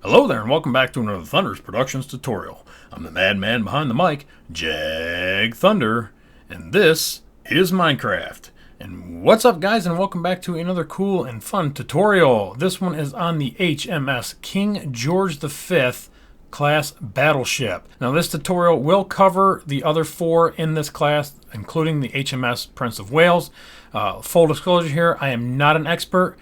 Hello there and welcome back to another Thunder's Productions tutorial. I'm the madman behind the mic, Jag Thunder, and this is Minecraft. And what's up guys, and welcome back to another cool and fun tutorial. This one is on the HMS King George V class battleship. Now this tutorial will cover the other four in this class, including the HMS Prince of Wales. Full disclosure here, I am not an expert.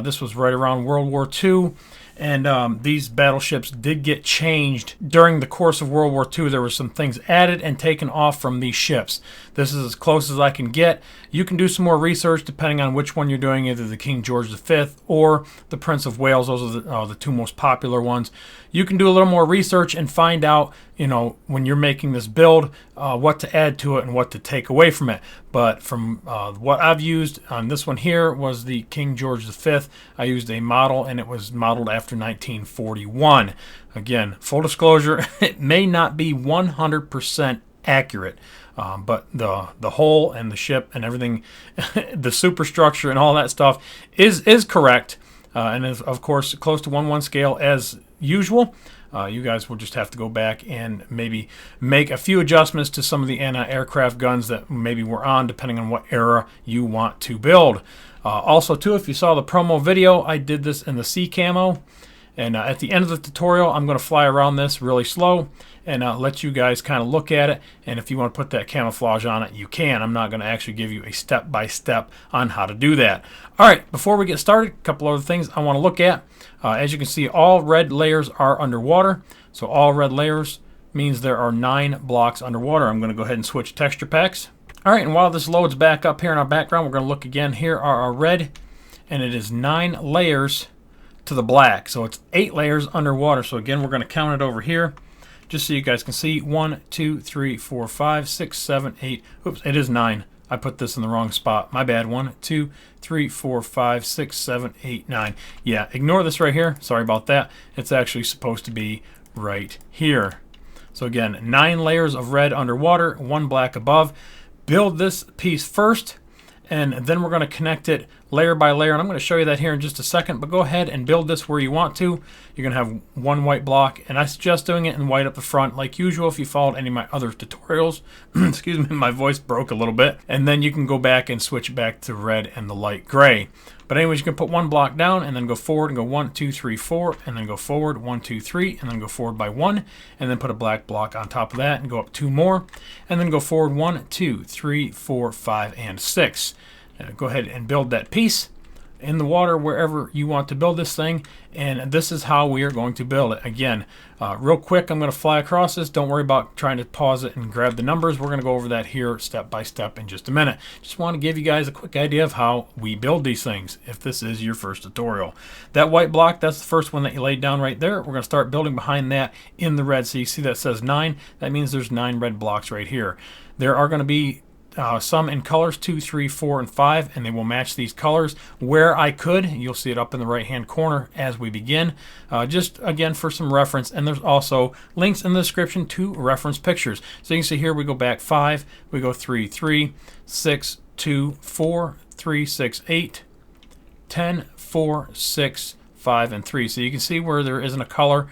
This was right around World War II. And these battleships did get changed during the course of World War II. There were some things added and taken off from these ships. This is as close as I can get. You can do some more research depending on which one you're doing, either the King George V or the Prince of Wales. Those are the two most popular ones. You can do a little more research and find out, when you're making this build, what to add to it and what to take away from it. But from what I've used on this one here was the King George V. I used a model, and it was modeled after 1941. Again, full disclosure, it may not be 100% accurate, but the hull and the ship and everything, the superstructure and all that stuff is correct, and is of course close to 1:1 scale as usual. You guys will just have to go back and maybe make a few adjustments to some of the anti-aircraft guns that maybe were on, depending on what era you want to build. Also, too, if you saw the promo video, I did this in the sea camo. And at the end of the tutorial, I'm going to fly around this really slow and let you guys kind of look at it. And if you want to put that camouflage on it, you can. I'm not going to actually give you a step-by-step on how to do that. All right, before we get started, a couple other things I want to look at. As you can see, all red layers are underwater. So all red layers means there are 9 blocks underwater. I'm going to go ahead and switch texture packs. All right, and while this loads back up here in our background, we're going to look again. Here are our red, and it is 9 layers to the black. So it's 8 layers underwater. So again, we're going to count it over here just so you guys can see. 1, 2, 3, 4, 5, 6, 7, 8. Oops, it is 9. I put this in the wrong spot. My bad. 1, 2, 3, 4, 5, 6, 7, 8, 9. Yeah, ignore this right here. Sorry about that. It's actually supposed to be right here. So again, 9 layers of red underwater, 1 black above. Build this piece first, and then we're going to connect it layer by layer, and I'm going to show you that here in just a second. But go ahead and build this where you want to. You're going to have 1 white block, and I suggest doing it in white up the front like usual if you followed any of my other tutorials. Excuse me, my voice broke a little bit. And then you can go back and switch back to red and the light gray. But anyways, you can put 1 block down and then go forward and go 1, 2, 3, 4, and then go forward 1, 2, 3, and then go forward by 1, and then put a black block on top of that and go up 2 more, and then go forward 1, 2, 3, 4, 5, and 6. Go ahead and build that piece in the water wherever you want to build this thing, and this is how we are going to build it. Again, real quick, I'm going to fly across this. Don't worry about trying to pause it and grab the numbers. We're going to go over that here step by step in just a minute. Just want to give you guys a quick idea of how we build these things if this is your first tutorial. That white block, that's the first one that you laid down right there. We're going to start building behind that in the red. So you see that says 9. That means there's 9 red blocks right here. There are going to be some in colors 2, 3, 4, and 5, and they will match these colors where I could. You'll see it up in the right hand corner as we begin, just again for some reference. And there's also links in the description to reference pictures. So you can see here we go back 5, we go 3, 3, 6, 2, 4, 3, 6, 8, 10, 4, 6, 5, and 3. So you can see where there isn't a color.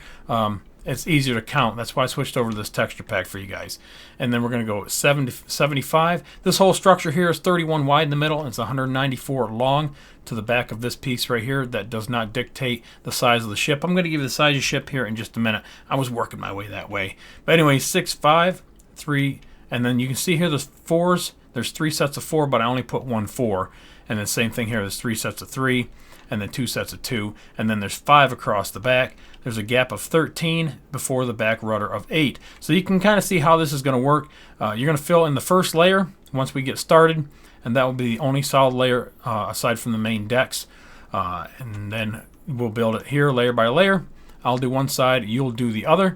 It's easier to count. That's why I switched over to this texture pack for you guys. And then we're going to go 75. This whole structure here is 31 wide in the middle, and it's 194 long to the back of this piece right here. That does not dictate the size of the ship. I'm going to give you the size of the ship here in just a minute. I was working my way that way. But anyway, 6, 5, 3, and then you can see here there's 4s. There's 3 sets of 4, but I only put 1 4. And then same thing here. There's 3 sets of 3. And then 2 sets of 2, and then there's 5 across the back. There's a gap of 13 before the back rudder of 8. So you can kind of see how this is going to work. You're going to fill in the first layer once we get started, and that will be the only solid layer aside from the main decks. And then we'll build it here layer by layer. I'll do one side, you'll do the other.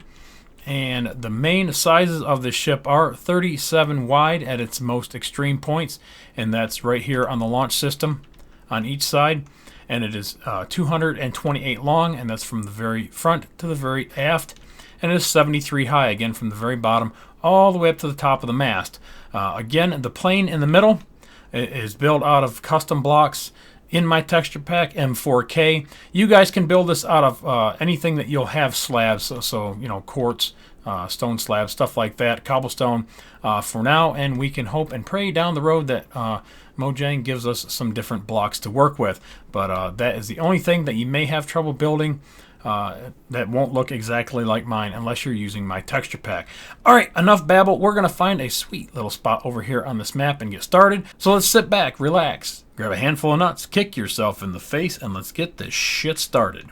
And the main sizes of this ship are 37 wide at its most extreme points, and that's right here on the launch system on each side. And it is 228 long, and that's from the very front to the very aft. And it is 73 high, again from the very bottom all the way up to the top of the mast. Again, the plane in the middle is built out of custom blocks in my texture pack, M4K. You guys can build this out of anything that you'll have slabs, so you know, quartz, stone slabs, stuff like that, cobblestone for now, and we can hope and pray down the road that Mojang gives us some different blocks to work with. But that is the only thing that you may have trouble building that won't look exactly like mine unless you're using my texture pack. Alright, enough babble. We're going to find a sweet little spot over here on this map and get started. So let's sit back, relax, grab a handful of nuts, kick yourself in the face, and let's get this shit started.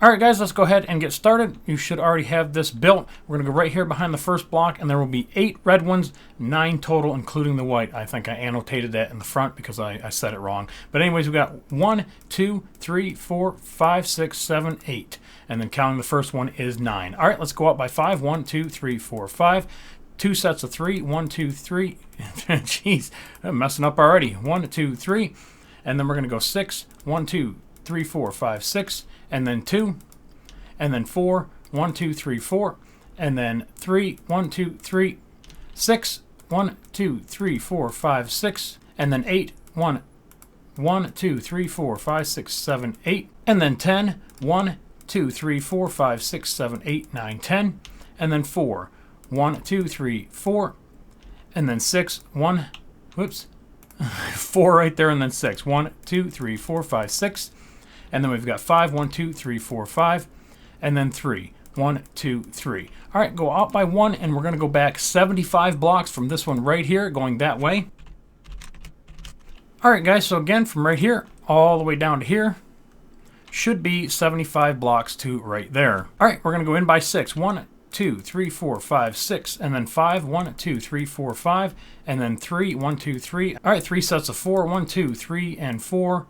Alright guys, let's go ahead and get started. You should already have this built. We're going to go right here behind the first block, and there will be 8 red ones, 9 total including the white. I think I annotated that in the front because I said it wrong. But anyways, we got 1, 2, 3, 4, 5, 6, 7, 8. And then counting the first one is 9. Alright, let's go up by 5. 1, 2, 3, 4, 5. 2 sets of 3. 1, 2, 3. Jeez, I'm messing up already. 1, 2, 3. And then we're going to go 6. 1, 2, 3, 4, 5, 6. And then 2, and then 4, 1, 2, 3, 4, and then 3, 1, 2, 3, 6, 1, 2, 3, 4, 5, 6, and then 8, 1, 1, 2, 3, 4, 5, 6, 7, 8, and then 10, 1, 2, 3, 4, 5, 6, 7, 8, 9, 10, and then 4, 1, 2, 3, 4, and then 6, 1, whoops, 4 right there, and then 6, 1, 2, 3, 4, 5, 6, and then we've got 5, 1, 2, 3, 4, 5, and then 3, 1, 2, 3. All right, go out by 1, and we're going to go back 75 blocks from this one right here, going that way. All right, guys, so again, from right here all the way down to here should be 75 blocks to right there. All right, we're going to go in by 6. 1, 2, 3, 4, 5, 6, and then 5, 1, 2, 3, 4, 5, and then 3, 1, 2, 3. All right, 3 sets of 4, 1, 2, 3, and 4.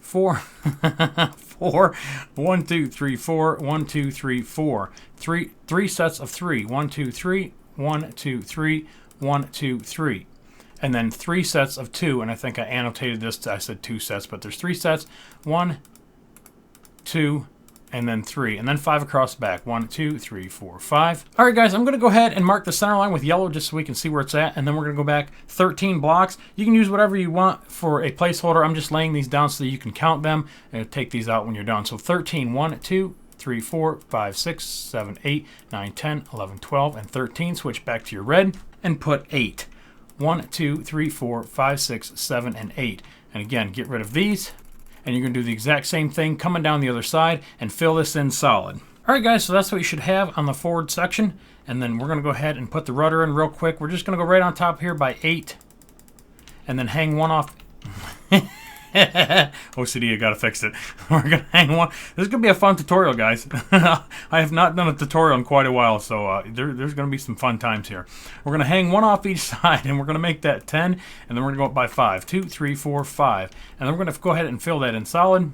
4, 4, 1, 2, 3, 4, 1, 2, 3, 4. 3 sets of 3, 1, 2, 3, 1, 2, 3, 1, 2, 3. And then 3 sets of 2, and I think I annotated this, I said 2 sets, but there's 3 sets, 1, 2, and then 3, and then 5 across the back. 1, 2, 3, 4, 5. All right, guys, I'm going to go ahead and mark the center line with yellow just so we can see where it's at, and then we're going to go back 13 blocks. You can use whatever you want for a placeholder. I'm just laying these down so that you can count them and take these out when you're done. So 13, 1, 2, 3, 4, 5, 6, 7, 8, 9, 10, 11, 12, and 13. Switch back to your red and put 8. 1, 2, 3, 4, 5, 6, 7, and 8. And again, get rid of these. And you're going to do the exact same thing coming down the other side and fill this in solid. Alright guys, so that's what you should have on the forward section. And then we're going to go ahead and put the rudder in real quick. We're just going to go right on top here by 8. And then hang one off. OCD, I gotta fix it. We're going to hang one. This is going to be a fun tutorial, guys. I have not done a tutorial in quite a while, so there's going to be some fun times here. We're going to hang one off each side, and we're going to make that 10, and then we're going to go up by 5. 2, 3, 4, 5. And then we're going to go ahead and fill that in solid.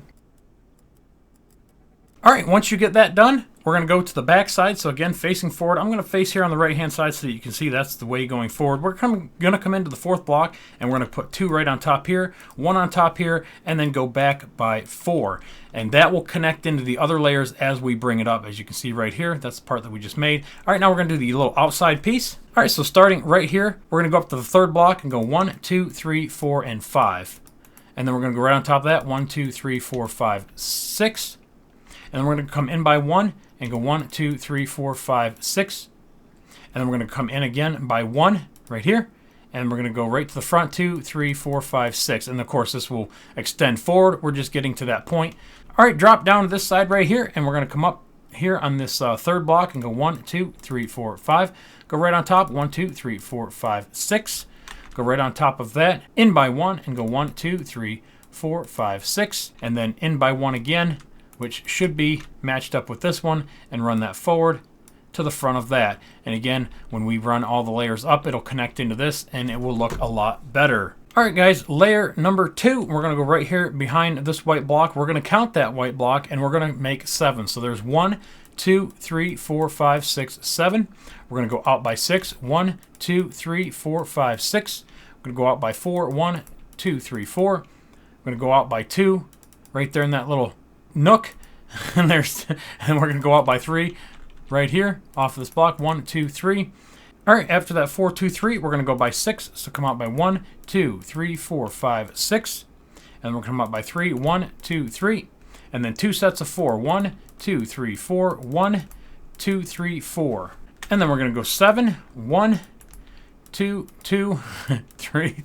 Alright, once you get that done, we're going to go to the back side. So again, facing forward. I'm going to face here on the right hand side so that you can see that's the way going forward. We're going to come into the 4th block, and we're going to put 2 right on top here, 1 on top here, and then go back by 4. And that will connect into the other layers as we bring it up. As you can see right here, that's the part that we just made. Alright, now we're going to do the little outside piece. Alright, so starting right here, we're going to go up to the 3rd block and go 1, 2, 3, 4, and 5. And then we're going to go right on top of that, 1, 2, 3, 4, 5, 6. And then we're going to come in by 1 and go 1, 2, 3, 4, 5, 6. And then we're going to come in again by 1 right here. And we're going to go right to the front, 2, 3, 4, 5, 6. And of course, this will extend forward. We're just getting to that point. All right, drop down to this side right here. And we're going to come up here on this 3rd block and go 1, 2, 3, 4, 5. Go right on top, 1, 2, 3, 4, 5, 6. Go right on top of that, in by 1 and go 1, 2, 3, 4, 5, 6. And then in by 1 again, which should be matched up with this one, and run that forward to the front of that. And again, when we run all the layers up, it'll connect into this and it will look a lot better. All right, guys, layer number 2, we're going to go right here behind this white block. We're going to count that white block and we're going to make 7. So there's 1, 2, 3, 4, 5, 6, 7. We're going to go out by 6. 1, 2, 3, 4, 5, 6. We're going to go out by 4. 1, 2, 3, 4. We're going to go out by 2 right there in that little nook. And we're going to go out by 3 right here off of this block. 1, 2, 3. All right, after that 4, 2, 3, we're going to go by 6. So come out by 1, 2, 3, 4, 5, 6. And we're going to come out by 3, 1, 2, 3. And then 2 sets of 4. 1, 2, 3, 4. 1, 2, 3, 4. And then we're going to go 7. 1, 2, 2, 3,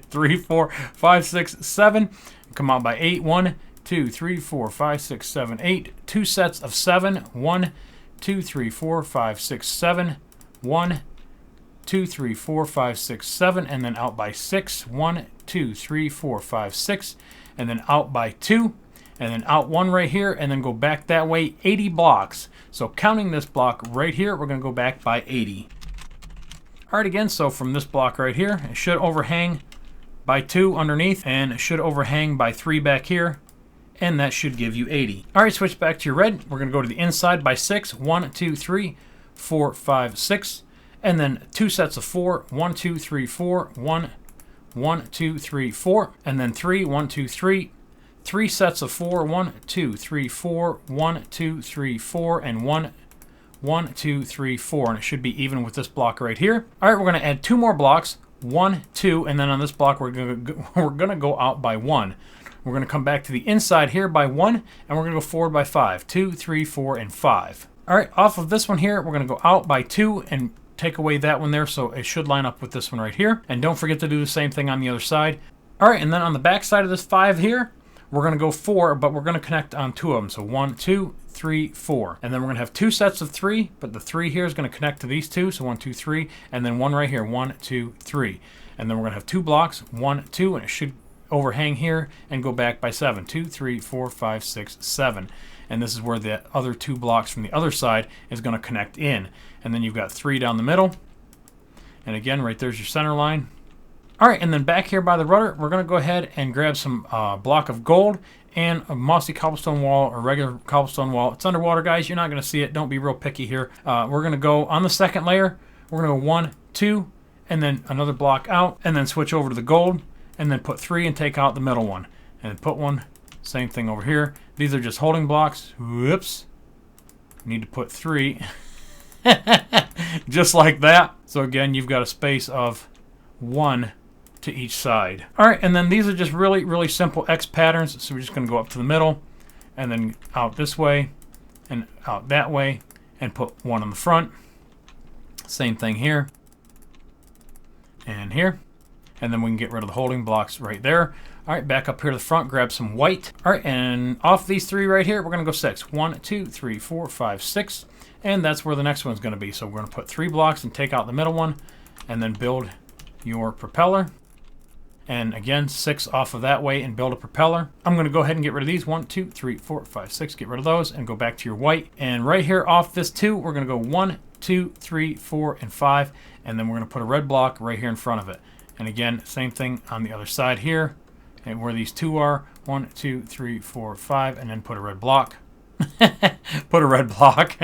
3, 4, 5, 6, 7. Come out by 8. 1, 2, 3, 4, 5, 6, 7, 8. 2 sets of 7. 1, 2, 3, 4, 5, 6, 7. 1, 2, 3, 4, 5, 6, 7. And then out by 6. 1, 2, 3, 4, 5, 6. And then out by 2. And then out 1 right here. And then go back that way 80 blocks. So counting this block right here, we're going to go back by 80. Alright, again, so from this block right here, it should overhang by 2 underneath, and it should overhang by 3 back here, and that should give you 80. Alright, switch back to your red. We're going to go to the inside by 6. 1, 2, 3, 4, 5, 6. And then 2 sets of 4. 1, 2, 3, 4. 1, 1, 2, 3, 4. And then 3, 1, 2, 3. 3 sets of 4. 1, 2, 3, 4. 1, 2, 3, 4. And 1, 1, 2, 3, 4, and it should be even with this block right here. All right, we're going to add 2 more blocks, 1, 2, and then on this block we're going to go out by 1. We're going to come back to the inside here by 1, and we're going to go forward by 5. 2, 3, 4, and 5. All right, off of this one here, we're going to go out by 2 and take away that one there, so it should line up with this one right here. And don't forget to do the same thing on the other side. All right, and then on the back side of this 5 here, we're going to go 4, but we're going to connect on 2 of them. So 1, 2, 3, 4. And then we're going to have 2 sets of 3, but the 3 here is going to connect to these 2. So 1, 2, 3, and then 1 right here. 1, 2, 3. And then we're going to have 2 blocks. 1, 2, and it should overhang here and go back by 7. 2, 3, 4, 5, 6, 7. And this is where the other 2 blocks from the other side is going to connect in. And then you've got 3 down the middle. And again, right there's your center line. All right, and then back here by the rudder, we're going to go ahead and grab some block of gold and a mossy cobblestone wall or regular cobblestone wall. It's underwater, guys. You're not going to see it. Don't be real picky here. We're going to go on the second layer. We're going to go 1, 2, and then another block out, and then switch over to the gold, and then put 3 and take out the middle one. And put 1, same thing over here. These are just holding blocks. Whoops. Need to put 3. Just like that. So again, you've got a space of 1 to each side. All right, and then these are just really, really simple X patterns. So we're just going to go up to the middle and then out this way and out that way and put 1 on the front. Same thing here and here. And then we can get rid of the holding blocks right there. All right, back up here to the front, grab some white. All right, and off these 3 right here, we're going to go 6. 1, 2, 3, 4, 5, 6. And that's where the next one's going to be. So we're going to put 3 blocks and take out the middle one and then build your propeller. And again, 6 off of that way and build a propeller. I'm going to go ahead and get rid of these. 1, 2, 3, 4, 5, 6. Get rid of those and go back to your white. And right here off this 2, we're going to go 1, 2, 3, 4, and 5. And then we're going to put a red block right here in front of it. And again, same thing on the other side here. And where these 2 are, 1, 2, 3, 4, 5. And then put a red block. Put a red block.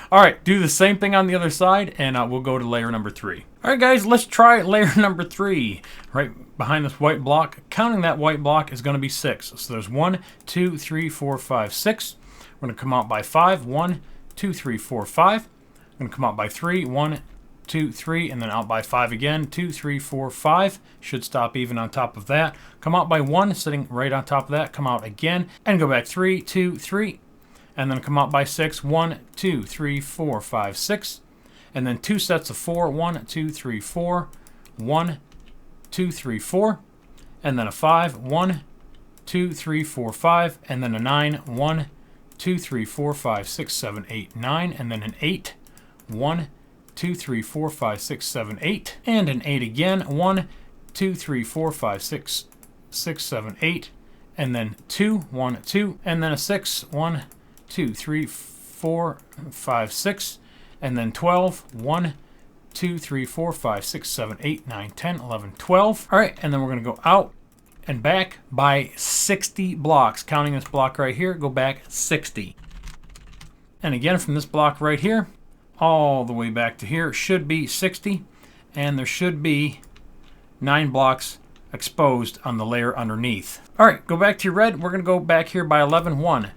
All right, do the same thing on the other side, and we'll go to layer number 3. All right, guys, let's try layer number 3. Right behind this white block, counting that white block is going to be 6. So there's 1, 2, 3, 4, 5, 6. We're going to come out by 5. 1, 2, 3, 4, 5. We're going to come out by 3. 1, 2, 3, and then out by 5 again. 2, 3, 4, 5. Should stop even on top of that. Come out by 1, sitting right on top of that. Come out again, and go back 3, 2, 3. And then come out by 6. 1, 2, 3, 4, 5, 6. And then 2 sets of 4. 1, 2, 3, 4. 1, 2, 3, 4. And then a 5. 1, 2, 3, 4, 5. And then a 9. 1, 2, 3, 4, 5, 6, 7, 8, 9. And then an 8. 1, 2, 3, 4, 5, 6, 7, 8. And an 8 again. 1, 2, 3, 4, 5, 6, 7, 8. And then 2. 1, 2. And then a 6. 1, 2, 3, 4, 5, 6, and then 12. 1, 2, 3, 4, 5, 6, 7, 8, 9, 10, 11, 12. All right, and then we're going to go out and back by 60 blocks. Counting this block right here, go back 60. And again, from this block right here, all the way back to here, should be 60. And there should be 9 blocks exposed on the layer underneath. All right, go back to your red. We're going to go back here by 11. 1,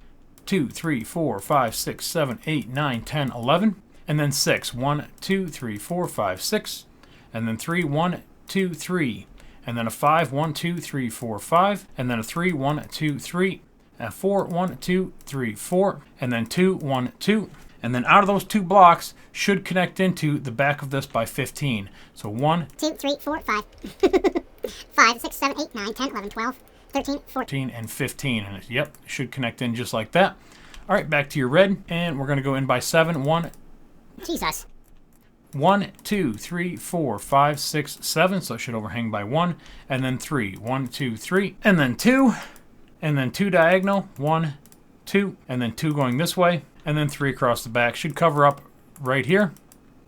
2, 3, 4, 5, 6, 7, 8, 9, 10, 11. and then 6. 1, 2, 3, 4, 5, 6, and then 3, 1, 2, 3, and then a 5, 1, 2, 3, 4, 5, and then a 3, 1, 2, 3, and 4, 1, 2, 3, 4, and then 2, 1, 2, and then out of those 2 blocks should connect into the back of this by 15. So 1, 2, 3, 4, 5, 5, 6, 7, 8, 9, 10, 11, 12, 13, 14, and 15, and it should connect in just like that. All right, back to your red, and we're going to go in by 7. 1, Jesus. 1, 2, 3, 4, 5, 6, 7, so it should overhang by 1, and then 3. 1, 2, 3, and then 2, and then 2 diagonal. 1, 2, and then 2 going this way, and then 3 across the back. Should cover up right here.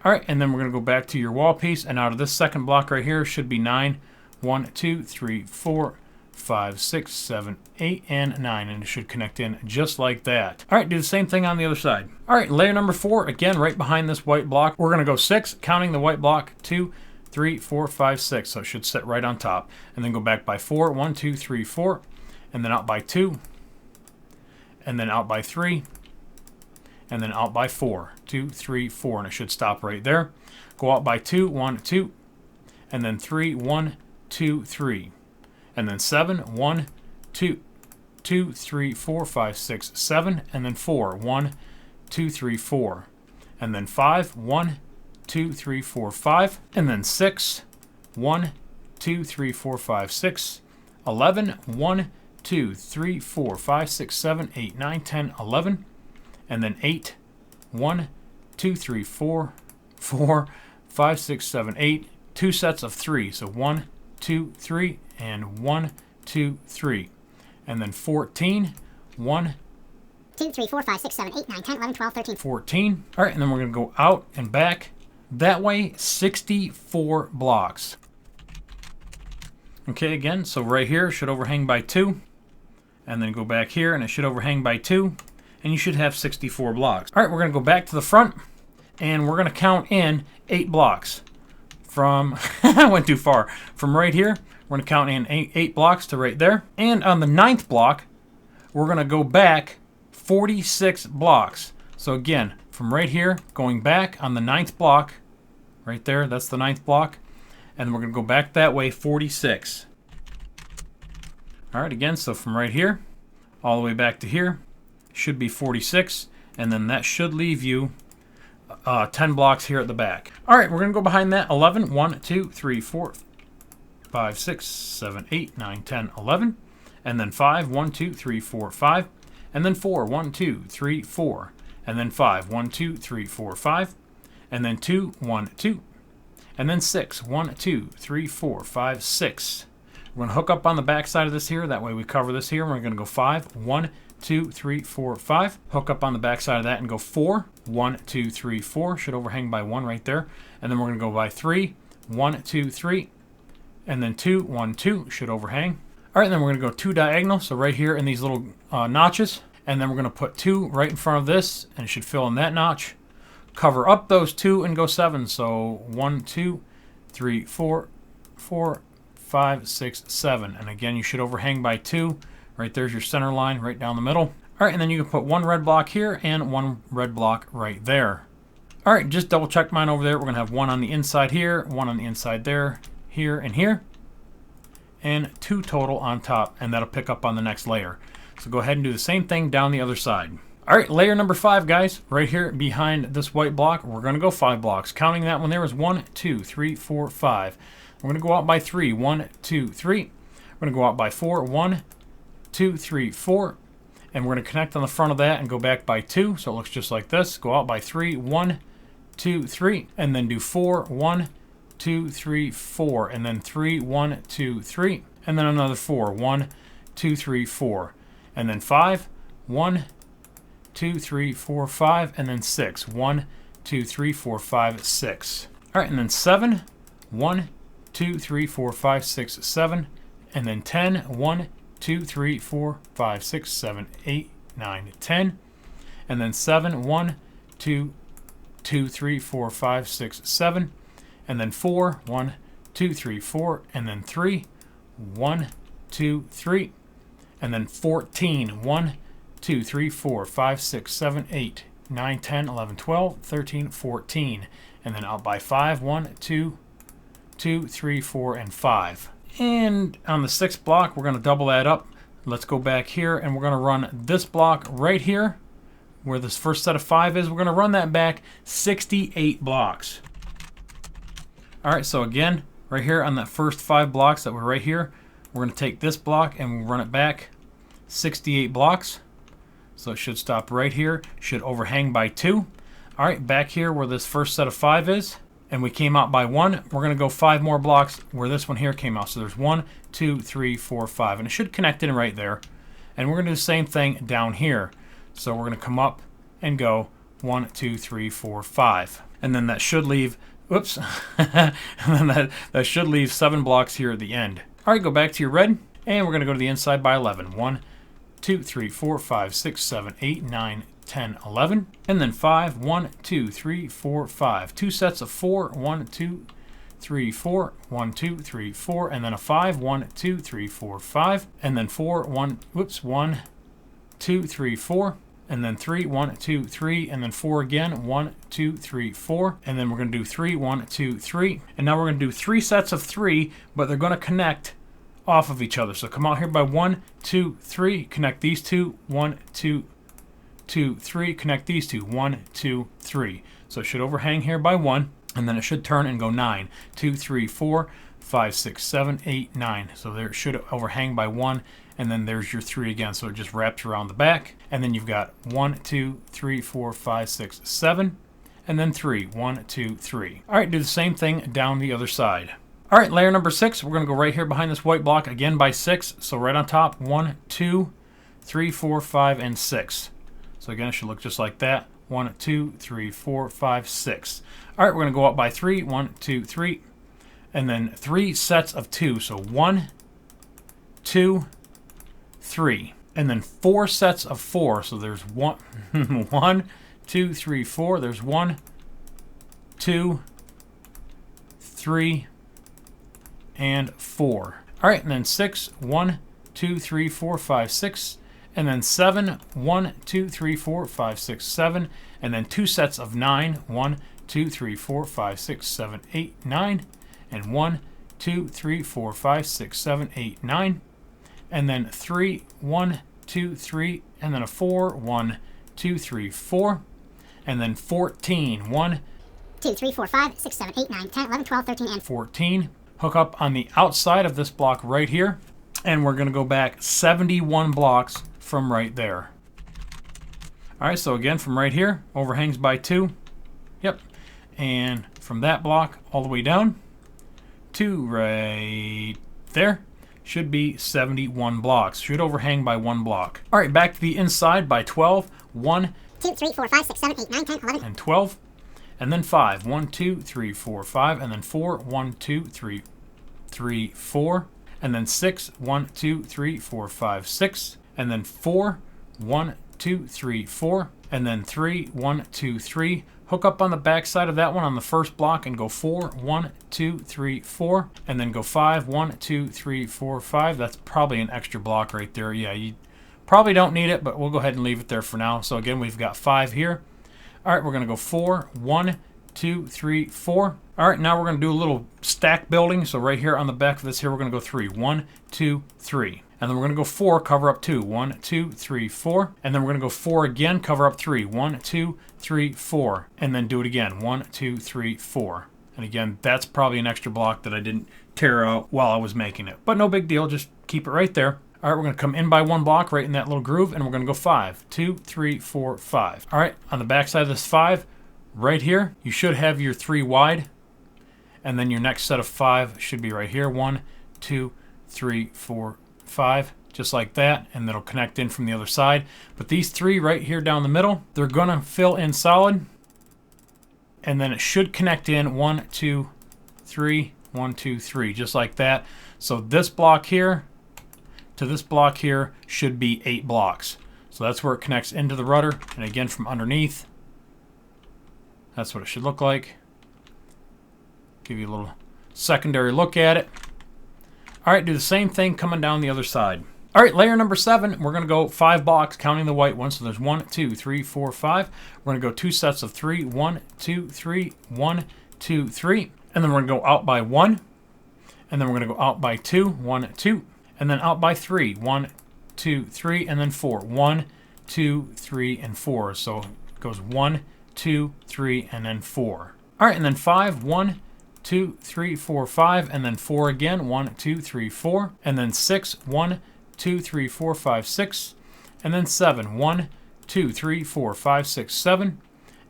All right, and then we're going to go back to your wall piece, and out of this second block right here should be 9. 1, 2, 3, 4, 5, 6, 7, 8, and 9, and it should connect in just like that. All right, do the same thing on the other side. All right, layer number 4, again, right behind this white block. We're going to go 6, counting the white block, 2, 3, 4, 5, 6, so it should sit right on top. And then go back by 4, 1, 2, 3, 4, and then out by 2, and then out by 3, and then out by 4, 2, 3, 4, and it should stop right there. Go out by 2, 1, 2, and then 3, 1, 2, 3. And then 7, 1, 2, 2, 3, 4, 5, 6, 7, and then 4, 1, 2, 3, 4, and then 5, 1, 2, 3, 4, 5, and then 6, 1, 2, 3, 4, 5, 6, 11, 1, 2, 3, 4, 5, 6, 7, 8, 9, 10, 11, and then 8, 1, 2, 3, 4, 4, 5, 6, 7, 8, 2 sets of 3, so 1, 2, 3, and 1, 2, 3, and then 14, 1, 2, 3, 4, 5, 6, 7, 8, 9, 10, 11, 12, 13, 14. All right, and then we're going to go out and back. That way, 64 blocks. Okay, again, so right here should overhang by 2, and then go back here, and it should overhang by 2, and you should have 64 blocks. All right, we're going to go back to the front, and we're going to count in 8 blocks. From, I went too far. From right here, we're going to count in 8 blocks to right there. And on the 9th block, we're going to go back 46 blocks. So again, from right here, going back on the 9th block, right there, that's the 9th block. And we're going to go back that way 46. All right, again, so from right here, all the way back to here, should be 46. And then that should leave you 10 blocks here at the back. All right, we're going to go behind that 11, 1, 2, 3, 4, 5, 6, 7, 8, 9, 10, 11, and then 5, 1, 2, 3, 4, 5, and then 4, 1, 2, 3, 4, and then 5, 1, 2, 3, 4, 5, and then 2, 1, 2, and then 6, 1, 2, 3, 4, 5, 6. We're going to hook up on the back side of this here. That way we cover this here. We're going to go 5, 1, 2, 3, 4, 5. Hook up on the back side of that and go 4, 1, 2, 3, 4. Should overhang by 1 right there. And then we're going to go by 3, 1, 2, 3, and then 2, 1, 2. Should overhang. All right, and then we're going to go 2 diagonal. So right here in these little notches. And then we're going to put 2 right in front of this, and it should fill in that notch. Cover up those 2 and go 7. So 1, 2, 3, 4, 4, 5, 6, 7. And again, you should overhang by 2. Right there's your center line right down the middle. All right, and then you can put 1 red block here and 1 red block right there. All right, just double check mine over there. We're going to have 1 on the inside here, 1 on the inside there, here, and here. And 2 total on top, and that'll pick up on the next layer. So go ahead and do the same thing down the other side. All right, layer number 5, guys. Right here behind this white block, we're going to go 5 blocks. Counting that one there is 1, 2, 3, 4, 5. We're going to go out by 3, 1, 2, 3. We're going to go out by 4, 1, 2, 3, 4. And we're going to connect on the front of that and go back by 2. So it looks just like this. Go out by 3, 1, 2, 3. And then do 4, 1, 2, 3, 4. And then 3, 1, 2, 3. And then another 4, 1, 2, 3, 4. And then 5, 1, 2, 3, 4, 5. And then 6, 1, 2, 3, 4, 5, 6. All right, and then 7, 1, 2, 3, 4, 5, 6, 7. And then 10, 1, 2, 3, 4, 5, 6, 7, 8, 9, 10. And then 7, 1, 2, 2, 3, 4, 5, 6, 7. And then 4, 1, 2, 3, 4. And then 3, 1, 2, 3. And then 14, 1, 2, 3, 4, 5, 6, 7, 8, 9, 10, 11, 12, 13, 14. And then out by 5, 1, 2, 2, 3, 4, and 5. And on the 6th block, we're going to double that up. Let's go back here, and we're going to run this block right here, where this first set of 5 is. We're going to run that back 68 blocks. All right, so again, right here on that first 5 blocks that were right here, we're going to take this block and we'll run it back 68 blocks. So it should stop right here, should overhang by 2. All right, back here where this first set of 5 is, and we came out by 1, we're going to go 5 more blocks where this one here came out. So there's 1, 2, 3, 4, 5, and it should connect in right there. And we're going to do the same thing down here. So we're going to come up and go 1, 2, 3, 4, 5. And then that should leave, whoops, and then that should leave 7 blocks here at the end. All right, go back to your red, and we're going to go to the inside by 11. 1, 2, 3, 4, 5, 6, 7, 8, 9, 10, 11. And then 5, 1, 2, 3, 4, 5. 2 sets of 4, 1, 2, 3, 4, 1, 2, 3, 4, and then a 5, 1, 2, 3, 4, 5, and then 4, 1, whoops, 1, 2, 3, 4, and then 3, 1, 2, 3, and then 4 again, 1, 2, 3, 4, and then we're going to do 3, 1, 2, 3, and now we're going to do 3 sets of 3, but they're going to connect off of each other. So come out here by 1, 2, 3, connect these two, 1, 2, 2, 3, connect these two, 1, 2, 3. So it should overhang here by 1, and then it should turn and go 9, 2, 3, 4, 5, 6, 7, 8, 9. So there it should overhang by 1, and then there's your 3 again. So it just wraps around the back, and then you've got 1, 2, 3, 4, 5, 6, 7, and then 3, 1, 2, 3. All right, do the same thing down the other side. All right, layer number 6, we're going to go right here behind this white block again by 6. So right on top, 1, 2, 3, 4, 5, and 6. So again, it should look just like that. 1, 2, 3, 4, 5, 6. All right, we're going to go up by 3. 1, 2, 3. And then 3 sets of 2. So 1, 2, 3. And then 4 sets of 4. So there's 1, 1, 2, 3, 4. There's 1, 2, 3, and 4. All right, and then 6. 1, 2, 3, 4, 5, 6. And then 7, 1, 2, 3, 4, 5, 6, 7. And then 2 sets of 9, 1, 2, 3, 4, 5, 6, 7, 8, 9. And 1, 2, 3, 4, 5, 6, 7, 8, 9. And then 3, 1, 2, 3, and then a 4, 1, 2, 3, 4. And then 14, 1, 2, 3, 4, 5, 6, 7, 8, 9, 10, 11, 12, 13, and 14. Hook up on the outside of this block right here. And we're going to go back 71 blocks from right there. All right, so again, from right here, overhangs by 2. Yep. And from that block all the way down to right there should be 71 blocks. Should overhang by 1 block. All right, back to the inside by 12. 1, 2, 3, 4, 5, 6, 7, 8, 9, 10, 11. and 12. And then 5. 1, 2, 3, 4, 5. And then 4. 1, 2, 3, 3, 4. And then 6. 1, 2, 3, 4, 5, 6. And then 4. 1, 2, 3, 4. And then 3. 1, 2, 3. Hook up on the back side of that one on the first block and go 4. 1, 2, 3, 4. And then go 5. 1, 2, 3, 4, 5. That's probably an extra block right there. Yeah, you probably don't need it, but we'll go ahead and leave it there for now. So again, we've got 5 here. All right, we're going to go 4. 1, 2, 3, 4. All right, now we're going to do a little stack building. So right here on the back of this here, we're going to go 3. 1, 2, 3. And then we're going to go 4, cover up 2. 1, 2, 3, 4. And then we're going to go 4 again, cover up 3. 1, 2, 3, 4. And then do it again. 1, 2, 3, 4. And again, that's probably an extra block that I didn't tear out while I was making it. But no big deal, just keep it right there. All right, we're going to come in by 1 block right in that little groove, and we're going to go 5. 2, 3, 4, 5. All right, on the back side of this 5, right here, you should have your 3 wide. And then your next set of 5 should be right here. 1, 2, 3, 4, 5, just like that, and it'll connect in from the other side. But these 3 right here down the middle, they're gonna fill in solid, and then it should connect in 1, 2, 3, 1, 2, 3, just like that. So this block here to this block here should be 8 blocks. So that's where it connects into the rudder, and again from underneath, that's what it should look like. Give you a little secondary look at it. All right, do the same thing coming down the other side. All right, layer number 7, we're going to go 5 blocks, counting the white ones. So there's 1, 2, 3, 4, 5. We're going to go 2 sets of 3, 1, 2, 3, 1, 2, 3. And then we're going to go out by 1. And then we're going to go out by 2, 1, 2. And then out by 3, 1, 2, 3, and then 4. 1, 2, 3, and 4. So it goes 1, 2, 3, and then 4. All right, and then 5, 1, 2, 3, 4, 5, and then 4 again, 1, 2, 3, 4. And then 6, 1, 2, 3, 4, 5, 6, and then 7, 1, 2, 3, 4, 5, 6, 7,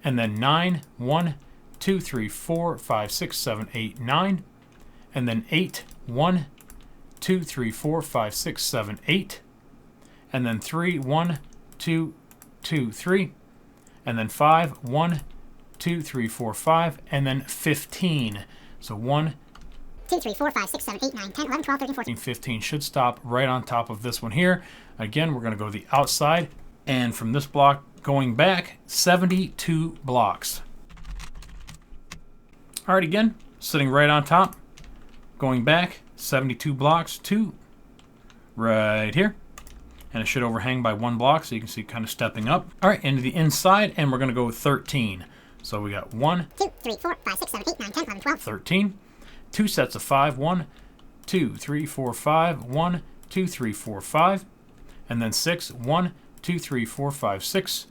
and then 9, 1, 2, 3, 4, 5, 6, 7, 8, 9, and then 8, 1, 2, 3, 4, 5, 6, 7, 8, and then 3, 1, 2, 2, 3, and then 5, 1, 2, 3, 4, 5, and then 15. So 1, 2, 3, 4, 5, 6, 7, 8, 9, 10, 11, 12, 13, 14. 15 should stop right on top of this one here. Again, we're going to go the outside, and from this block going back 72 blocks. All right, again, sitting right on top, going back 72 blocks to right here. And it should overhang by 1 block, so you can see kind of stepping up. All right, into the inside, and we're going to go 13. So we got 1, 2, 3, 4, 5, 6, 7, 8, 9, 10, 11, 12. 13. 2 sets of 5, 1, 2, 3, 4, 5, 1, 2, 3, 4, 5, and then 6, 1, 2, 3, 4, 5, 6.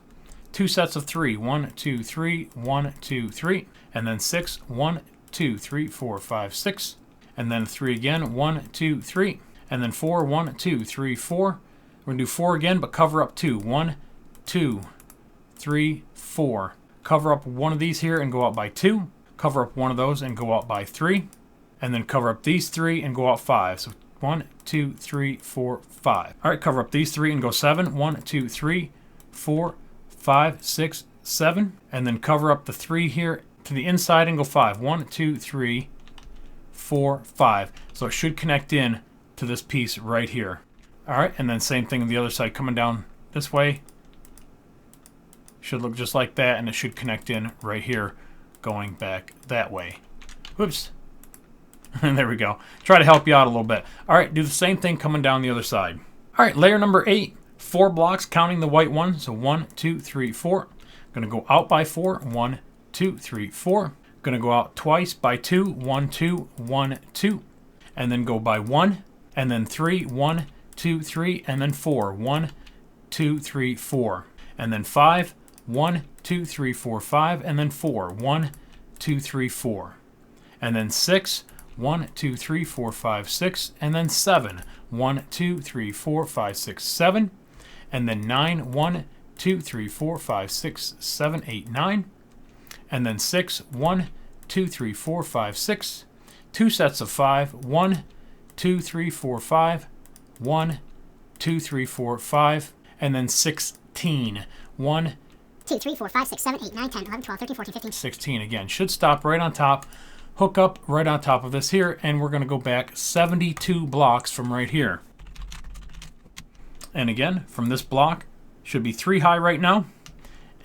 2 sets of 3, 1, 2, 3, 1, 2, 3, and then 6, 1, 2, 3, 4, 5, 6, and then 3 again, 1, 2, 3, and then 4, 1, 2, 3, 4. We're going to do 4 again, but cover up 2, 1, 2, 3, 4. Cover up one of these here and go out by 2. Cover up one of those and go out by 3. And then cover up these 3 and go out 5. So 1, 2, 3, 4, 5. All right, cover up these 3 and go 7. 1, 2, 3, 4, 5, 6, 7. And then cover up the 3 here to the inside and go 5. 1, 2, 3, 4, 5. So it should connect in to this piece right here. All right, and then same thing on the other side, coming down this way. Should look just like that, and it should connect in right here, going back that way. Whoops. And there we go. Try to help you out a little bit. All right, do the same thing coming down the other side. All right, layer number 8, 4 blocks, counting the white one. So 1, 2, 3, 4. Going to go out by 4. 1, 2, 3, 4. Going to go out twice by 2. 1, 2, 1, 2. And then go by 1. And then 3, 1, 2, 3. And then 4. 1, 2, 3, 4. And then 5. 1, 2, 3, 4, 5. And then 4. 1, 2, 3, 4. And then 6. 1, 2, 3, 4, 5, 6, and then 7. 1, 2, 3, 4, 5, 6, 7, and then 9. 1, 2, 3, 4, 5, 6, 7, 8, 9, and then 6. 1, 2, 3, 4, 5, 6. 2 sets of 5. 1, 2, 3, 4, 5. 1, 2, 3, 4, 5, and then 16. 1, 2, 3, 4, 5, 6, 7, 8, 9, 10, 11, 12, 13, 14, 15. 16 again. Should stop right on top. Hook up right on top of this here, and we're going to go back 72 blocks from right here. And again, from this block, should be 3 high right now,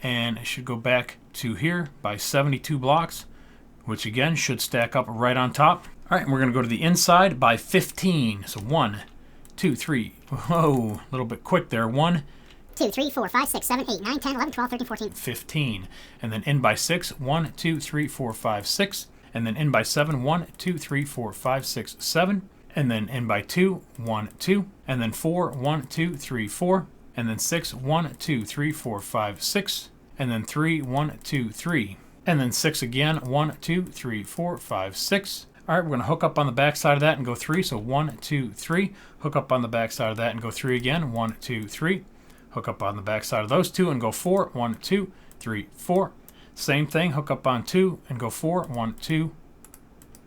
and it should go back to here by 72 blocks, which again should stack up right on top. All right, and we're going to go to the inside by 15. So 1, 2, 3. Whoa, a little bit quick there. 1, 2, 3, 4, 5, 6, 7, 8, 9, 10, 11, 12, 13, 14. 15. And then in by 6. 1, 2, 3, 4, 5, 6. And then in by 7, 1, 2, 3, 4, 5, 6, 7. And then in by 2, 1, 2. And then 4, 1, 2, 3, 4. And then 6, 1, 2, 3, 4, 5, 6. And then 3, 1, 2, 3. And then 6 again, 1, 2, 3, 4, 5, 6. All right, we're going to hook up on the back side of that and go 3. So 1, 2, 3. Hook up on the back side of that and go 3 again. 1, 2, 3. Hook up on the back side of those 2 and go 4. 1, 2, 3, 4. Same thing, hook up on 2 and go 4. 1, 2,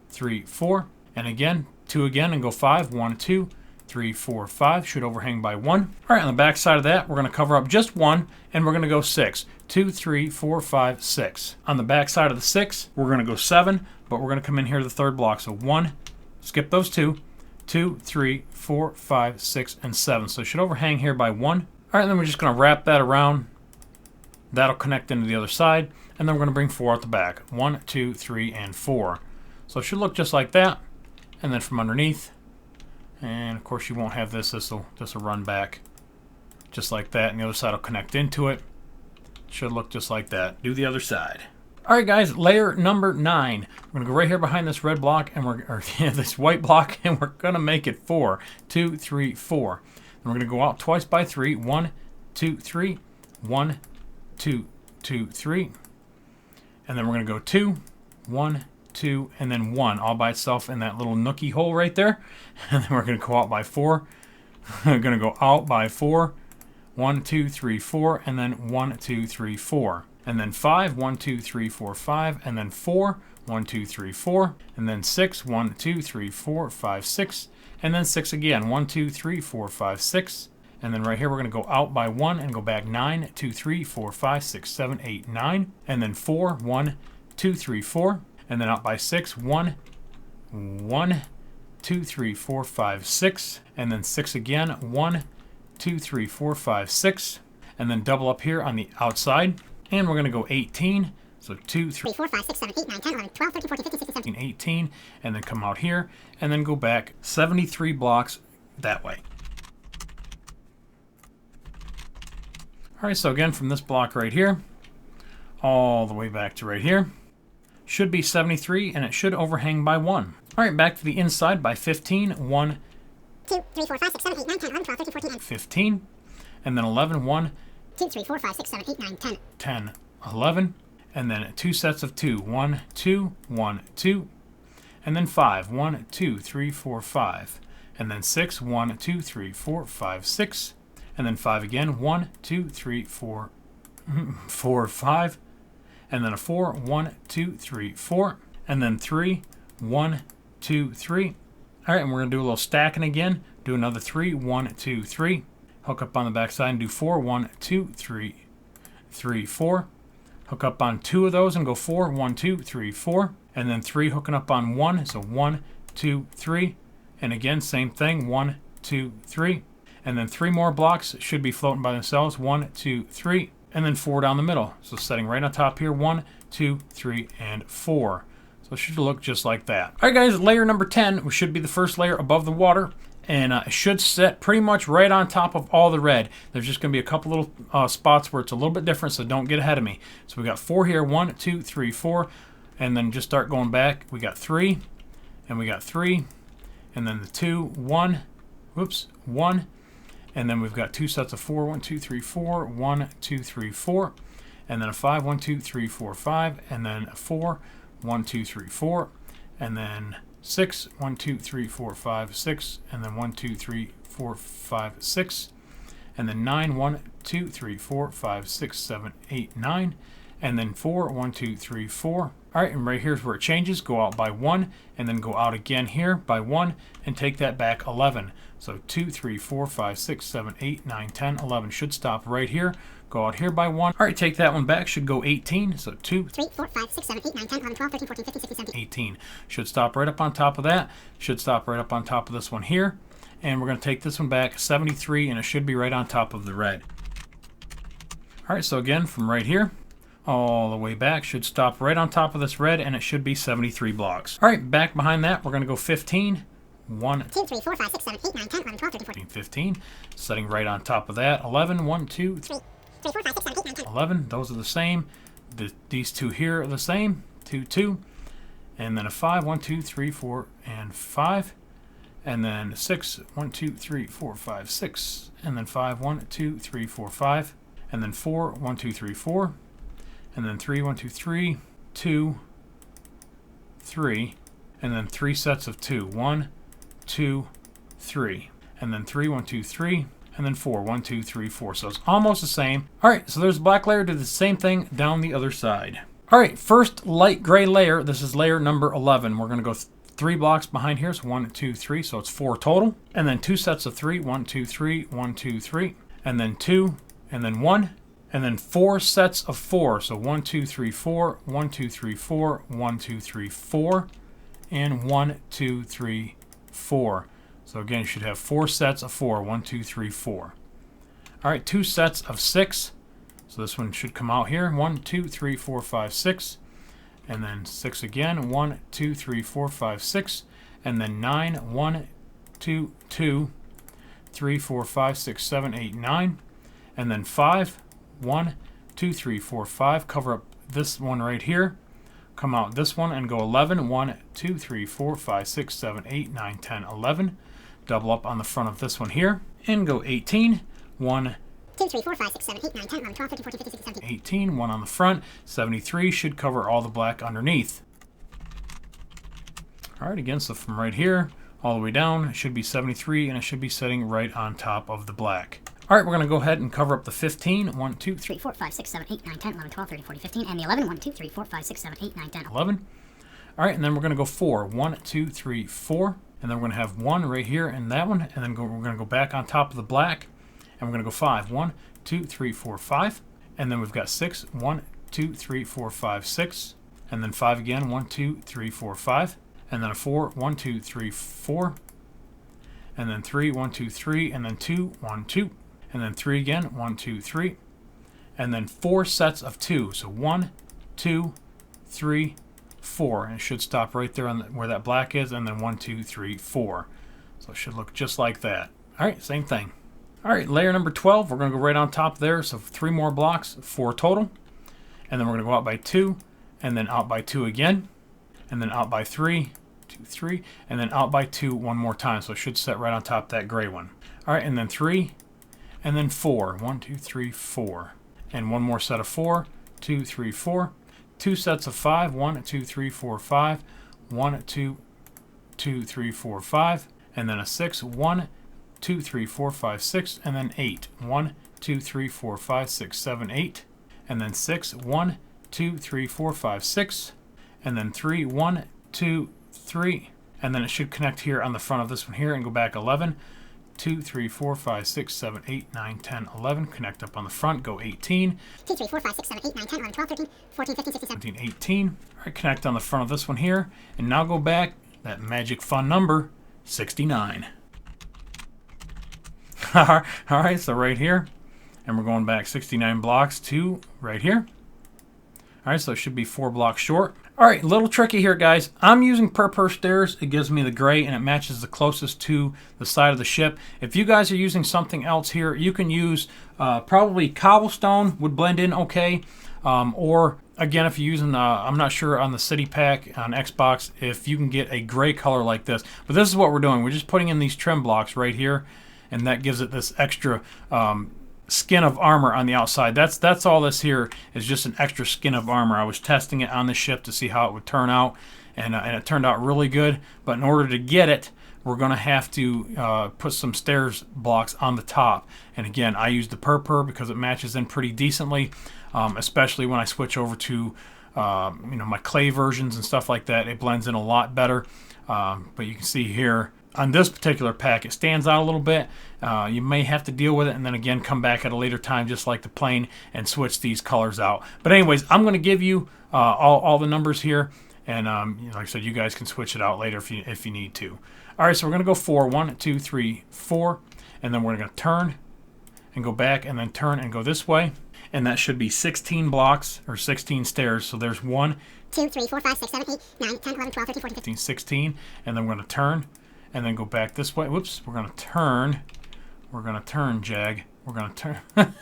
3, 4. And again, 2 again and go 5. 1, 2, 3, 4, 5. Should overhang by 1. All right, on the back side of that, we're going to cover up just 1, and we're going to go 6. 2, 3, 4, 5, 6. On the back side of the 6, we're going to go 7, but we're going to come in here to the third block. So 1, skip those 2, 2, 3, 4, 5, 6, and 7. So it should overhang here by 1. All right, then we're just going to wrap that around. That'll connect into the other side. And then we're going to bring 4 out the back. 1, 2, 3, and 4. So it should look just like that. And then from underneath, And of course you won't have this. This will run back just like that, and the other side will connect into it. Should look just like that. Do the other side. All right, guys, layer number 9. We're gonna go right here behind this red block, and this white block, and we're gonna make it 4, 2, 3, 4. And we're gonna go out twice by 3. 1, 2, 3. 1, 2, 2, 3. And then we're gonna go 2, 1, 2, and then 1 all by itself in that little nookie hole right there. And then we're gonna go out by 4. We're gonna go out by 4. 1, 2, 3, 4, and then 1, 2, 3, 4. And then 5, 1, 2, 3, 4, 5, and then 4, 1, 2, 3, 4, and then 6, 1, 2, 3, 4, 5, 6, and then 6 again, 1, 2, 3, 4, 5, 6, and then right here we're going to go out by 1 and go back 9, 2, 3, 4, 5, 6, 7, 8, 9, and then 4, 1, 2, 3, 4, and then out by 6, 1, 1, 2, 3, 4, 5, 6, and then 6 again, 1, 2, 3, 4, 5, 6, and then double up here on the outside. And we're going to go 18. So 2, 3, 4, 5, 6, 7, 8, 9, 10, 11, 12, 13, 14, 15, 16, 17. 18. And then come out here. And then go back 73 blocks that way. Alright, so again from this block right here, all the way back to right here, should be 73, and it should overhang by 1. Alright, back to the inside by 15. 1, 2, 3, 4, 5, 6, 7, 8, 9, 10, 11, 12, 13, 14, and 15. And then 11. 1, 2, 3, 4, 5, 6, 7, 8, 9, 10. 10, 11, and then 2 sets of 2. 1, 2, 1, 2, and then 5. 1, 2, 3, 4, 5, and then 6. 1, 2, 3, 4, 5, 6, and then 5 again. 1, 2, 3, 4, 4, 5, and then a 4. 1, 2, 3, 4, and then 3. 1, 2, 3. All right, and we're gonna do a little stacking again. Do another 3. 1, 2, 3. Hook up on the back side and do 4. 1, 2, 3, 3, 4. Hook up on 2 of those and go 4. 1, 2, 3, 4. And then 3 hooking up on 1. So 1, 2, 3. And again, same thing. 1, 2, 3. And then 3 more blocks should be floating by themselves. 1, 2, 3. And then 4 down the middle. So setting right on top here. 1, 2, 3, and 4. So it should look just like that. All right, guys, layer number 10, which should be the first layer above the water. And it should set pretty much right on top of all the red. There's just going to be a couple little spots where it's a little bit different, so don't get ahead of me. So we got 4 here, 1, 2, 3, 4, and then just start going back. We got 3, and we got 3, and then the 2, 1, whoops, 1, and then we've got 2 sets of 4, 1, 2, 3, 4, 1, 2, 3, 4, and then a 5, 1, 2, 3, 4, 5, and then a 4, 1, 2, 3, 4, and then 6, 1, 2, 3, 4, 5, 6, and then 1, 2, 3, 4, 5, 6, and then 9, 1, 2, 3, 4, 5, 6, 7, 8, 9, and then 4, 1, 2, 3, 4. All right, and right here's where it changes. Go out by 1, and then go out again here by 1, and take that back 11. So 2, 3, 4, 5, 6, 7, 8, 9, 10, 11 should stop right here. Go out here by 1. All right, take that one back. Should go 18. So 2, 3, 4, 5, 6, 7, 8, 9, 10, 11, 12, 13, 14, 15, 16, 17. 18. Should stop right up on top of that. Should stop right up on top of this one here. And we're going to take this one back 73, and it should be right on top of the red. All right, so again, from right here all the way back, should stop right on top of this red, and it should be 73 blocks. All right, back behind that, we're going to go 15. 1, 2, 3, 4, 5, 6, 7, 8, 9, 10, 11, 12, 13, 14. 15. Setting right on top of that. 11, 1, 2, 3, 4, 5, 6, 7, 8, 9, 10. 11. Those are the same. These two here are the same. 2, 2. And then a 5, 1, 2, 3, 4, and 5. And then 6, 1, 2, 3, 4, 5, 6. And then 5, 1, 2, 3, 4, 5. And then 4, 1, 2, 3, 4. And then 3, 1, 2, 3, 2, 3. And then 3 sets of 2. 1, 2, 3. And then 3, 1, 2, 3. And then 4, 1, 2, 3, 4. So it's almost the same. All right, so there's the black layer. Do the same thing down the other side. All right, first light gray layer. This is layer number 11. We're going to go 3 blocks behind here. So 1, 2, 3. So it's 4 total. And then 2 sets of 3. 1, 2, 3. 1, 2, 3. And then 2. And then 1. And then 4 sets of 4. So 1, 2, 3, 4. 1, 2, 3, 4. 1, 2, 3, 4. And 1, 2, 3, 4. So again, you should have 4 sets of 4. 1, 2, 3, 4. All right, 2 sets of 6. So this one should come out here. 1, 2, 3, 4, 5, 6. And then 6 again. 1, 2, 3, 4, 5, 6. And then 9. 1, 2, 2, 3, 4, 5, 6, 7, 8, 9, and then 5, 1, 2, 3, 4, 5. Cover up this one right here. Come out this one and go 11. 1, 2, 3, 4, 5, 6, 7, 8, 9, 10, 11. Double up on the front of this one here and go 18. 1, 2, 3, 4, 5, 6, 7, 8, 9, 10, 11, 12, 13, 14, 15, 16, 17. 18. 1 on the front. 73 should cover all the black underneath. All right, again, so from right here all the way down, it should be 73, and it should be sitting right on top of the black. All right, we're going to go ahead and cover up the 15. 1, 2, 3, 4, 5, 6, 7, 8, 9, 10, 11, 12, 13, 14, 15, and the 11. 1, 2, 3, 4, 5, 6, 7, 8, 9, 10, 11. All right, and then we're going to go 4. 1, 2, 3, 4. And then we're going to have 1 right here and that one. And then we're going to go back on top of the black. And we're going to go 5. 1, 2, 3, 4, 5. And then we've got 6. 1, 2, 3, 4, 5, 6. And then 5 again. 1, 2, 3, 4, 5. And then a 4. 1, 2, 3, 4. And then 3. 1, 2, 3. And then 2. 1, 2. And then 3 again. 1, 2, 3. And then 4 sets of 2. So 1, 2, 3, 4. And it should stop right there on where that black is. And then 1, 2, 3, 4. So it should look just like that. All right, same thing. All right, layer number 12. We're going to go right on top there. So 3 more blocks, 4 total. And then we're going to go out by 2. And then out by 2 again. And then out by 3. 2, 3. And then out by 2 one more time. So it should set right on top of that gray one. All right, and then 3. And then 4. 1, 2, 3, 4. And one more set of 4. 2, 3, 4. 2 sets of 5. 1, 2, 3, 4, 5. 1, 2, 2, 3, 4, 5. And then a 6. 1, 2, 3, 4, 5, 6. And then 8. 1, 2, 3, 4, 5, 6, 7, 8. And then 6. 1, 2, 3, 4, 5, 6. And then 3. 1, 2, 3. And then it should connect here on the front of this one here and go back 11. 2, 3, 4, 5, 6, 7, 8, 9, 10, 11. Connect up on the front. Go 18. 2, 3, 4, 5, 6, 7, 8, 9, 10, 11, 12, 13, 14, 15, 16, 17. 17, 18. All right, connect on the front of this one here. And now go back that magic fun number, 69. All right, so right here. And we're going back 69 blocks to right here. All right, so it should be 4 blocks short. All right, a little tricky here, guys. I'm using per stairs. It gives me the gray, and it matches the closest to the side of the ship. If you guys are using something else here, you can use probably cobblestone would blend in okay. Or, again, if you're using, I'm not sure on the City Pack on Xbox, if you can get a gray color like this. But this is what we're doing. We're just putting in these trim blocks right here, and that gives it this extra skin of armor on the outside. That's all this here is, just an extra skin of armor. I was testing it on the ship to see how it would turn out, and it turned out really good. But in order to get it, we're going to have to put some stairs blocks on the top. And again, I use the per because it matches in pretty decently, especially when I switch over to my clay versions and stuff like that. It blends in a lot better. But you can see here on this particular pack, it stands out a little bit. You may have to deal with it and then again come back at a later time, just like the plane, and switch these colors out. But anyways, I'm going to give you all the numbers here, and like I said, you guys can switch it out later if you need to. All right, so we're going to go 4. 1, 2, 3, 4, and then we're going to turn and go back, and then turn and go this way, and that should be 16 blocks or 16 stairs. So there's 1, 2, 3, 4, 5, 6, 7, 8, 9, 10, 11, 12, 13, 14, 15, 16, and then we're going to turn. And then go back this way. Whoops, we're going to turn. We're going to turn, Jag. We're going to turn.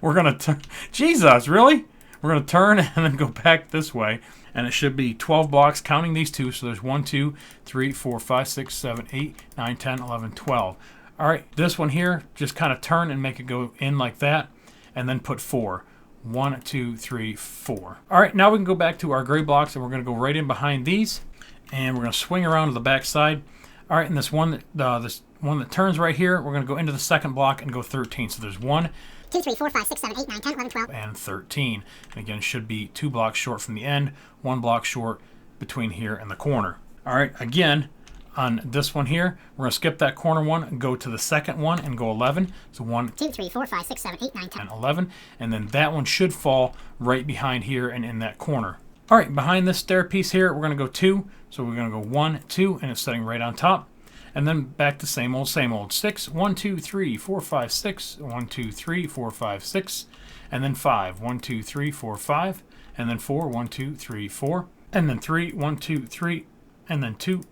We're going to turn. Jesus, really? We're going to turn and then go back this way. And it should be 12 blocks, counting these 2. So there's 1, 2, 3, 4, 5, 6, 7, 8, 9, 10, 11, 12. All right, this one here, just kind of turn and make it go in like that. And then put 4. 1, 2, 3, 4. All right, now we can go back to our gray blocks, and we're going to go right in behind these. And we're going to swing around to the back side. All right, and this one that turns right here, we're going to go into the second block and go 13. So there's 1, 2, 3, 4, 5, 6, 7, 8, 9, 10, 11, 12. And 13. And again, should be 2 blocks short from the end, 1 block short between here and the corner. All right, again, on this one here, we're going to skip that corner one and go to the second one and go 11. So 1, 2, 3, 4, 5, 6, 7, 8, 9, 10. and 11. And then that one should fall right behind here and in that corner. All right, behind this stair piece here, we're going to go 2. So we're going to go 1, 2, and it's setting right on top. And then back to same old, same old. 6, 1, 2, 3, 4, 5, 6, 1, 2, 3, 4, 5, 6, and then 5, 1, 2, 3, 4, 5, and then 4, 1, 2, 3, 4, and then 3, 1, 2, 3, and then 2,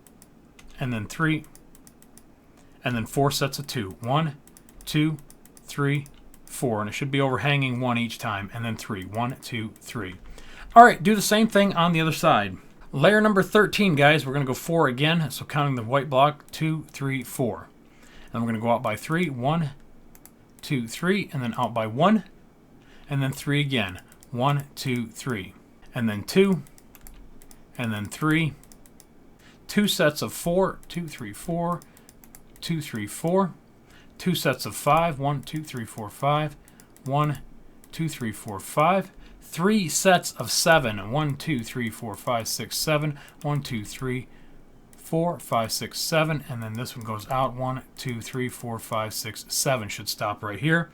and then 3, and then 4 sets of 2. 1, 2, 3, 4, and it should be overhanging 1 each time, and then 3. 1, 2, 3. All right, do the same thing on the other side. Layer number 13, guys, we're going to go 4 again, so counting the white block, 2, 3, 4. And we're going to go out by 3, 1, 2, 3, and then out by 1, and then 3 again. 1, 2, 3, and then 2, and then 3. 2 sets of 4, 2, 3, 4, 2, 3, 4. 2 sets of 5, 1, 2, 3, 4, 5, 1, 2, 3, 4, 5. 3 sets of 7, 1, 2, 3, 4, 5, 6, 7, 1, 2, 3, 4, 5, 6, 7, and then this one goes out, 1, 2, 3, 4, 5, 6, 7, should stop right here,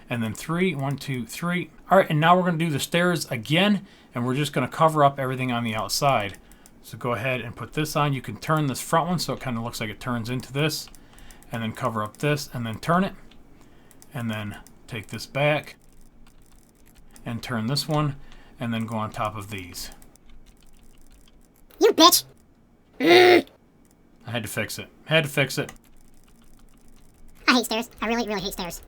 and then 3, 1, 2, 3. All right, and now we're going to do the stairs again, and we're just going to cover up everything on the outside. So go ahead and put this on. You can turn this front one so it kind of looks like it turns into this, and then cover up this, and then turn it, and then take this back, and turn this one, and then go on top of these. You bitch! I had to fix it. Had to fix it. I hate stairs. I really, really hate stairs.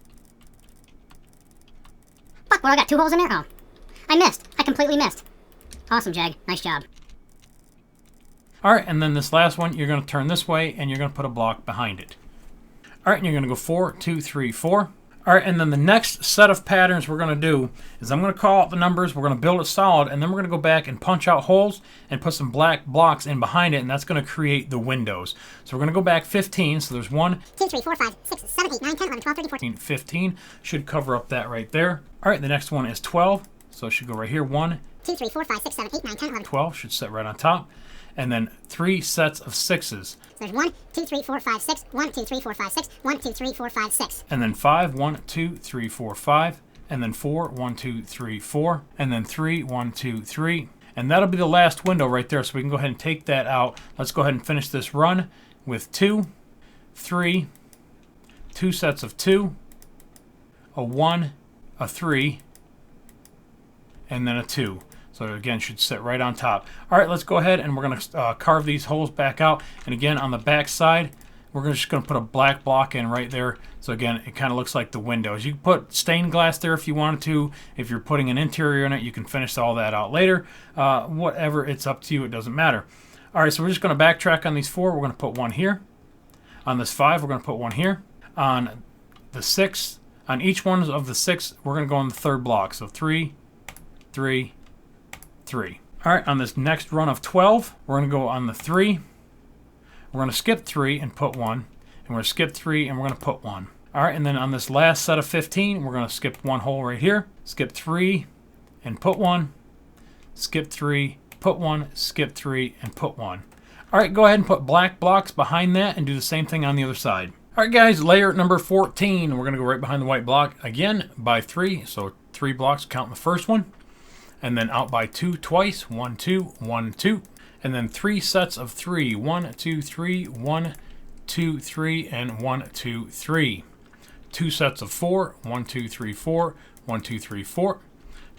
Fuck, well, I got 2 holes in there? Oh. I missed. I completely missed. Awesome, Jag. Nice job. All right, and then this last one, you're going to turn this way, and you're going to put a block behind it. All right, and you're going to go 4, 2, 3, 4. All right, and then the next set of patterns we're going to do is I'm going to call out the numbers, we're going to build it solid, and then we're going to go back and punch out holes and put some black blocks in behind it, and that's going to create the windows. So we're going to go back 15, so there's 1, 2, 3, 4, 5, 6, 7, 8, 9, 10, 11, 12, 13, 14. 15 should cover up that right there. All right, the next one is 12, so it should go right here. 1, 2, 3, 4, 5, 6, 7, 8, 9, 10, 11. 12 should sit right on top. And then 3 sets of 6s. So there's 1, 2, 3, 4, 5, 6, 1, 2, 3, 4, 5, 6, 1, 2, 3, 4, 5, 6. And then 5, 1, 2, 3, 4, 5. And then 4, 1, 2, 3, 4. And then 3, 1, 2, 3. And that'll be the last window right there, so we can go ahead and take that out. Let's go ahead and finish this run with 2, 3, 2 sets of 2, a 1, a 3, and then a 2. So again, should sit right on top. All right, let's go ahead and we're going to carve these holes back out. And again, on the back side, we're just going to put a black block in right there. So again, it kind of looks like the windows. You can put stained glass there if you wanted to. If you're putting an interior in it, you can finish all that out later. Whatever, it's up to you. It doesn't matter. All right, so we're just going to backtrack on these 4. We're going to put 1 here. On this 5, we're going to put 1 here. On the 6, on each one of the 6, we're going to go on the 3rd block. So 3, 3, 3. All right, on this next run of 12, we're going to go on the 3. We're going to skip 3 and put 1. And we're going to skip 3 and we're going to put 1. All right, and then on this last set of 15, we're going to skip 1 hole right here. Skip 3 and put 1. Skip 3, put 1, skip 3, and put 1. All right, go ahead and put black blocks behind that and do the same thing on the other side. All right, guys, layer number 14. We're going to go right behind the white block again by 3. So 3 blocks, counting the first one. And then out by 2 twice, 1, 2, 1, 2. And then 3 sets of 3, 1, 2, 3, 1, 2, 3, and 1, 2, 3. 2 sets of 4, 1, 2, 3, 4, 1, 2, 3, 4.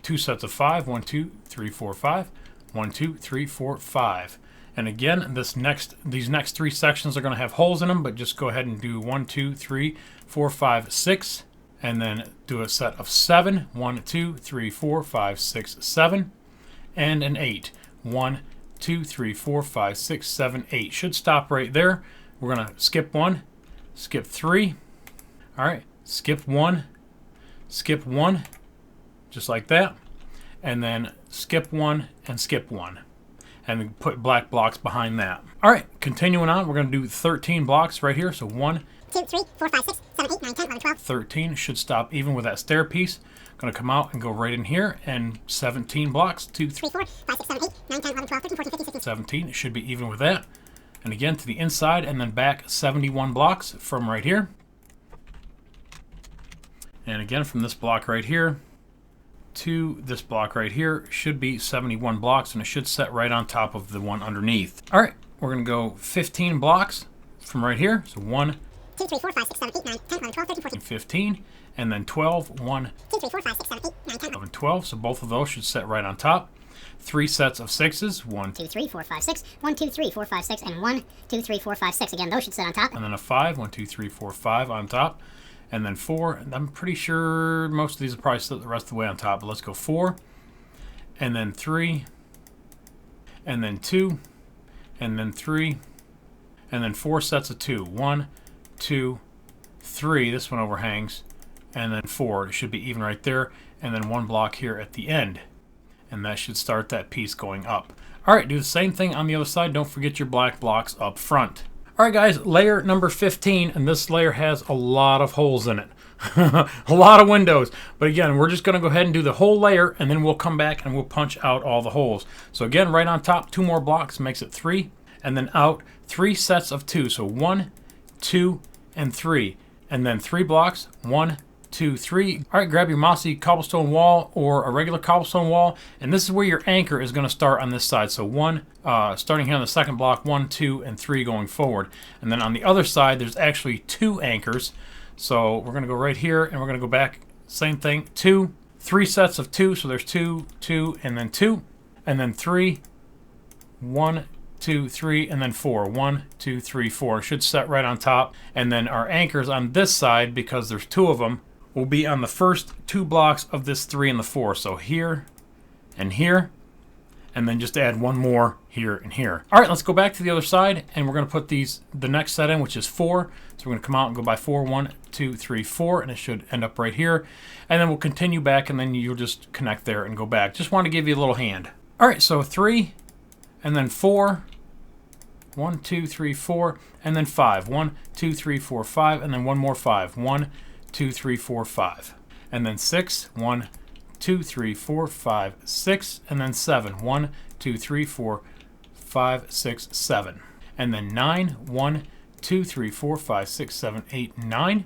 2 sets of 5, 1, 2, 3, 4, 5, 1, 2, 3, 4, 5. And again, these next 3 sections are going to have holes in them, but just go ahead and do 1, 2, 3, 4, 5, 6. And then do a set of 7, 1, 2, 3, 4, 5, 6, 7, and an 8. 1, 2, 3, 4, 5, 6, 7, 8. Should stop right there. We're going to skip 1, skip 3. All right, skip 1, skip 1, just like that. And then skip 1 and skip 1. And then put black blocks behind that. All right, continuing on, we're going to do 13 blocks right here. So 1, 2, 3, 4, 5, 6, 7, 8, 9, 10, 11, 12. 13 should stop even with that stair piece. Going to come out and go right in here, and 17 blocks. 2, 3, 4, 5, 6, 7, 8, 9, 10, 11, 12, 13, 14, 15, 16. 17 should be even with that. And again to the inside, and then back 71 blocks from right here. And again from this block right here to this block right here should be 71 blocks, and it should set right on top of the one underneath. All right, we're going to go 15 blocks from right here. So 1, 2, 3, 4, 5, 6, 7, 8, 9, 10, 11, 12, 13, 14. 15, and then 12, 1, 2, 3, 4, 5, 6, 7, 8, 9, 10. 11, 12. So both of those should set right on top. 3 sets of 6s, 1, 2, 3, 4, 5, 6. 1, 2, 3, 4, 5, 6, and 1, 2, 3, 4, 5, 6. Again, those should sit on top. and then a 5, 1, 2, 3, 4, 5 on top, and then 4. And I'm pretty sure most of these will probably sit the rest of the way on top, but let's go 4, and then 3, and then 2, and then 3, and then 4 sets of 2. 1, 2, 3. This one overhangs, and then 4. It should be even right there, and then 1 block here at the end, and that should start that piece going up. All right, do the same thing on the other side. Don't forget your black blocks up front. All right, guys, layer number 15, and this layer has a lot of holes in it. A lot of windows. But again, we're just going to go ahead and do the whole layer, and then we'll come back and we'll punch out all the holes. So again, right on top, 2 more blocks makes it 3, and then out 3 sets of 2. So 1, 2, and 3, and then 3 blocks, 1, 2, 3. All right, grab your mossy cobblestone wall or a regular cobblestone wall, and this is where your anchor is going to start on this side. So 1, starting here on the second block, 1, 2, and 3 going forward. And then on the other side, there's actually 2 anchors. So we're going to go right here, and we're going to go back, same thing, 2, 3 sets of 2. So there's 2, 2, and then 2, and then 3, 1, 2, 3, and then 4. 1, 2, 3, 4. It should set right on top. And then our anchors on this side, because there's 2 of them, will be on the first 2 blocks of this 3 and the 4. So here and here, and then just add 1 more here and here. All right, let's go back to the other side, and we're going to put the next set in, which is 4. So we're going to come out and go by 4. 1, 2, 3, 4, and it should end up right here. And then we'll continue back, and then you'll just connect there and go back. Just want to give you a little hand. All right, so 3, and then 4. 1, 2, 3, 4, and then 5. 1, 2, 3, 4, 5, and then 1 more 5. 1, 2, 3, 4, 5. And then 6. 1, 2, 3, 4, 5, 6, and then 7. 1, 2, 3, 4, 5, 6, 7. And then 9. 1, 2, 3, 4, 5, 6, 7, 8, 9.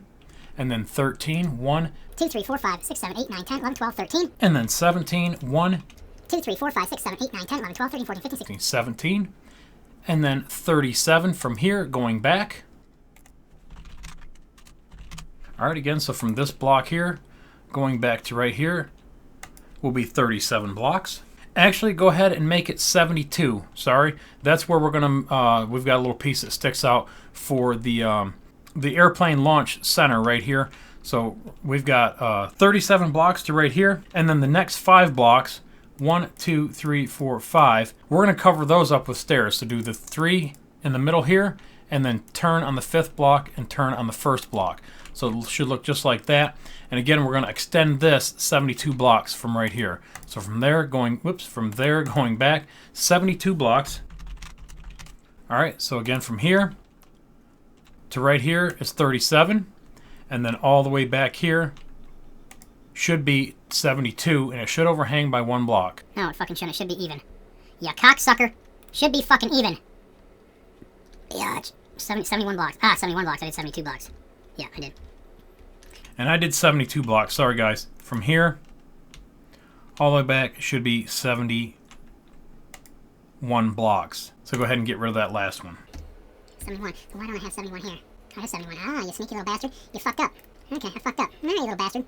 And then 13. 1, 2, 3, 4, 5, 6, 7, 8, 9, 10, 11, 12, 13. And then 17. 1, 2, 3, 4, 5, 6, 7, 8, 9, 10, 11, 12, 13, 14, 15, 16. 17. And then 37 from here going back. All right, again, so from this block here, going back to right here, will be 37 blocks. Actually, go ahead and make it 72. Sorry, that's where we're gonna. We've got a little piece that sticks out for the airplane launch center right here. So we've got 37 blocks to right here, and then the next 5 blocks. 1, 2, 3, 4, 5. We're going to cover those up with stairs. So do the 3 in the middle here, and then turn on the 5th block and turn on the 1st block. So it should look just like that. And again, we're going to extend this 72 blocks from right here. So from there going, from there going back 72 blocks. All right, so again from here to right here is 37, and then all the way back here should be 72, and it should overhang by 1 block. No, it fucking shouldn't. It should be even. Yeah, cocksucker. Should be fucking even. Yeah, 71 blocks. 71 blocks. I did 72 blocks. Yeah, I did. And I did 72 blocks. Sorry, guys. From here all the way back should be 71 blocks. So go ahead and get rid of that last one. 71. So why don't I have 71 here? I have 71. Ah, you sneaky little bastard. You fucked up. Okay, I fucked up. Nah, you little bastard.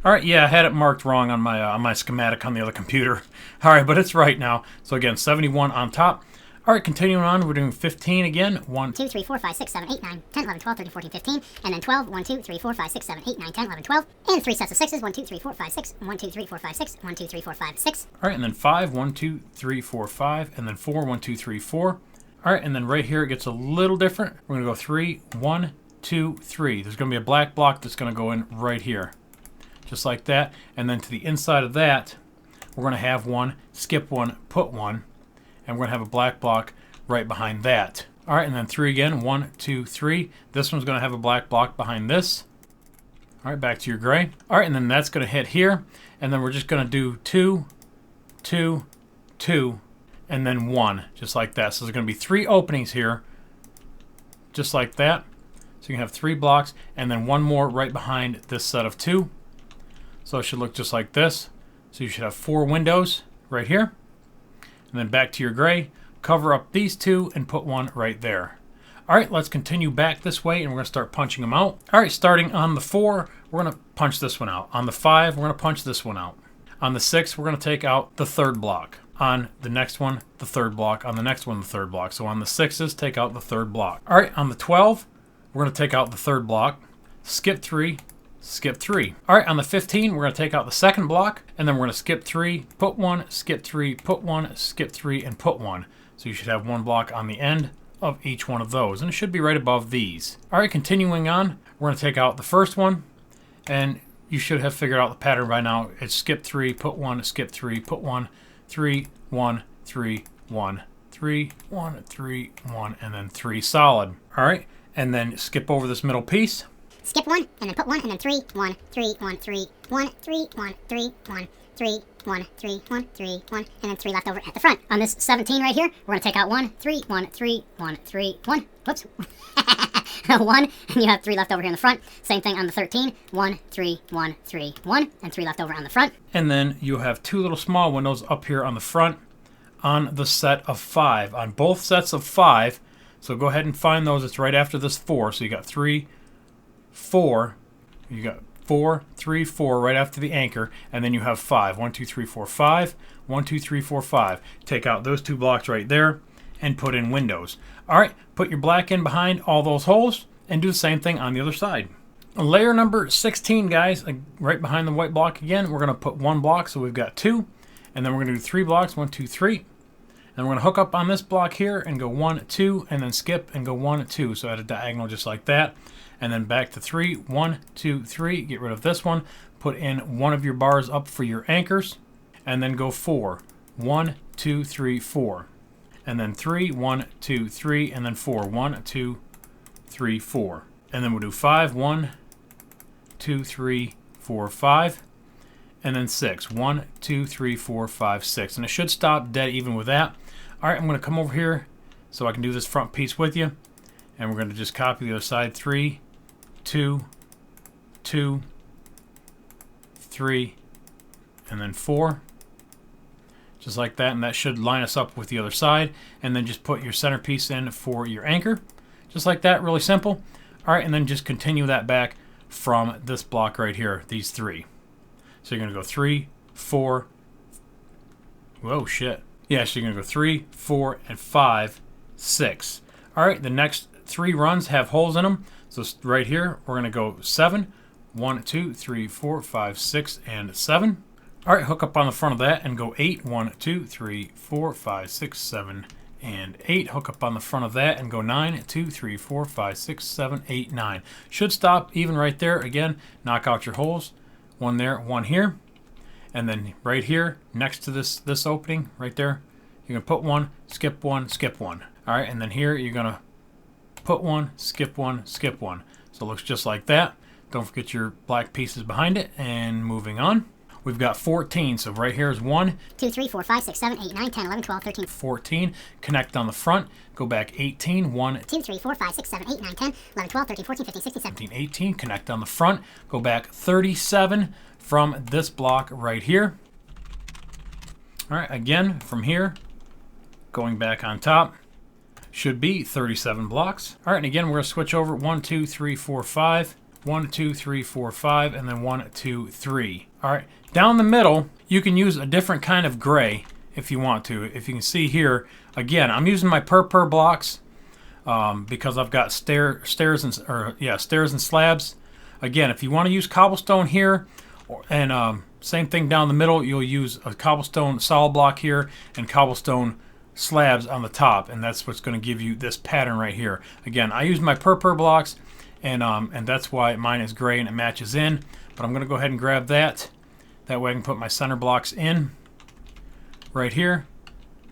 All right, yeah, I had it marked wrong on my schematic on the other computer. All right, but it's right now. So again, 71 on top. All right, continuing on, we're doing 15 again. 1, 2, 3, 4, 5, 6, 7, 8, 9, 10, 11, 12, 13, 14, 15. And then 12. 1, 2, 3, 4, 5, 6, 7, 8, 9, 10, 11, 12. And 3 sets of 6s. 1, 2, 3, 4, 5, 6. 1, 2, 3, 4, 5, 6. 1, 2, 3, 4, 5, 6. All right, and then 5. 1, 2, 3, 4, 5. And then 4. 1, 2, 3, 4. All right, and then right here it gets a little different. We're going to go 3, 1, 2, 3. There's going to be a black block that's going to go in right here. Just like that. And then to the inside of that, we're going to have 1, skip 1, put 1. And we're going to have a black block right behind that. All right, and then 3 again. 1, 2, 3. This one's going to have a black block behind this. All right, back to your gray. All right, and then that's going to hit here. And then we're just going to do 2, 2, 2, and then 1. Just like that. So there's going to be 3 openings here. Just like that. So you can have 3 blocks, and then 1 more right behind this set of 2. So it should look just like this. So you should have 4 windows right here. And then back to your gray. Cover up these 2 and put 1 right there. All right, let's continue back this way, and we're going to start punching them out. All right, starting on the 4, we're going to punch this one out. On the 5, we're going to punch this one out. On the 6, we're going to take out the 3rd block. on the next one, the third block, on the next one, the third block. So on the 6s, take out the third block. All right, on the 12, we're going to take out the third block, skip 3, skip 3. All right, on the 15, we're going to take out the second block, and then we're going to skip 3, put 1, skip 3, put 1, skip 3, and put 1. So you should have one block on the end of each one of those, and it should be right above these. All right, continuing on, we're going to take out the first one, and you should have figured out the pattern by now. It's skip 3, put 1, skip 3, put 1, 3, 1, 3, 1, 3, 1, 3, 1, and then 3 solid. All right, and then skip over this middle piece. Skip 1, and then put 1, and then 3, 1, 3, 1, 3, 1, 3, 1, 3, 1, 3, 1, 3, 1, 3, 1, and then 3 left over at the front. On this 17 right here, we're going to take out 1, 3, 1, 3, 1, 3, 1. Whoops. 1, and you have 3 left over here in the front. Same thing on the 13. 1, 3, 1, 3, 1, and 3 left over on the front. And then you have 2 little small windows up here on the front on the set of 5. On both sets of 5, so go ahead and find those. It's right after this 4. So you got 3, 4. You got 4, 3, 4 right after the anchor, and then you have 5. 1, 2, 3, 4, 5. 1, 2, 3, 4, 5. Take out those 2 blocks right there and put in windows. All right, put your black in behind all those holes and do the same thing on the other side. Layer number 16, guys, right behind the white block again, we're going to put 1 block, so we've got 2, and then we're going to do 3 blocks, 1, 2, 3. And we're going to hook up on this block here and go 1, 2, and then skip and go 1, 2. So at a diagonal just like that. And then back to 3, 1, 2, 3. Get rid of this one. Put in one of your bars up for your anchors. And then go 4. 1, 2, 3, 4. And then 3, 1, 2, 3, and then 4. 1, 2, 3, 4. And then we'll do 5. 1, 2, 3, 4, 5. And then 6. 1, 2, 3, 4, 5, 6. And it should stop dead even with that. All right, I'm going to come over here so I can do this front piece with you. And we're going to just copy the other side. 3, 2, 2, 3, and then 4. Just like that, and that should line us up with the other side. And then just put your centerpiece in for your anchor. Just like that, really simple. All right, and then just continue that back from this block right here, these 3. So you're going to go 3, 4. Whoa, shit. Yeah, so you're going to go 3, 4, and 5, 6. All right, the next 3 runs have holes in them. So right here, we're going to go 7. 1, 2, 3, 4, 5, 6, and 7. All right, hook up on the front of that and go 8. 1, 2, 3, 4, 5, 6, 7, and 8. Hook up on the front of that and go 9. 2, 3, 4, 5, 6, 7, 8, 9. Should stop even right there. Again, knock out your holes. 1 there, 1 here. And then right here, next to this opening, right there, you're going to put 1, skip 1, skip 1. All right, and then here, you're going to put 1, skip 1, skip 1. So it looks just like that. Don't forget your black pieces behind it. And moving on, we've got 14. So right here is 1, 2, 3, 4, 5, 6, 7, 8, 9, 10, 11, 12, 13, 14. Connect on the front. Go back 18. 1, 2, 3, 4, 5, 6, 7, 8, 9, 10, 11, 12, 13, 14, 15, 16, 17. 17, 18. Connect on the front. Go back 37 from this block right here. All right, again, from here, going back on top, should be 37 blocks. All right, and again, we're going to switch over 1, 2, 3, 4, 5. 1, 2, 3, 4, 5, and then 1, 2, 3. All right, down the middle, you can use a different kind of gray if you want to. If you can see here, again, I'm using my per blocks because I've got stairs and slabs. Again, if you want to use cobblestone here, and same thing down the middle, you'll use a cobblestone solid block here and cobblestone slabs on the top, and that's what's going to give you this pattern right here. Again, I use my per blocks. And that's why mine is gray and it matches in. But I'm going to go ahead and grab that. That way I can put my center blocks in right here.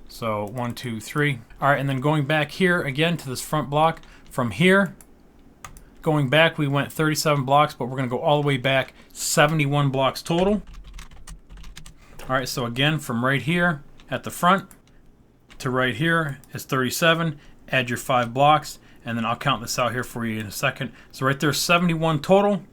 So 1, 2, 3. All right, and then going back here again to this front block. From here, going back, we went 37 blocks, but we're going to go all the way back 71 blocks total. All right, so again, from right here at the front to right here is 37. Add your 5 blocks. And then I'll count this out here for you in a second. So right there, 71 total.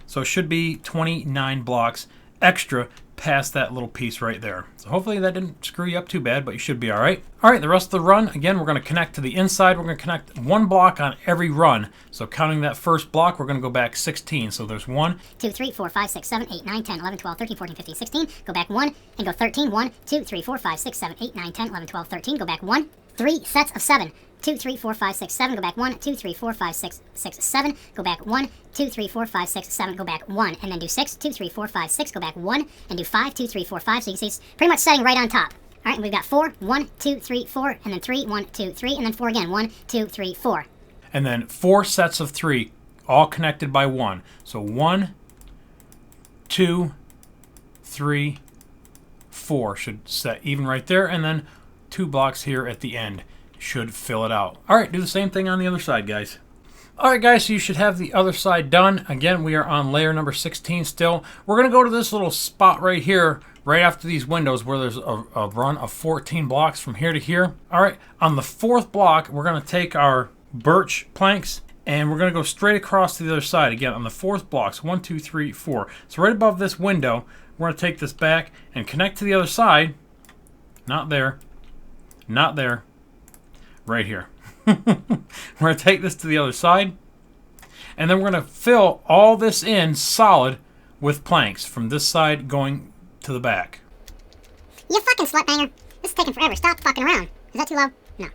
So it should be 29 blocks extra past that little piece right there. So hopefully that didn't screw you up too bad, but you should be all right. All right, the rest of the run, again, we're going to connect to the inside. We're going to connect one block on every run. So counting that first block, we're going to go back 16. So there's 1, 2, 3, 4, 5, 6, 7, 8, 9, 10, 11, 12, 13, 14, 15, 16. Go back 1 and go 13. 1, 2, 3, 4, 5, 6, 7, 8, 9, 10, 11, 12, 13. Go back 1. 3 sets of 7. 2, 3, 4, 5, 6, 7. Go back 1, 2, 3, 4, 5, 6, 7. Go back 1, 2, 3, 4, 5, 6, 7. Go back 1. And then do 6, 2, 3, 4, 5, 6. Go back 1. And do 5, 2, 3, 4, 5. So you can see it's pretty much setting right on top. All right, and we've got 4, 1, 2, 3, 4. And then 3, 1, 2, 3. And then 4 again. 1, 2, 3, 4. and then 4 sets of 3, all connected by 1. So 1, 2, 3, 4 should set even right there, and then 2 blocks here at the end should fill it out. All right, do the same thing on the other side, guys. All right, guys, so you should have the other side done. Again, we are on layer number 16 still. We're going to go to this little spot right here, right after these windows, where there's a run of 14 blocks from here to here. All right, on the 4th block, we're going to take our birch planks, and we're going to go straight across to the other side. Again, on the 4th blocks, 1, 2, 3, 4. So right above this window, we're going to take this back and connect to the other side. Not there. Not there. Right here. We're going to take this to the other side, and then we're going to fill all this in solid with planks from this side going to the back. You fucking slut banger. This is taking forever. Stop fucking around. Is that too low? No. Alright,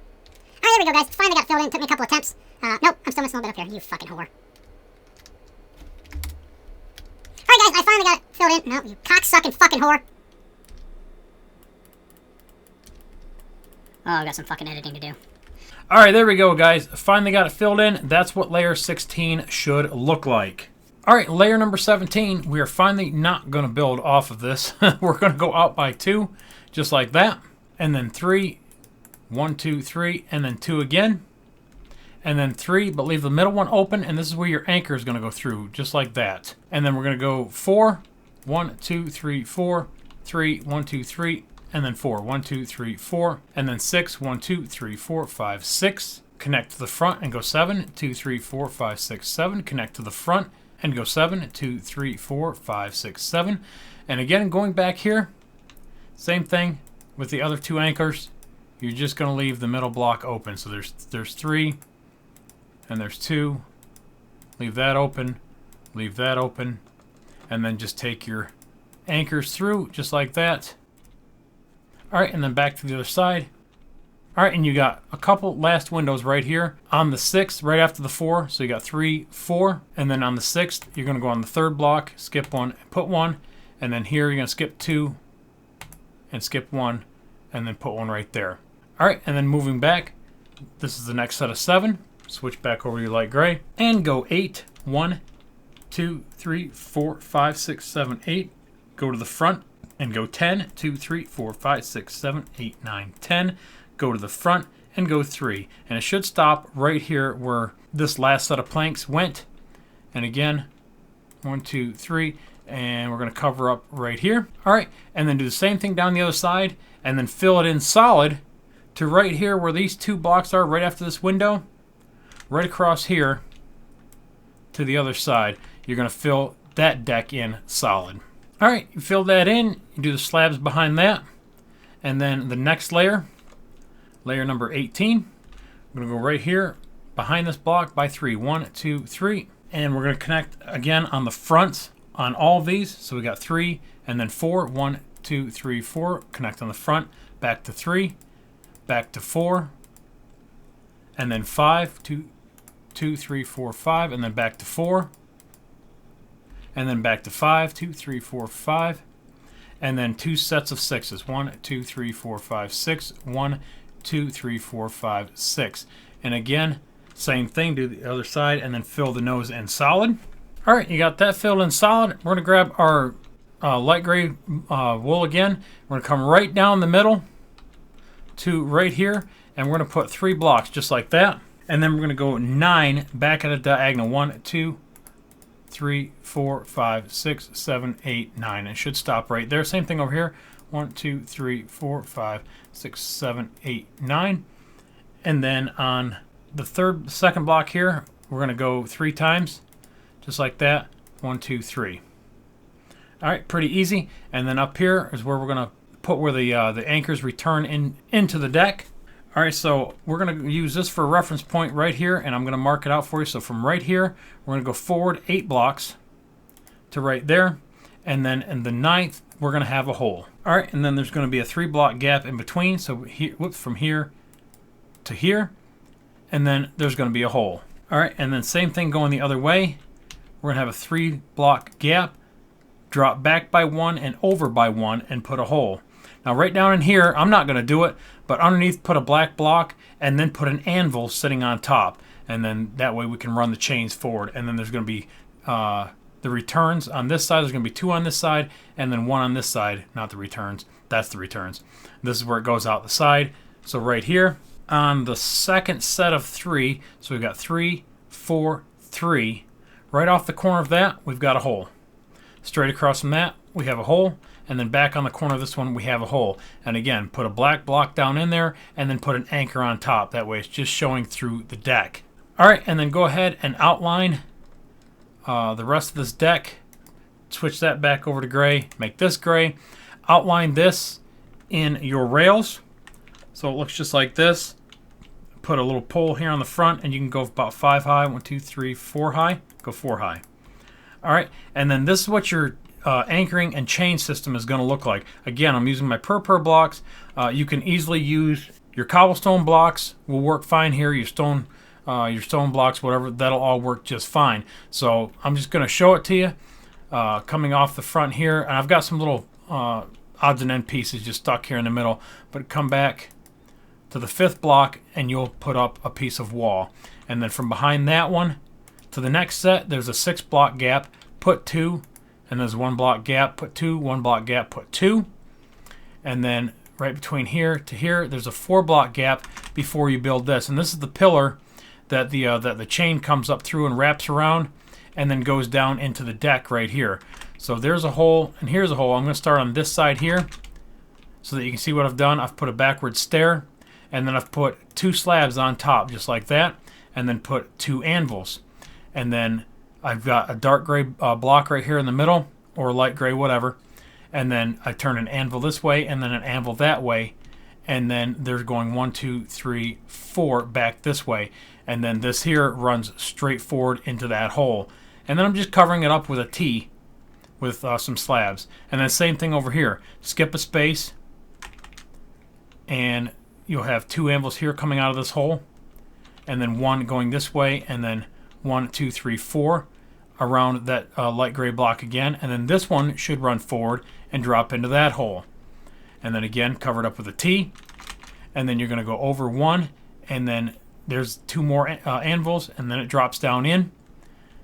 there we go, guys. Finally got filled in. Took me a couple attempts. Nope, I'm still missing a little bit up here. You fucking whore. Alright, guys, I finally got it filled in. No, you cocksucking fucking whore. Oh, I've got some fucking editing to do. All right, there we go, guys. Finally got it filled in. That's what layer 16 should look like. All right, layer number 17. We are finally not going to build off of this. We're going to go out by 2, just like that. And then 3, 1, 2, 3, and then 2 again. And then 3, but leave the middle one open. And this is where your anchor is going to go through, just like that. And then we're going to go 4, 1, 2, 3, 4, 3, 1, 2, 3, and then 4, 1, 2, 3, 4, and then 6, 1, 2, 3, 4, 5, 6. Connect to the front and go 7, 2, 3, 4, 5, 6, 7. Connect to the front and go 7, 2, 3, 4, 5, 6, 7. And again, going back here, same thing with the other 2 anchors. You're just going to leave the middle block open. So there's 3 and there's 2. Leave that open, leave that open, and then just take your anchors through just like that. All right, and then back to the other side. All right, and you got a couple last windows right here on the 6th, right after the 4. So you got 3, 4, and then on the 6th, you're going to go on the 3rd block, skip 1, put 1, and then here you're going to skip 2 and skip 1, and then put 1 right there. All right, and then moving back, this is the next set of 7. Switch back over to your light gray and go 8, 1, 2, 3, 4, 5, 6, 7, 8. Go to the front. And go 10, 2, 3, 4, 5, 6, 7, 8, 9, 10. Go to the front and go 3. And it should stop right here where this last set of planks went. And again, 1, 2, 3. And we're going to cover up right here. All right. And then do the same thing down the other side. And then fill it in solid to right here where these 2 blocks are, right after this window. Right across here to the other side. You're going to fill that deck in solid. All right, you fill that in, you do the slabs behind that, and then the next layer, layer number 18, I'm going to go right here behind this block by 3, 1, 2, 3, and we're going to connect again on the fronts on all of these. So we got 3 and then 4, 1, 2, 3, 4, connect on the front, back to 3, back to 4, and then 5, 2, 3, 4, 5, and then back to 4. And then back to 5, 2, 3, 4, 5. And then 2 sets of 6s. 1, 2, 3, 4, 5, 6. 1, 2, 3, 4, 5, 6. And again, same thing, do the other side, and then fill the nose in solid. All right, you got that filled in solid. We're going to grab our light gray wool again. We're going to come right down the middle to right here, and we're going to put 3 blocks just like that. And then we're going to go 9 back at a diagonal. 1, 2, 3, 4, 5, 6, 7, 8, 9. It should stop right there. Same thing over here. 1, 2, 3, 4, 5, 6, 7, 8, 9. And then on the second block here, we're going to go 3 times, just like that. 1, 2, 3. All right, pretty easy. And then up here is where we're going to put where the anchors return into the deck. All right, so we're going to use this for a reference point right here, and I'm going to mark it out for you. So from right here, we're going to go forward 8 blocks to right there, and then in the 9th, we're going to have a hole. All right, and then there's going to be a 3-block gap in between. So here, from here to here, and then there's going to be a hole. All right, and then same thing going the other way. We're going to have a 3-block gap, drop back by 1 and over by 1 and put a hole. Now right down in here, I'm not going to do it, but underneath put a black block and then put an anvil sitting on top. And then that way we can run the chains forward. And then there's going to be the returns on this side. There's going to be 2 on this side and then 1 on this side, not the returns. That's the returns. This is where it goes out the side. So right here on the second set of 3, so we've got 3, 4, 3. Right off the corner of that, we've got a hole. Straight across from that, we have a hole. And then back on the corner of this one, we have a hole. And again, put a black block down in there and then put an anchor on top. That way it's just showing through the deck. All right, and then go ahead and outline the rest of this deck. Switch that back over to gray. Make this gray. Outline this in your rails. So it looks just like this. Put a little pole here on the front, and you can go about 5 high. 1, 2, 3, 4 high. Go 4 high. All right, and then this is what your anchoring and chain system is going to look like. Again, I'm using my per blocks. You can easily use your cobblestone blocks. Will work fine here. Your stone blocks, whatever, that'll all work just fine. So I'm just going to show it to you coming off the front here, and I've got some little odds and end pieces just stuck here in the middle. But come back to the 5th block, and you'll put up a piece of wall. And then from behind that one to the next set, there's a 6-block gap. Put 2. And there's 1 block gap, put 2, 1 block gap, put 2. And then right between here to here, there's a 4-block gap before you build this. And this is the pillar that the chain comes up through and wraps around and then goes down into the deck right here. So there's a hole and here's a hole. I'm going to start on this side here so that you can see what I've done. I've put a backward stair, and then I've put 2 slabs on top just like that, and then put 2 anvils. And then I've got a dark gray block right here in the middle, or light gray, whatever. And then I turn an anvil this way, and then an anvil that way. And then there's going 1, 2, 3, 4 back this way. And then this here runs straight forward into that hole. And then I'm just covering it up with a T with some slabs. And then same thing over here. Skip a space, and you'll have 2 anvils here coming out of this hole. And then 1 going this way, and then 1, 2, 3, 4 around that light gray block again, and then this one should run forward and drop into that hole. And then again covered up with a T, and then you're going to go over 1, and then there's 2 more anvils, and then it drops down in,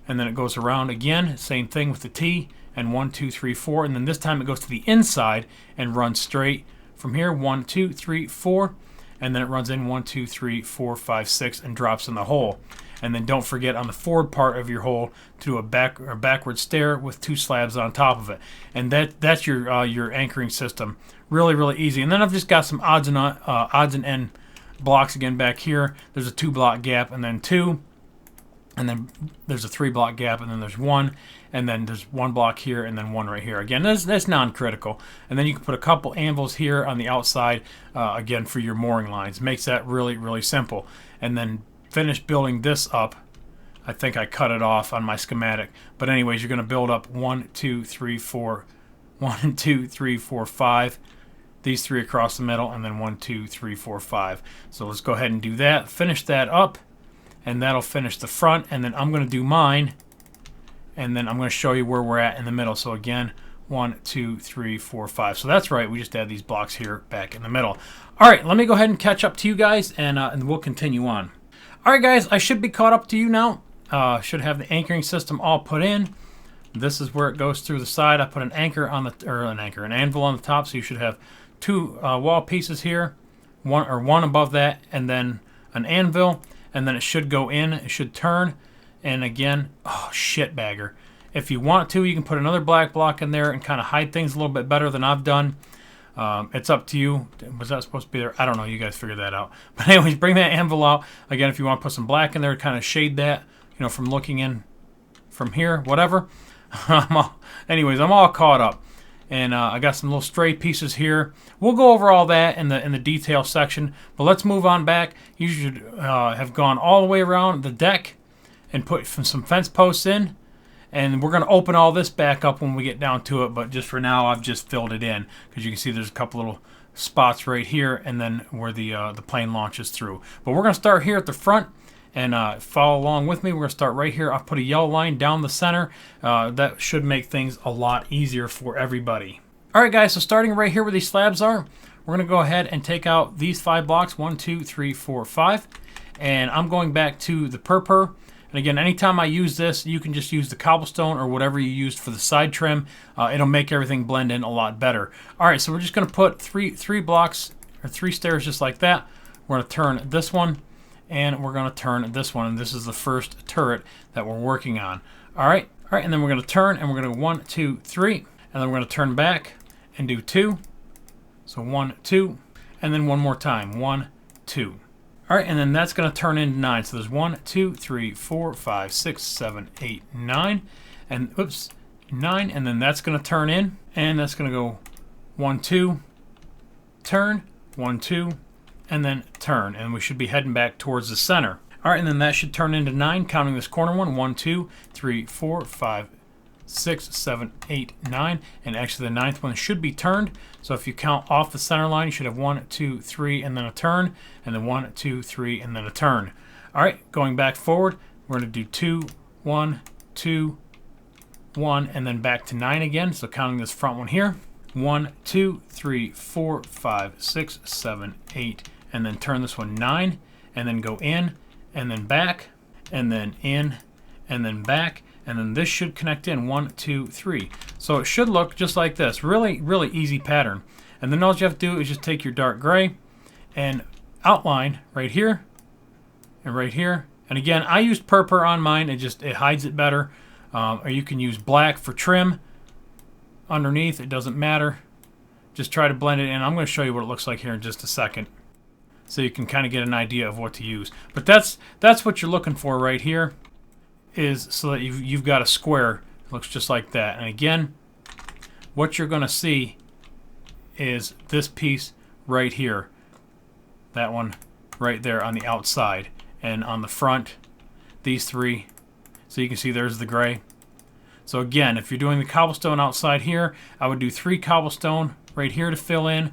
and then it goes around again, same thing with the T, and 1, 2, 3, 4, and then this time it goes to the inside and runs straight from here, 1, 2, 3, 4, and then it runs in 1, 2, 3, 4, 5, 6, and drops in the hole. And then don't forget on the forward part of your hole to do a backward stair with 2 slabs on top of it. And that's your anchoring system. Really, really easy. And then I've just got some odds and end blocks again back here. There's a 2-block gap, and then 2. And then there's a 3-block gap, and then there's 1. And then there's 1 block here, and then 1 right here. Again, that's non-critical. And then you can put a couple anvils here on the outside, again, for your mooring lines. Makes that really, really simple. And then finish building this up. I think I cut it off on my schematic. But anyways, you're going to build up 1, 2, 3, 4, 1, 2, 3, 4, 5. These 3 across the middle, and then 1, 2, 3, 4, 5. So let's go ahead and do that. Finish that up, and that'll finish the front. And then I'm going to do mine, and then I'm going to show you where we're at in the middle. So again, 1, 2, 3, 4, 5. So that's right. We just add these blocks here back in the middle. All right, let me go ahead and catch up to you guys, and we'll continue on. All right, guys, I should be caught up to you now. Should have the anchoring system all put in. This is where it goes through the side. I put an anchor on an anvil on the top, so you should have 2 wall pieces here, one above that, and then an anvil, and then it should go in. It should turn, and again, oh shit bagger. If you want to, you can put another black block in there and kind of hide things a little bit better than I've done. It's up to you. Was that supposed to be there? I don't know. You guys figure that out. But anyways, bring that anvil out. Again, if you want to put some black in there to kind of shade that, from looking in from here, whatever. Anyways, I'm all caught up. And I got some little stray pieces here. We'll go over all that in the detail section. But let's move on back. You should have gone all the way around the deck and put some fence posts in. And we're going to open all this back up when we get down to it. But just for now, I've just filled it in. Because you can see there's a couple little spots right here. And then where the plane launches through. But we're going to start here at the front. And follow along with me. We're going to start right here. I'll put a yellow line down the center. That should make things a lot easier for everybody. Alright guys, so starting right here where these slabs are, we're going to go ahead and take out these 5 blocks. 1, 2, 3, 4, 5. And I'm going back to the purpur. And again, anytime I use this, you can just use the cobblestone or whatever you used for the side trim. It'll make everything blend in a lot better. Alright, so we're just going to put three blocks, or 3 stairs just like that. We're going to turn this one. And we're going to turn this one, and this is the first turret that we're working on. All right, and then we're going to turn, and we're going to go 1, 2, 3, and then we're going to turn back and do 2. So 1, 2, and then one more time, 1, 2. All right, and then that's going to turn into 9. So there's 1, 2, 3, 4, 5, 6, 7, 8, 9, and oops, 9, and then that's going to turn in, and that's going to go 1, 2, turn, 1, 2. And then turn, and we should be heading back towards the center. All right, and then that should turn into 9, counting this corner one. 1, 2, 3, 4, 5, 6, 7, 8, 9, and actually the 9th one should be turned. So if you count off the center line, you should have 1, 2, 3, and then a turn, and then 1, 2, 3, and then a turn. All right, going back forward, we're going to do 2, 1, 2, 1, and then back to 9 again. So counting this front one here. 1, 2, 3, 4, 5, 6, 7, 8, and then turn this one 9, and then go in, and then back, and then in, and then back, and then this should connect in 1, 2, 3. So it should look just like this. Really, really easy pattern. And then all you have to do is just take your dark gray and outline right here and right here. And again, I used purpur on mine. It hides it better. Or you can use black for trim underneath. It doesn't matter. Just try to blend it in. I'm going to show you what it looks like here in just a second, so you can kind of get an idea of what to use. But that's what you're looking for right here, is so that you've got a square. It looks just like that. And again, what you're going to see is this piece right here. That one right there on the outside. And on the front, these 3. So you can see there's the gray. So again, if you're doing the cobblestone outside here, I would do 3 cobblestone right here to fill in.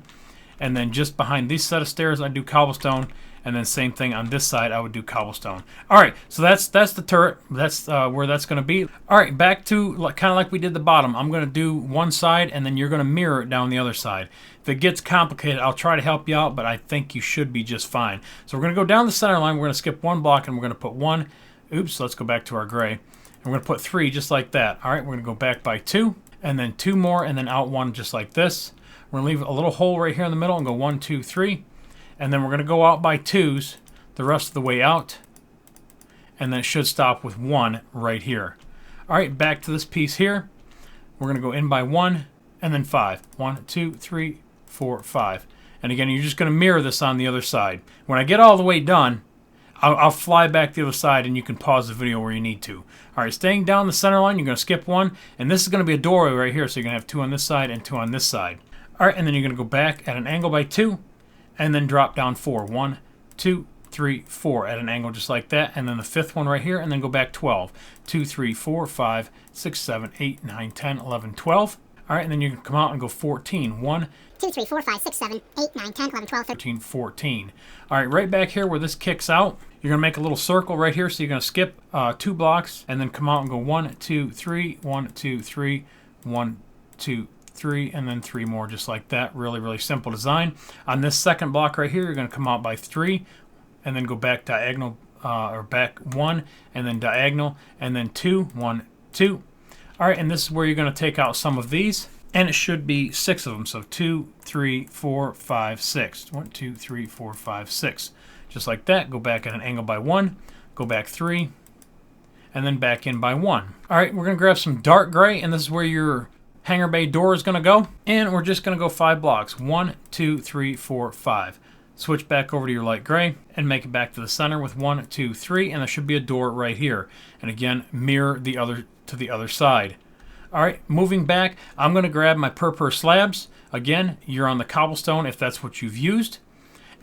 And then just behind this set of stairs, I'd do cobblestone. And then same thing on this side, I would do cobblestone. All right, so that's the turret. That's where that's going to be. All right, back to kind of like we did the bottom. I'm going to do one side, and then you're going to mirror it down the other side. If it gets complicated, I'll try to help you out, but I think you should be just fine. So we're going to go down the center line. We're going to skip 1 block, and we're going to put 1. Oops, let's go back to our gray. And we're going to put 3 just like that. All right, we're going to go back by 2, and then 2 more, and then out 1 just like this. We're going to leave a little hole right here in the middle and go 1, 2, 3. And then we're going to go out by 2s the rest of the way out. And then it should stop with 1 right here. All right, back to this piece here. We're going to go in by 1 and then 5. 1, 2, 3, 4, 5. And again, you're just going to mirror this on the other side. When I get all the way done, I'll fly back the other side and you can pause the video where you need to. All right, staying down the center line, you're going to skip 1. And this is going to be a doorway right here, so you're going to have 2 on this side and 2 on this side. All right, and then you're going to go back at an angle by 2 and then drop down 4. 1, 2, 3, 4 at an angle just like that. And then the 5th one right here, and then go back 12. 2, 3, 4, 5, 6, 7, 8, 9, 10, 11, 12. All right, and then you can come out and go 14. 1, 2, 3, 4, 5, 6, 7, 8, 9, 10, 11, 12, 13, 14. All right, right back here where this kicks out, you're going to make a little circle right here. So you're going to skip 2 blocks and then come out and go 1, 2, 3, 1, 2, 3, 1, 2, 3, and then 3 more just like that. Really, really simple design. On this second block right here, you're going to come out by 3 and then go back diagonal, or back 1 and then diagonal, and then 2, 1, 2. All right, and this is where you're going to take out some of these, and it should be 6 of them. So 2, 3, 4, 5, 6. 1, 2, 3, 4, 5, 6. Just like that. Go back at an angle by 1, go back 3, and then back in by 1. All right, we're going to grab some dark gray, and this is where your hangar bay door is going to go. And we're just going to go 5 blocks. 1, 2, 3, 4, 5. Switch back over to your light gray and make it back to the center with 1, 2, 3, and there should be a door right here. And again, mirror the other to the other side. All right, moving back, I'm going to grab my per slabs. Again, you're on the cobblestone if that's what you've used.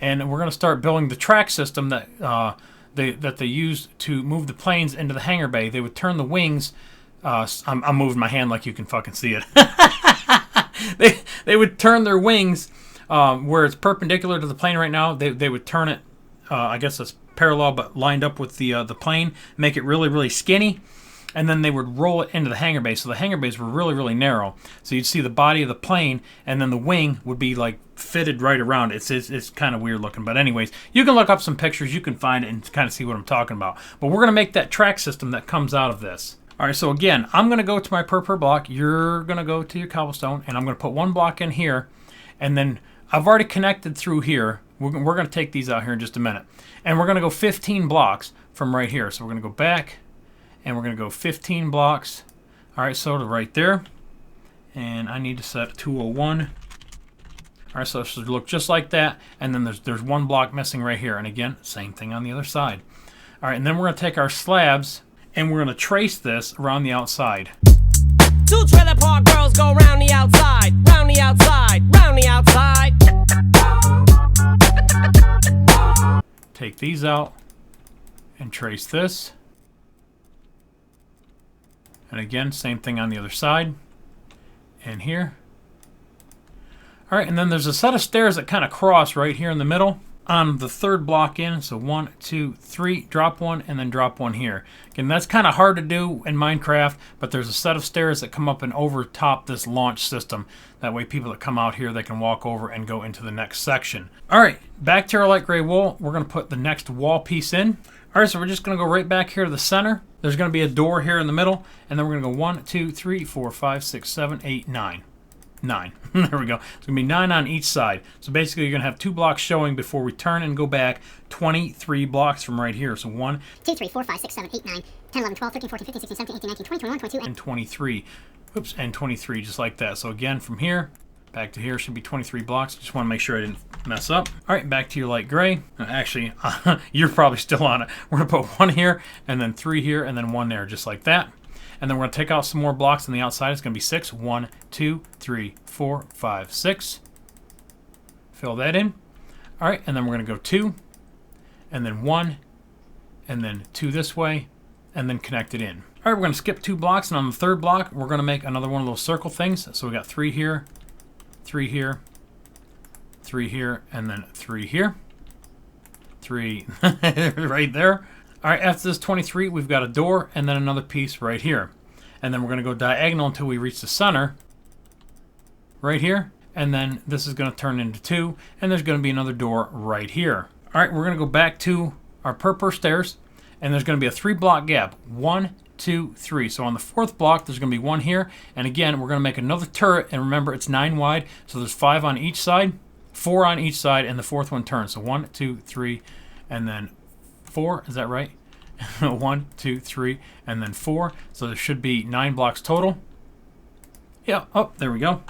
And we're going to start building the track system that they used to move the planes into the hangar bay. They would turn the wings. I'm moving my hand like you can fucking see it. they would turn their wings where it's perpendicular to the plane right now. They would turn it, I guess it's parallel but lined up with the plane, make it really, really skinny. And then they would roll it into the hangar bay. So the hangar bays were really, really narrow. So you'd see the body of the plane, and then the wing would be like fitted right around it. It's kind of weird looking. But anyways, you can look up some pictures. You can find it and kind of see what I'm talking about. But we're going to make that track system that comes out of this. All right, so again, I'm going to go to my per block. You're going to go to your cobblestone, and I'm going to put one block in here. And then I've already connected through here. We're going to take these out here in just a minute. And we're going to go 15 blocks from right here. So we're going to go back. And we're going to go 15 blocks. All right, so to right there. And I need to set 201. All right, so it should look just like that. And then there's one block missing right here. And again, same thing on the other side. All right, and then we're going to take our slabs and we're going to trace this around the outside. Two trailer park girls go round the outside, round the outside, round the outside. Take these out and trace this. And again, same thing on the other side. And here. All right, and then there's a set of stairs that kind of cross right here in the middle on the third block in. So 1, 2, 3, drop one, and then drop one here. Again, that's kind of hard to do in Minecraft, but there's a set of stairs that come up and overtop this launch system. That way people that come out here, they can walk over and go into the next section. All right, back to our light gray wool. We're going to put the next wall piece in. All right, so we're just going to go right back here to the center. There's going to be a door here in the middle, and then we're going to go 1, 2, 3, 4, 5, 6, 7, 8, 9. 9. There we go. It's going to be 9 on each side. So basically, you're going to have 2 blocks showing before we turn and go back 23 blocks from right here. So 1, 2, 3, 4, 5, 6, 7, 8, 9, 10, 11, 12, 13, 14, 15, 16, 17, 18, 19, 20, 21, 22, and 23. Oops, and 23, just like that. So again, from here back to here should be 23 blocks. Just want to make sure I didn't mess up. All right, back to your light gray. Actually, you're probably still on it. We're going to put 1 here, and then 3 here, and then 1 there, just like that. And then we're going to take out some more blocks on the outside. It's going to be 6. 1, 2, 3, 4, 5, 6. Fill that in. All right, and then we're going to go 2, and then 1, and then 2 this way, and then connect it in. All right, we're going to skip 2 blocks, and on the third block, we're going to make another one of those circle things. So we got 3 here, 3 here, 3 here, and then 3 here. 3 right there. All right, after this 23, we've got a door and then another piece right here. And then we're going to go diagonal until we reach the center right here. And then this is going to turn into 2, and there's going to be another door right here. All right, we're going to go back to our per stairs, and there's going to be a 3 block gap. 1, 2, 3. So on the 4th block, there's going to be 1 here. And again, we're going to make another turret, and remember, it's 9 wide. So there's 5 on each side, 4 on each side, and the 4th one turns. So 1, 2, 3, and then 4. Is that right? 1, 2, 3, and then 4. So there should be 9 blocks total. Yeah, oh, there we go.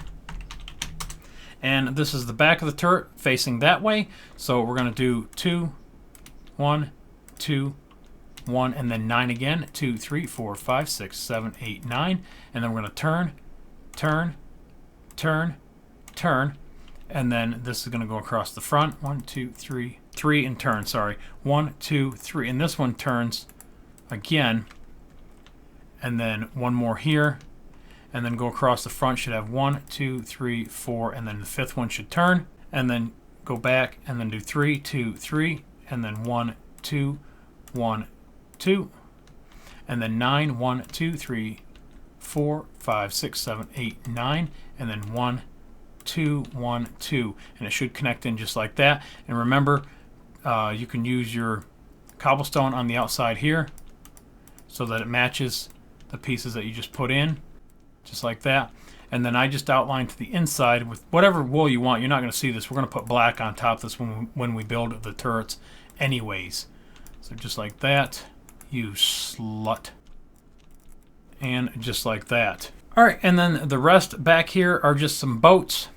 And this is the back of the turret facing that way. So we're going to do 2, 1, 2, 1, and then 9 again. 2, 3, 4, 5, 6, 7, 8, 9. And then we're going to turn, turn, turn, turn. And then this is going to go across the front. 1, 2, 3, 3, and turn. Sorry. 1, 2, 3. And this one turns again. And then 1 more here. And then go across the front. Should have 1, 2, 3, 4. And then the 5th one should turn. And then go back and then do 3, 2, 3. And then 1, 2, 1, 2. And then 9, 1, 2, 3, 4, 5, 6, 7, 8, 9. And then 1, 2, 1, 2, and it should connect in just like that. And remember, you can use your cobblestone on the outside here so that it matches the pieces that you just put in, just like that. And then I just outlined to the inside with whatever wool you want. You're not going to see this. We're going to put black on top of this when we build the turrets anyways. So just like that, you slut. And just like that. All right, and then the rest back here are just some boats,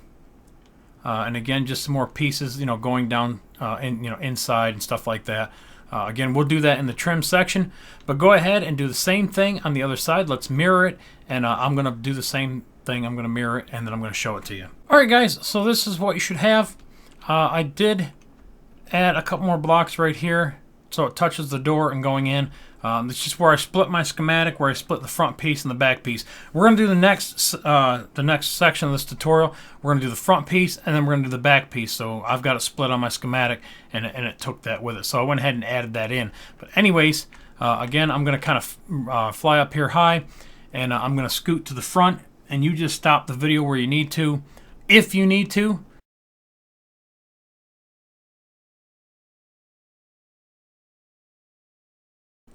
and again, just some more pieces, going down, inside and stuff like that. Again, we'll do that in the trim section, but go ahead and do the same thing on the other side. Let's mirror it, and I'm going to do the same thing. I'm going to mirror it, and then I'm going to show it to you. Alright guys, so this is what you should have. I did add a couple more blocks right here so it touches the door and going in. It's just where I split my schematic, where I split the front piece and the back piece. We're going to do the next section of this tutorial. We're going to do the front piece, and then we're going to do the back piece. So I've got it split on my schematic, and it took that with it. So I went ahead and added that in. But anyways, again, I'm going to kind of fly up here high, and I'm going to scoot to the front, and you just stop the video where you need to, if you need to.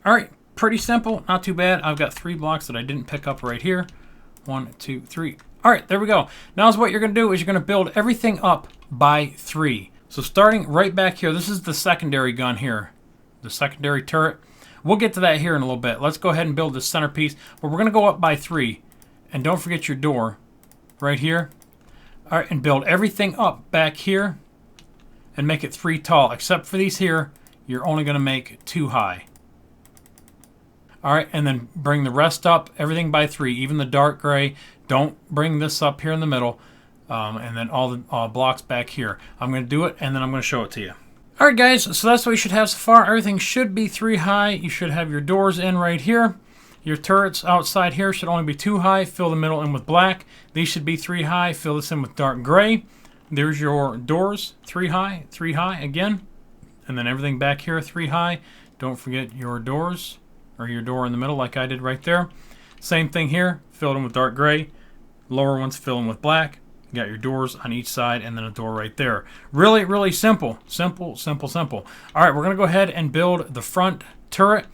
Alright, pretty simple, not too bad. I've got 3 blocks that I didn't pick up right here. 1, 2, 3. Alright, there we go. Now what you're going to do is you're going to build everything up by 3. So starting right back here, this is the secondary gun here. The secondary turret. We'll get to that here in a little bit. Let's go ahead and build the centerpiece. But we're going to go up by 3. And don't forget your door right here. Alright, and build everything up back here. And make it 3 tall. Except for these here, you're only going to make 2 high. Alright, and then bring the rest up, everything by 3, even the dark gray. Don't bring this up here in the middle. And then all the blocks back here. I'm going to do it, and then I'm going to show it to you. Alright guys, so that's what you should have so far. Everything should be 3 high. You should have your doors in right here. Your turrets outside here should only be 2 high. Fill the middle in with black. These should be 3 high. Fill this in with dark gray. There's your doors, 3 high again. And then everything back here, 3 high. Don't forget your doors. Or your door in the middle like I did right there. Same thing here, filled in with dark gray. Lower ones fill in with black. You got your doors on each side and then a door right there. Really, really simple. Simple, simple, simple. Alright, we're going to go ahead and build the front turret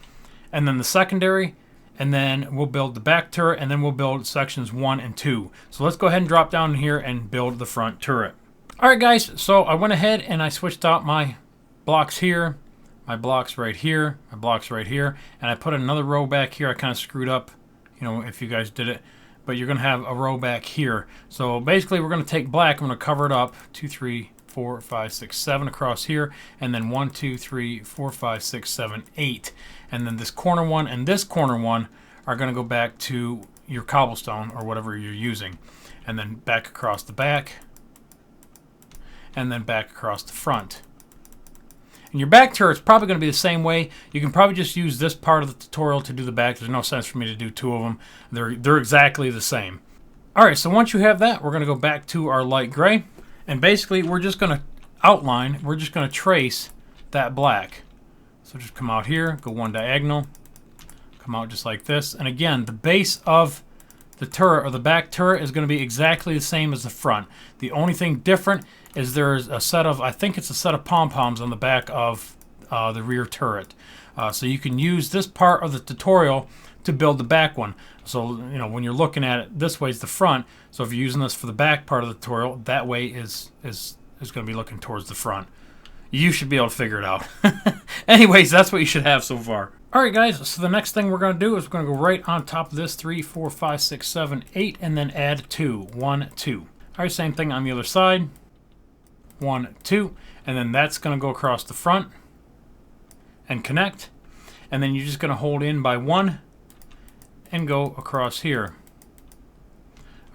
and then the secondary, and then we'll build the back turret, and then we'll build sections 1 and 2. So let's go ahead and drop down here and build the front turret. Alright guys, so I went ahead and I switched out my blocks here. My blocks right here, my blocks right here, and I put another row back here. I kind of screwed up, you know, if you guys did it, but you're going to have a row back here. So basically we're going to take black, I'm going to cover it up, 2, 3, 4, 5, 6, 7 across here, and then 1, 2, 3, 4, 5, 6, 7, 8. And then this corner one and this corner one are going to go back to your cobblestone or whatever you're using. And then back across the back, and then back across the front. And your back turret's probably going to be the same way. You can probably just use this part of the tutorial to do the back. There's no sense for me to do 2 of them. They're exactly the same. Alright, so once you have that, we're going to go back to our light gray. And basically, we're just going to outline, we're just going to trace that black. So just come out here, go 1 diagonal, come out just like this. And again, the base of the turret or the back turret is going to be exactly the same as the front. The only thing different is there's a set of, I think it's a set of pom-poms on the back of the rear turret. So you can use this part of the tutorial to build the back one. So, you know, when you're looking at it, this way is the front. So if you're using this for the back part of the tutorial, that way is going to be looking towards the front. You should be able to figure it out. Anyways, that's what you should have so far. Alright guys, so the next thing we're going to do is we're going to go right on top of this 3, 4, 5, 6, 7, 8, and then add 2. 1, 2. Alright, same thing on the other side. 1, 2, and then that's going to go across the front and connect. And then you're just going to hold in by 1 and go across here.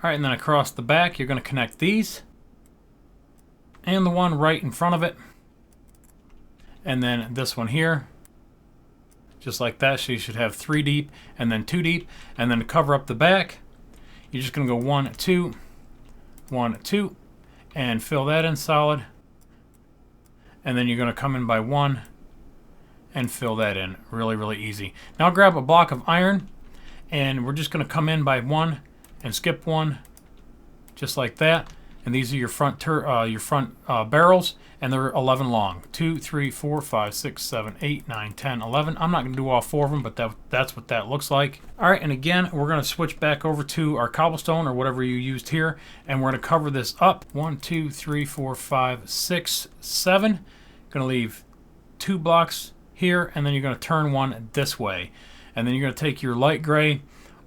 Alright, and then across the back, you're going to connect these and the one right in front of it. And then this one here. Just like that, so you should have 3 deep and then 2 deep. And then to cover up the back, you're just going to go 1, 2, 1, 2, and fill that in solid. And then you're going to come in by 1 and fill that in. Really, really easy. Now grab a block of iron, and we're just going to come in by 1 and skip 1, just like that. And these are your front barrels, and they're 11 long. 2, 3, 4, 5, 6, 7, 8, 9, 10, 11. I'm not going to do all 4 of them, but that's what that looks like. All right, and again, we're going to switch back over to our cobblestone or whatever you used here, and we're going to cover this up. 1, 2, 3, 4, 5, 6, 7. Going to leave 2 blocks here, and then you're going to turn 1 this way. And then you're going to take your light gray,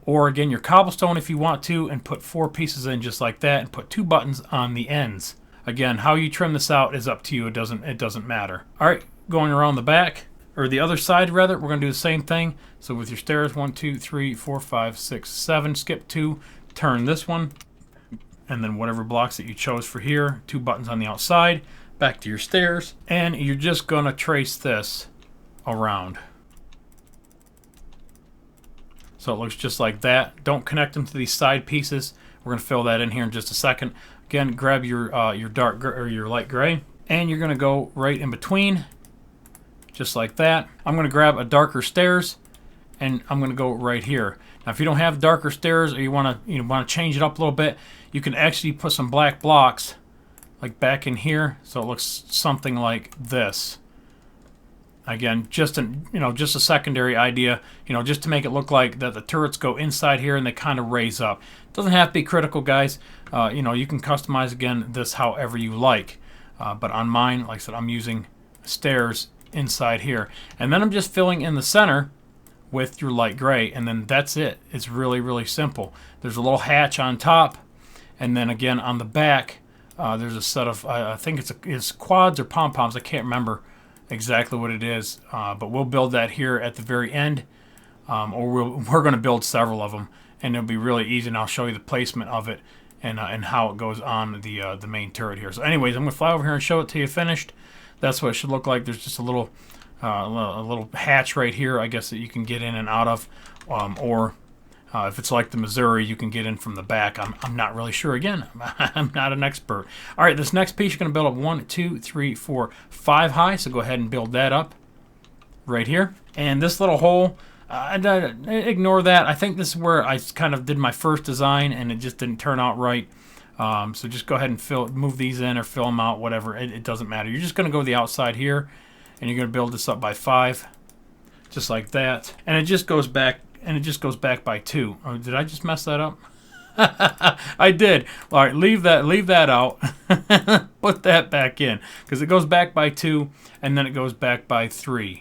or again your cobblestone if you want to, and put 4 pieces in just like that, and put 2 buttons on the ends. Again, how you trim this out is up to you. It doesn't matter. All right, going around the back, or the other side rather, we're going to do the same thing. So with your stairs, 1, 2, 3, 4, 5, 6, 7, skip 2, turn this one, and then whatever blocks that you chose for here, 2 buttons on the outside, back to your stairs, and you're just going to trace this around. So it looks just like that. Don't connect them to these side pieces. We're going to fill that in here in just a second. Again, grab your dark or your light gray, and you're going to go right in between, just like that. I'm going to grab a darker stairs, and I'm going to go right here. Now, if you don't have darker stairs, or you want to change it up a little bit, you can actually put some black blocks, like back in here, so it looks something like this. Again, just a secondary idea, just to make it look like that the turrets go inside here and they kind of raise up. Doesn't have to be critical, guys. You can customize again this however you like. But on mine, like I said, I'm using stairs inside here, and then I'm just filling in the center with your light gray, and then that's it. It's really, really simple. There's a little hatch on top, and then again on the back, there's a set of I think it's quads or pom-poms. I can't remember exactly what it is, but we'll build that here at the very end, or we're going to build several of them, and it'll be really easy, and I'll show you the placement of it and how it goes on the main turret here. So anyways, I'm going to fly over here and show it to you finished. That's what it should look like. There's just a little hatch right here, I guess, that you can get in and out of, or if it's like the Missouri, you can get in from the back. I'm not really sure. Again, I'm not an expert. All right, this next piece you're going to build up 1, 2, 3, 4, 5 high. So go ahead and build that up right here. And this little hole, ignore that. I think this is where I kind of did my first design, and it just didn't turn out right. So just go ahead and move these in or fill them out, whatever. It doesn't matter. You're just going to go to the outside here, and you're going to build this up by 5, just like that. And it just goes back. And it just goes back by 2. Oh, did I just mess that up? I did. All right, leave that out. Put that back in, because it goes back by 2, and then it goes back by 3.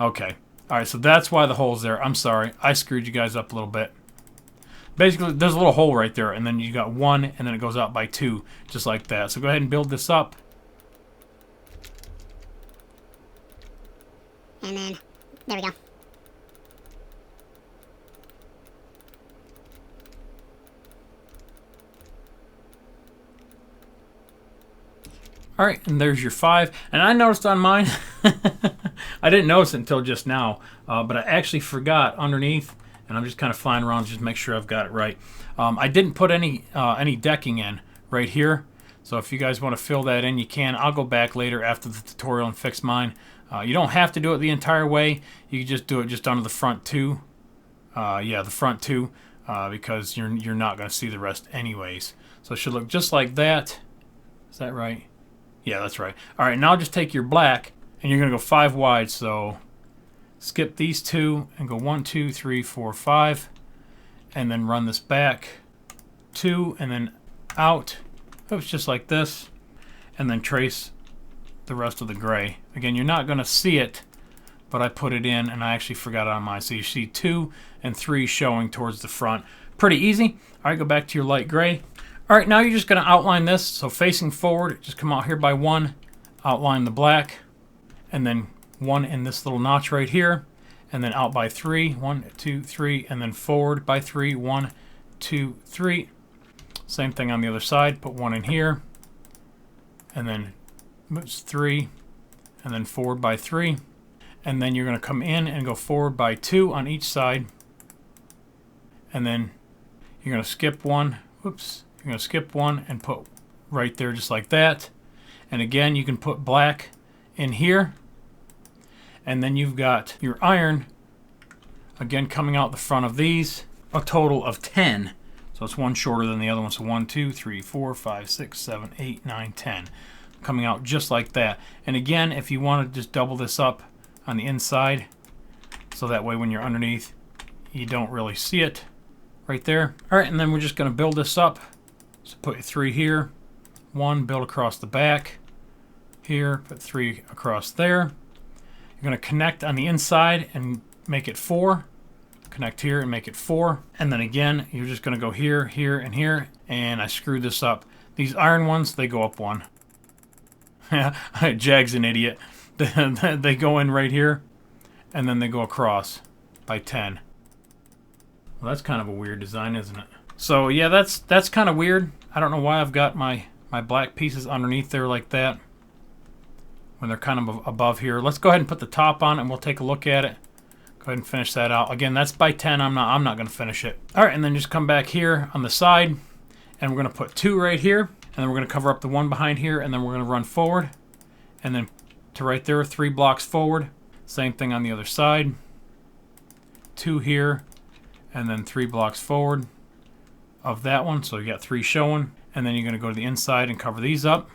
Okay. All right, so that's why the hole's there. I'm sorry. I screwed you guys up a little bit. Basically, there's a little hole right there, and then you got 1, and then it goes out by 2, just like that. So go ahead and build this up. And then, there we go. All right, and there's your 5. And I noticed on mine, I didn't notice it until just now, but I actually forgot underneath, and I'm just kind of flying around just to make sure I've got it right. I didn't put any decking in right here, so if you guys want to fill that in, you can. I'll go back later after the tutorial and fix mine. You don't have to do it the entire way. You can just do it just under the front 2. Yeah, the front 2, because you're not going to see the rest anyways. So it should look just like that. Is that right? Yeah, that's right. All right, now just take your black, and you're going to go 5 wide. So skip these 2 and go 1, 2, 3, 4, 5, and then run this back 2, and then out. Oops, just like this, and then trace the rest of the gray. Again, you're not going to see it, but I put it in, and I actually forgot it on mine. So you see 2 and 3 showing towards the front. Pretty easy. All right, go back to your light gray. All right, now you're just going to outline this. So facing forward, just come out here by 1, outline the black, and then 1 in this little notch right here, and then out by 3, 1, 2, 3, and then forward by 3, 1, 2, 3. Same thing on the other side. Put 1 in here, and then 3, and then forward by 3, and then you're going to come in and go forward by 2 on each side, and then you're going to skip 1. Whoops. You're going to skip 1 and put right there just like that. And again, you can put black in here. And then you've got your iron, again, coming out the front of these. A total of 10. So it's 1 shorter than the other one. So 1, 2, 3, 4, 5, 6, 7, 8, 9, 10. Coming out just like that. And again, if you want to just double this up on the inside, so that way when you're underneath, you don't really see it right there. All right, and then we're just going to build this up. So put 3 here, 1, build across the back, here, put 3 across there. You're going to connect on the inside and make it 4. Connect here and make it 4. And then again, you're just going to go here, here, and here. And I screwed this up. These iron ones, they go up 1. Jag's an idiot. they go in right here, and then they go across by 10. Well, that's kind of a weird design, isn't it? So yeah, that's kind of weird. I don't know why I've got my black pieces underneath there like that when they're kind of above here. Let's go ahead and put the top on and we'll take a look at it. Go ahead and finish that out. Again, that's by 10. I'm not going to finish it. All right, and then just come back here on the side, and we're going to put 2 right here, and then we're going to cover up the one behind here, and then we're going to run forward, and then to right there, 3 blocks forward. Same thing on the other side. 2 here, and then 3 blocks forward of that one. So you got 3 showing, and then you're going to go to the inside and cover these up,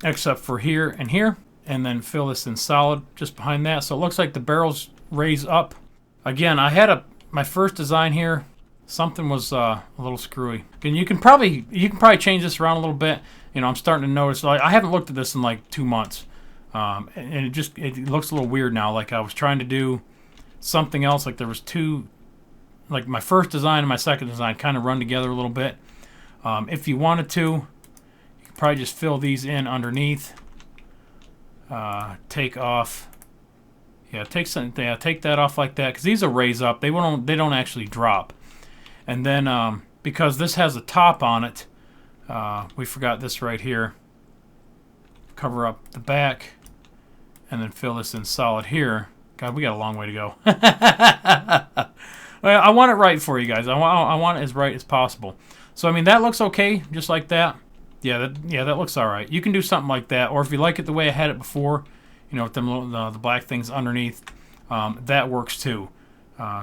except for here and here, and then fill this in solid just behind that. So it looks like the barrels raise up. Again, I had my first design here. Something was a little screwy. And you can probably change this around a little bit. You know, I'm starting to notice. Like, I haven't looked at this in like 2 months, and it looks a little weird now. Like I was trying to do something else. Like there was 2, like my first design and my second design kind of run together a little bit. If you wanted to, you could probably just fill these in underneath. Take off. Yeah, take that off like that, because these will raise up. They don't actually drop. And then because this has a top on it, we forgot this right here. Cover up the back, and then fill this in solid here. God, we got a long way to go. Well, I want it right for you guys. I want it as right as possible. So I mean, that looks okay, just like that. Yeah, that looks all right. You can do something like that, or if you like it the way I had it before, you know, with the black things underneath, that works too.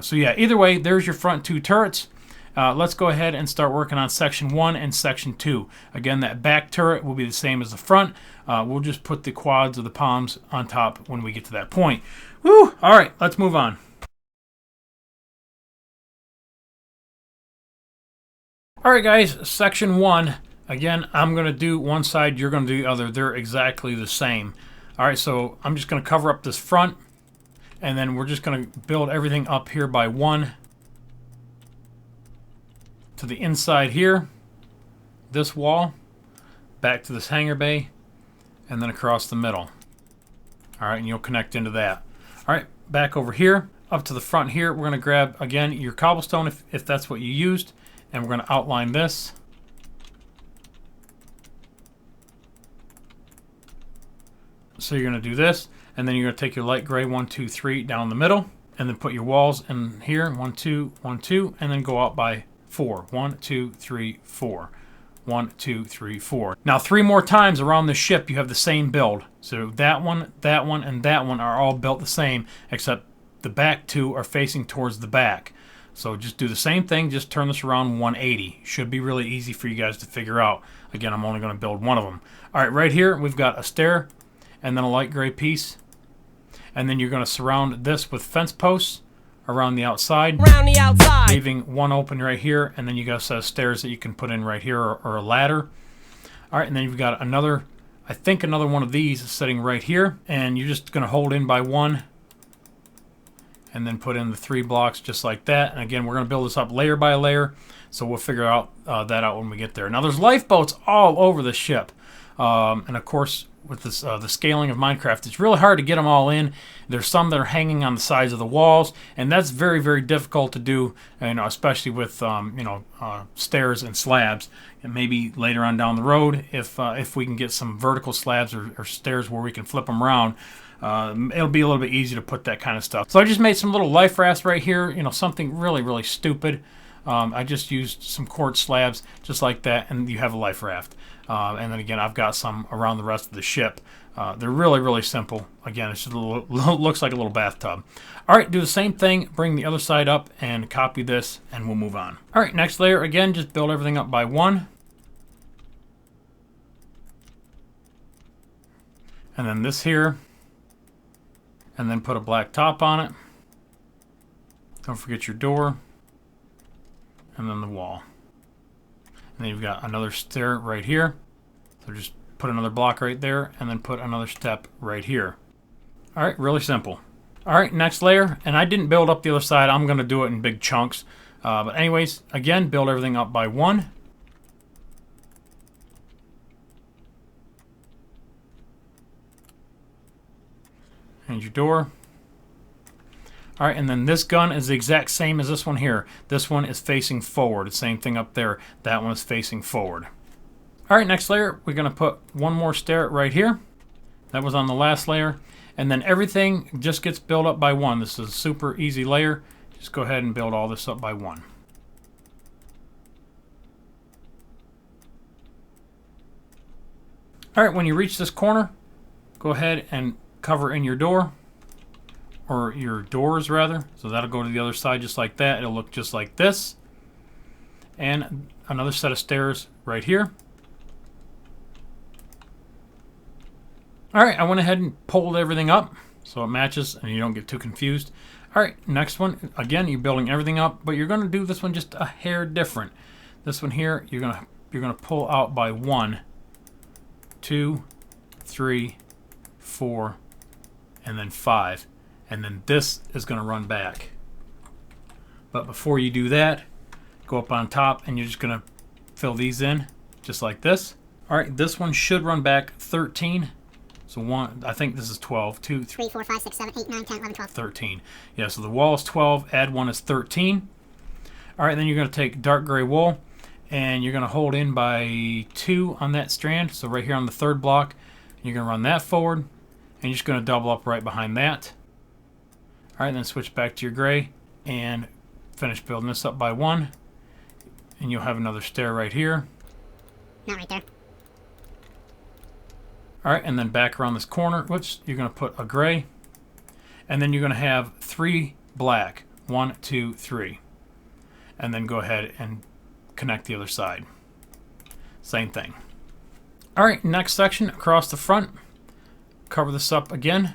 So yeah, either way, there's your front 2 turrets. Let's go ahead and start working on section 1 and section 2. Again, that back turret will be the same as the front. We'll just put the quads or the palms on top when we get to that point. Woo! All right, let's move on. All right, guys, section 1. Again, I'm going to do one side, you're going to do the other. They're exactly the same. All right, so I'm just going to cover up this front, and then we're just going to build everything up here by 1 to the inside here, this wall, back to this hangar bay, and then across the middle. All right, and you'll connect into that. All right, back over here, up to the front here, we're going to grab, again, your cobblestone if that's what you used, and we're going to outline this. So you're going to do this, and then you're going to take your light gray 1, 2, 3 down the middle, and then put your walls in here 1, 2, 1, 2, and then go out by 4. 1, 2, 3, 4. 1, 2, 3, 4. Now 3 more times around the ship you have the same build. So that one, and that one are all built the same, except the back 2 are facing towards the back. So just do the same thing, just turn this around 180. Should be really easy for you guys to figure out. Again, I'm only going to build one of them. All right, right here we've got a stair, and then a light gray piece, and then you're going to surround this with fence posts around the outside, leaving one open right here, and then you got a set of stairs that you can put in right here, or a ladder. All right, and then you've got another, I think another one of these sitting right here, and you're just going to hold in by 1, and then put in the 3 blocks just like that. And again, we're going to build this up layer by layer, so we'll figure out that out when we get there. Now there's lifeboats all over the ship, and of course, with this, the scaling of Minecraft, it's really hard to get them all in. There's some that are hanging on the sides of the walls, and that's very, very difficult to do, you know, especially with stairs and slabs. And maybe later on down the road, if we can get some vertical slabs or stairs where we can flip them around, it'll be a little bit easier to put that kind of stuff. So I just made some little life rafts right here, you know, something really, really stupid. I just used some quartz slabs just like that, and you have a life raft. And then again, I've got some around the rest of the ship. They're really, really simple. Again, it's just looks like a little bathtub. All right, do the same thing. Bring the other side up and copy this, and we'll move on. All right, next layer. Again, just build everything up by 1. And then this here. And then put a black top on it. Don't forget your door. And then the wall. And then you've got another stair right here. So just put another block right there, and then put another step right here. All right, really simple. All right, next layer. And I didn't build up the other side. I'm going to do it in big chunks. But anyways, again, build everything up by 1. and your door. All right, and then this gun is the exact same as this one here. This one is facing forward. Same thing up there. That one is facing forward. All right, next layer, we're going to put one more stair right here. That was on the last layer. And then everything just gets built up by one. This is a super easy layer. Just go ahead and build all this up by one. All right, when you reach this corner, go ahead and cover in your door, or your doors rather. So that'll go to the other side just like that. It'll look just like this. And another set of stairs right here. All right, I went ahead and pulled everything up so it matches and you don't get too confused. All right, next one. Again, you're building everything up, but you're going to do this one just a hair different. This one here, you're gonna pull out by 1, 2, 3, 4, and then 5. And then this is going to run back. But before you do that, go up on top and you're just going to fill these in just like this. All right, this one should run back 13. So I think this is 12. 2, 3, 4, 5, 6, 7, 8, 9, 10, 11, 12. 13. Yeah, so the wall is 12, add 1 is 13. All right, then you're going to take dark gray wool and you're going to hold in by 2 on that strand. So right here on the third block, you're going to run that forward and you're just going to double up right behind that. All right, then switch back to your gray and finish building this up by 1. And you'll have another stair right here. Not right there. All right, and then back around this corner, which you're going to put a gray. And then you're going to have 3 black. 1, 2, 3. And then go ahead and connect the other side. Same thing. All right, next section across the front. Cover this up again.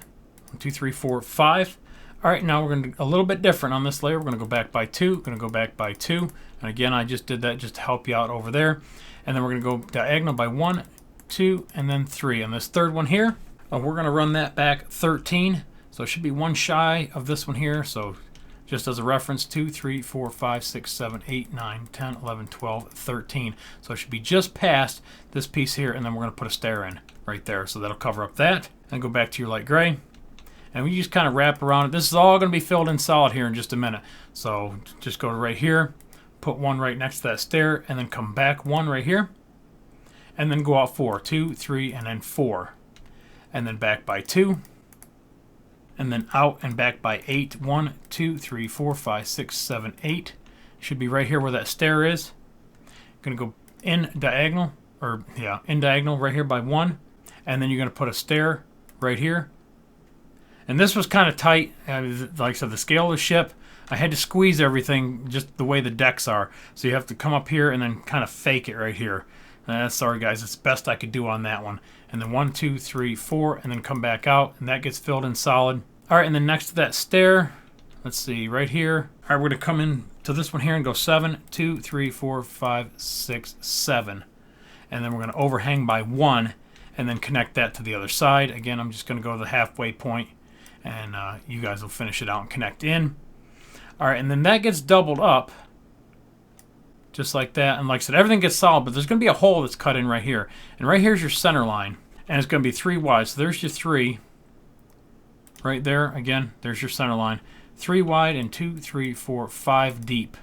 1, 2, 3, 4, 5. All right, now we're going to do a little bit different on this layer. We're going to go back by 2. We're going to go back by 2. And again, I just did that just to help you out over there. And then we're going to go diagonal by 1, 2, and then 3. And this third one here, we're going to run that back 13. So it should be 1 shy of this one here. So just as a reference, 2, 3, 4, 5, 6, 7, 8, 9, 10, 11, 12, 13. So it should be just past this piece here. And then we're going to put a stair in right there. So that'll cover up that. And go back to your light gray. And we just kind of wrap around it. This is all going to be filled in solid here in just a minute. So just go right here, put 1 right next to that stair, and then come back 1 right here. And then go out 4, 2, 3, and then 4. And then back by 2. And then out and back by 8. 1, 2, 3, 4, 5, 6, 7, 8. Should be right here where that stair is. Going to go in diagonal, in diagonal right here by 1. And then you're going to put a stair right here. And this was kind of tight. Like I said, the scale of the ship, I had to squeeze everything just the way the decks are. So you have to come up here and then kind of fake it right here. Sorry guys, it's the best I could do on that one. And then 1, 2, 3, 4, and then come back out, and that gets filled in solid. All right, and then next to that stair, let's see, right here. All right, we're going to come in to this one here and go 7, 2, 3, 4, 5, 6, 7. And then we're going to overhang by 1, and then connect that to the other side. Again, I'm just going to go to the halfway point. And you guys will finish it out and connect in. All right, and then that gets doubled up just like that. And like I said, everything gets solid, but there's going to be a hole that's cut in right here. And right here's your center line. And it's going to be 3 wide. So there's your 3 right there. Again, there's your center line. 3 wide and 2, 3, 4, 5 deep.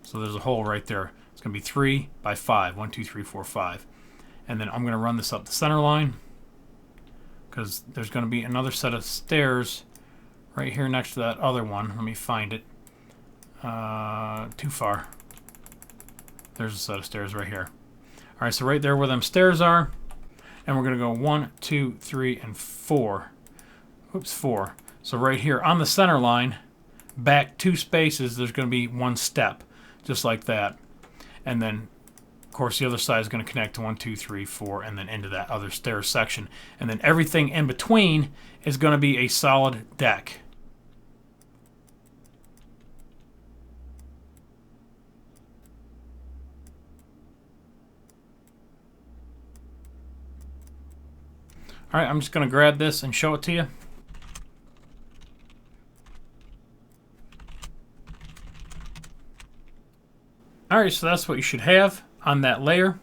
So there's a hole right there. It's going to be 3 by 5. 1, 2, 3, 4, 5. And then I'm going to run this up the center line, because there's going to be another set of stairs right here next to that other one. Let me find it. Too far. There's a set of stairs right here. All right, so right there where them stairs are, and we're going to go 1, 2, 3, and 4. Oops, 4. So right here on the center line, back 2 spaces, there's going to be 1 step, just like that. And then of course, the other side is going to connect to 1, 2, 3, 4, and then into that other stair section. And then everything in between is going to be a solid deck. All right, I'm just going to grab this and show it to you. All right, so that's what you should have on that layer.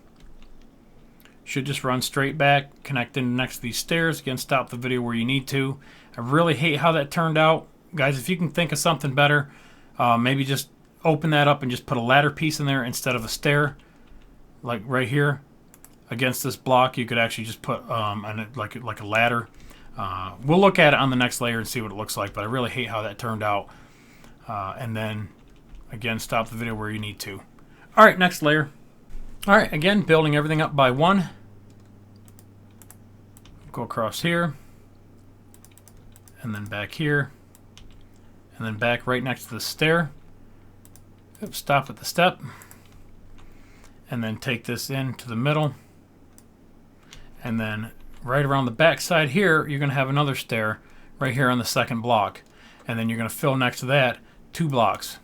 should just run straight back, connect in next to these stairs. Again, stop the video where you need to. I really hate how that turned out. Guys, if you can think of something better, maybe just open that up and just put a ladder piece in there instead of a stair. Like right here against this block, you could actually just put like a ladder. We'll look at it on the next layer and see what it looks like, but I really hate how that turned out. And then, again, stop the video where you need to. All right, next layer. All right, again, building everything up by one. Go across here, and then back here, and then back right next to the stair. Oops, stop at the step, and then take this into the middle, and then right around the back side here, you're going to have another stair right here on the second block, and then you're going to fill next to that 2 blocks.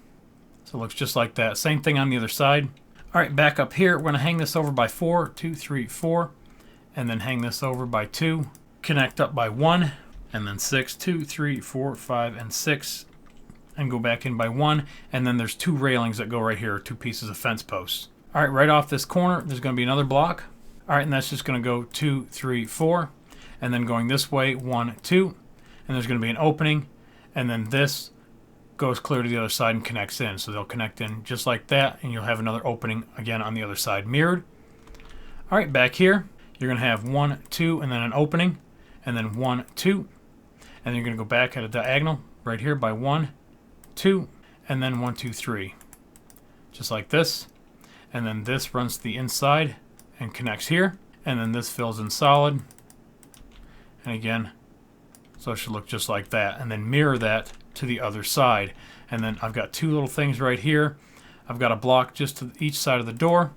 So it looks just like that. Same thing on the other side. All right, back up here, we're going to hang this over by 4, 2, 3, 4, and then hang this over by 2, connect up by 1, and then 6, 2, 3, 4, 5, and 6, and go back in by 1, and then there's 2 railings that go right here, 2 pieces of fence posts. All right, right off this corner, there's going to be another block. All right, and that's just going to go 2, 3, 4, and then going this way, 1, 2, and there's going to be an opening, and then this goes clear to the other side and connects in. So they'll connect in just like that, and you'll have another opening again on the other side mirrored. All right, back here, you're going to have 1, 2, and then an opening, and then 1, 2, and you're going to go back at a diagonal right here by 1, 2, and then 1, 2, 3. Just like this. And then this runs to the inside and connects here, and then this fills in solid. And again, so it should look just like that, and then mirror that to the other side. And then I've got 2 little things right here. I've got a block just to each side of the door,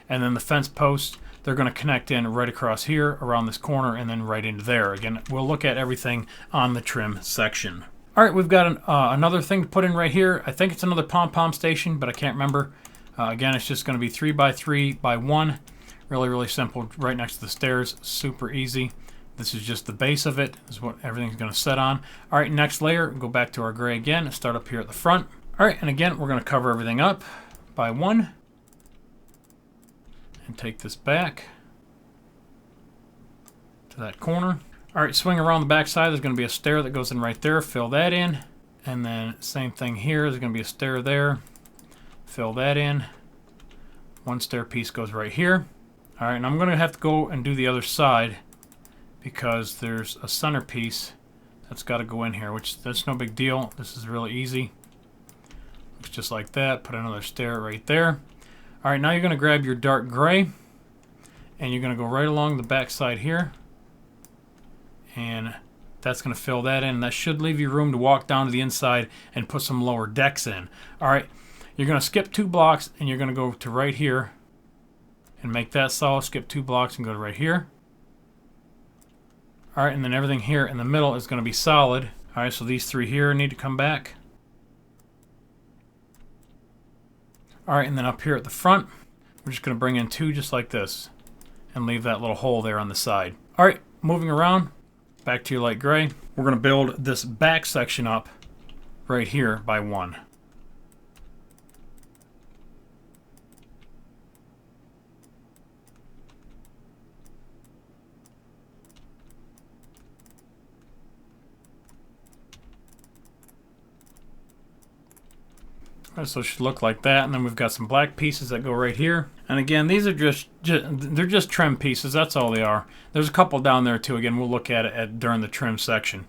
and then the fence posts, they're going to connect in right across here around this corner and then right into there. Again, we'll look at everything on the trim section. All right, we've got another thing to put in right here. I think it's another pom-pom station, but I can't remember. Again, it's just going to be 3 by 3 by 1. Really, really simple, right next to the stairs. Super easy. This is just the base of it. This is what everything's going to set on. All right, next layer, go back to our gray again and start up here at the front. All right, and again, we're going to cover everything up by 1. And take this back to that corner. All right, swing around the back side. There's going to be a stair that goes in right there. Fill that in. And then same thing here. There's going to be a stair there. Fill that in. 1 stair piece goes right here. All right, and I'm going to have to go and do the other side because there's a centerpiece that's got to go in here, which that's no big deal. This is really easy. Looks just like that. Put another stair right there. All right, now you're going to grab your dark gray and you're going to go right along the back side here, and that's going to fill that in. That should leave you room to walk down to the inside and put some lower decks in. All right, you're going to skip 2 blocks and you're going to go to right here and make that solid. Skip 2 blocks and go to right here. All right, and then everything here in the middle is going to be solid. All right, so these 3 here need to come back. All right, and then up here at the front, we're just going to bring in 2 just like this and leave that little hole there on the side. All right, moving around, back to your light gray. We're going to build this back section up right here by 1. All right, so it should look like that, and then we've got some black pieces that go right here. And again, these are they're just trim pieces. That's all they are. There's a couple down there too. Again, we'll look at it during the trim section.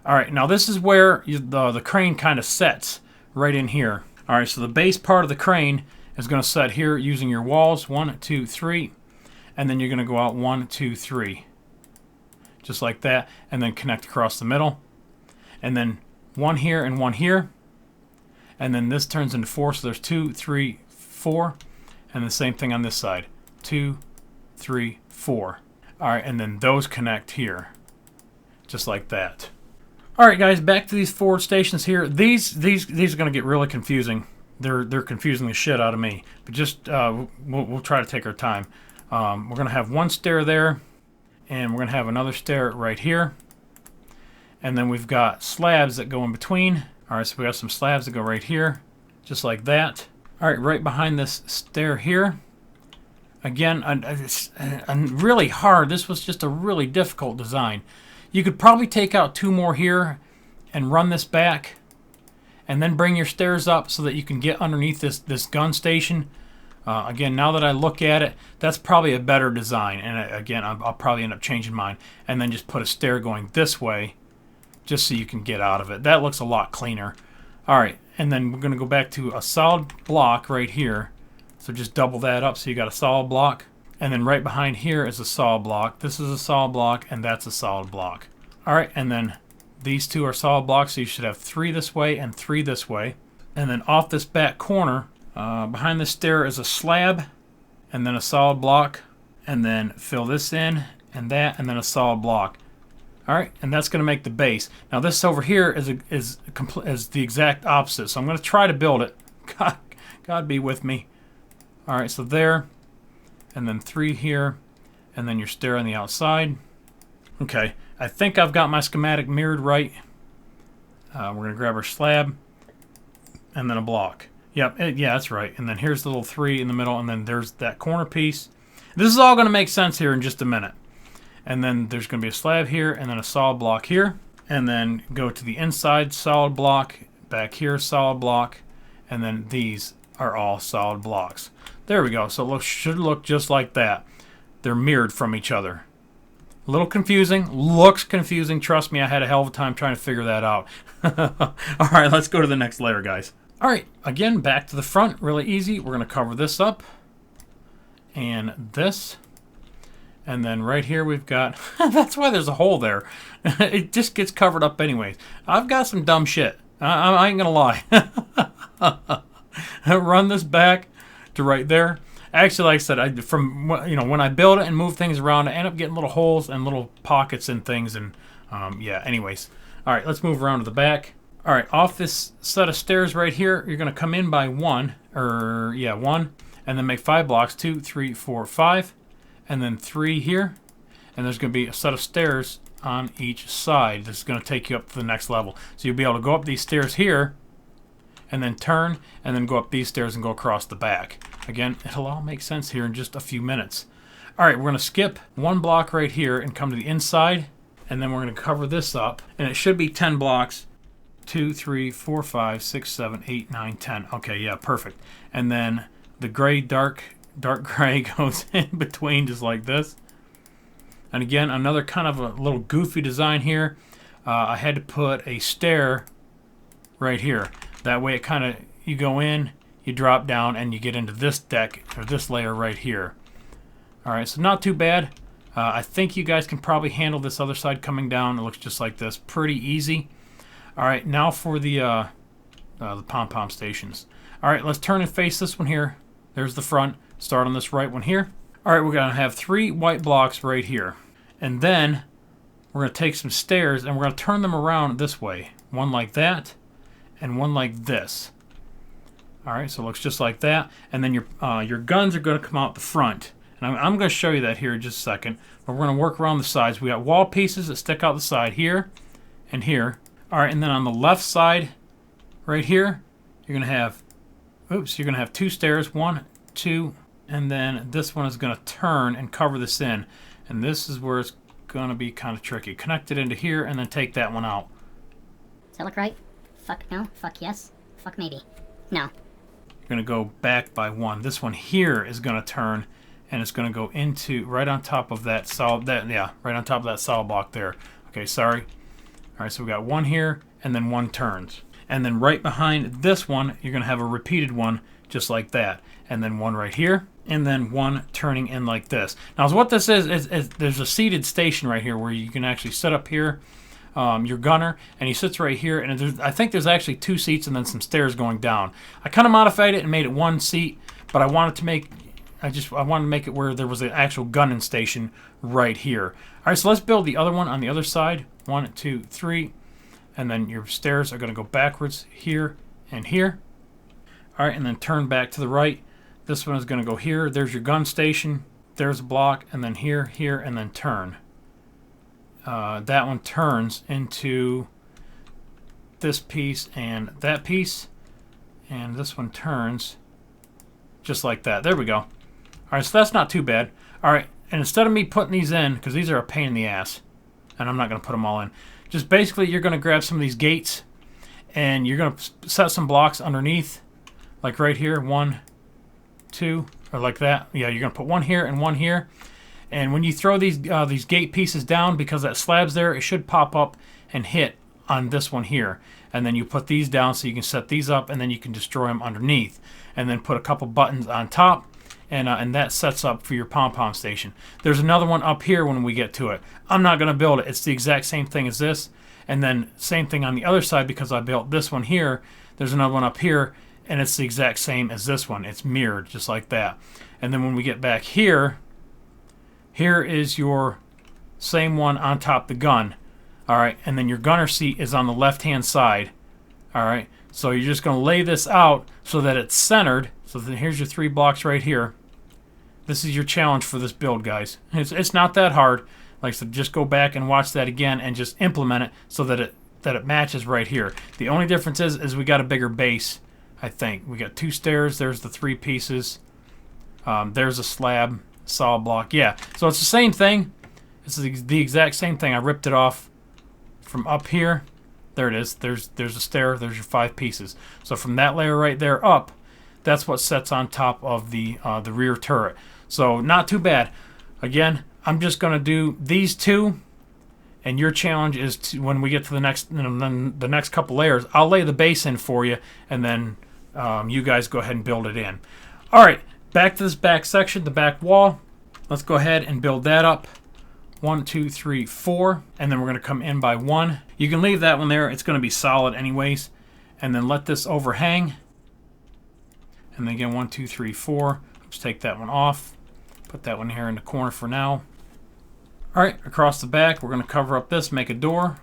All right, now this is where the crane kind of sets right in here. All right, so the base part of the crane is going to set here using your walls 1, 2, 3, and then you're going to go out 1, 2, 3, just like that, and then connect across the middle, and then 1 here and 1 here. And then this turns into 4, so there's 2, 3, 4, and the same thing on this side, 2, 3, 4. All right, and then those connect here, just like that. All right, guys, back to these forward stations here. These are going to get really confusing. They're confusing the shit out of me, but just we'll try to take our time. We're going to have 1 stair there, and we're going to have another stair right here, and then we've got slabs that go in between. All right, so we got some slabs that go right here, just like that. All right, right behind this stair here, Again, it's really hard. This was just a really difficult design. You could probably take out 2 more here and run this back, and then bring your stairs up so that you can get underneath this gun station. Again, now that I look at it, that's probably a better design. And again, I'll probably end up changing mine. And then just put a stair going this way, just so you can get out of it. That looks a lot cleaner. All right, and then we're going to go back to a solid block right here. So just double that up so you got a solid block. And then right behind here is a solid block. This is a solid block, and that's a solid block. All right, and then these 2 are solid blocks, so you should have 3 this way and 3 this way. And then off this back corner, behind this stair is a slab, and then a solid block, and then fill this in, and that, and then a solid block. All right, and that's going to make the base. Now this over here is the exact opposite, so I'm going to try to build it. God be with me. All right, so there, and then 3 here, and then your stair on the outside. Okay, I think I've got my schematic mirrored right. We're going to grab our slab, and then a block. Yep, yeah, that's right. And then here's the little 3 in the middle, and then there's that corner piece. This is all going to make sense here in just a minute. And then there's going to be a slab here, and then a solid block here. And then go to the inside, solid block. Back here, solid block. And then these are all solid blocks. There we go. So it should look just like that. They're mirrored from each other. A little confusing. Looks confusing. Trust me, I had a hell of a time trying to figure that out. All right, let's go to the next layer, guys. All right, again, back to the front. Really easy. We're going to cover this up. And this. And then right here we've got... that's why there's a hole there. It just gets covered up anyways. I've got some dumb shit. I ain't going to lie. Run this back to right there. Actually, like I said, when I build it and move things around, I end up getting little holes and little pockets and things. And yeah, anyways. All right, let's move around to the back. All right, off this set of stairs right here, you're going to come in by 1, and then make 5 blocks, 2, 3, 4, 5, and then 3 here. And there's going to be a set of stairs on each side. This is going to take you up to the next level. So you'll be able to go up these stairs here, and then turn, and then go up these stairs and go across the back. Again, it'll all make sense here in just a few minutes. All right, we're going to skip 1 block right here and come to the inside, and then we're going to cover this up. And it should be 10 blocks. 2, 3, 4, 5, 6, 7, 8, 9, 10. Okay, yeah, perfect. And then the gray, dark gray goes in between just like this. And again, another kind of a little goofy design here. I had to put a stair right here. That way it kind of, you go in, you drop down, and you get into this deck, or this layer right here. Alright, so not too bad. I think you guys can probably handle this other side coming down. It looks just like this. Pretty easy. Alright, now for the pom-pom stations. Alright, let's turn and face this one here. There's the front. Start on this right one here. Alright, we're going to have 3 white blocks right here. And then we're going to take some stairs and we're going to turn them around this way. One like that and one like this. Alright, so it looks just like that. And then your guns are going to come out the front. And I'm going to show you that here in just a second. But we're going to work around the sides. We got wall pieces that stick out the side here and here. Alright, and then on the left side, right here, you're going to have 2 stairs. 1, 2, and then this one is going to turn and cover this in. And this is where it's going to be kind of tricky. Connect it into here and then take that one out. Does that look right? Fuck no. Fuck yes. Fuck maybe. No. You're going to go back by 1. This one here is going to turn, and it's going to go into right on top of that solid, right on top of that solid block there. Okay, sorry. All right, so we got 1 here, and then 1 turns. And then right behind this one, you're going to have a repeated one just like that. And then 1 right here, and then 1 turning in like this. Now, what this is there's a seated station right here where you can actually sit up here, your gunner, and he sits right here. And I think there's actually 2 seats and then some stairs going down. I kind of modified it and made it 1 seat, but I wanted to make it where there was an actual gunning station right here. All right, so let's build the other one on the other side. 1, 2, 3, and then your stairs are going to go backwards here and here. All right, and then turn back to the right. This one is going to go here. There's your gun station. There's a block, and then here, here, and then turn. That one turns into this piece and that piece, and this one turns just like that. There we go. Alright, so that's not too bad. Alright, and instead of me putting these in, because these are a pain in the ass, and I'm not going to put them all in, just basically you're going to grab some of these gates, and you're going to set some blocks underneath, like right here, 1, 2, or like that. Yeah, you're going to put one here and one here. And when you throw these gate pieces down, because that slab's there, it should pop up and hit on this one here. And then you put these down so you can set these up, and then you can destroy them underneath. And then put a couple buttons on top, and that sets up for your pom-pom station. There's another one up here when we get to it. I'm not going to build it. It's the exact same thing as this. And then same thing on the other side, because I built this one here. There's another one up here, and it's the exact same as this one. It's mirrored just like that. And then when we get back here, here is your same one on top of the gun. Alright, and then your gunner seat is on the left-hand side. Alright, so you're just going to lay this out so that it's centered. So then here's your 3 blocks right here. This is your challenge for this build, guys. It's not that hard. Like I said, just go back and watch that again and just implement it so that it matches right here. The only difference is we got a bigger base, I think. We got 2 stairs. There's the 3 pieces. There's a slab, solid block. Yeah, so it's the same thing. It's the exact same thing. I ripped it off from up here. There it is. There's a stair. There's your 5 pieces. So from that layer right there up, that's what sets on top of the rear turret. So not too bad. Again, I'm just going to do these 2, and your challenge is to, when we get to the next couple layers, I'll lay the base in for you, and then you guys go ahead and build it in. All right, back to this back section, the back wall. Let's go ahead and build that up. 1, 2, 3, 4, and then we're going to come in by 1. You can leave that one there. It's going to be solid anyways. And then let this overhang. And then again, 1, 2, 3, 4. Just take that one off. Put that one here in the corner for now. All right, across the back, we're going to cover up this, make a door.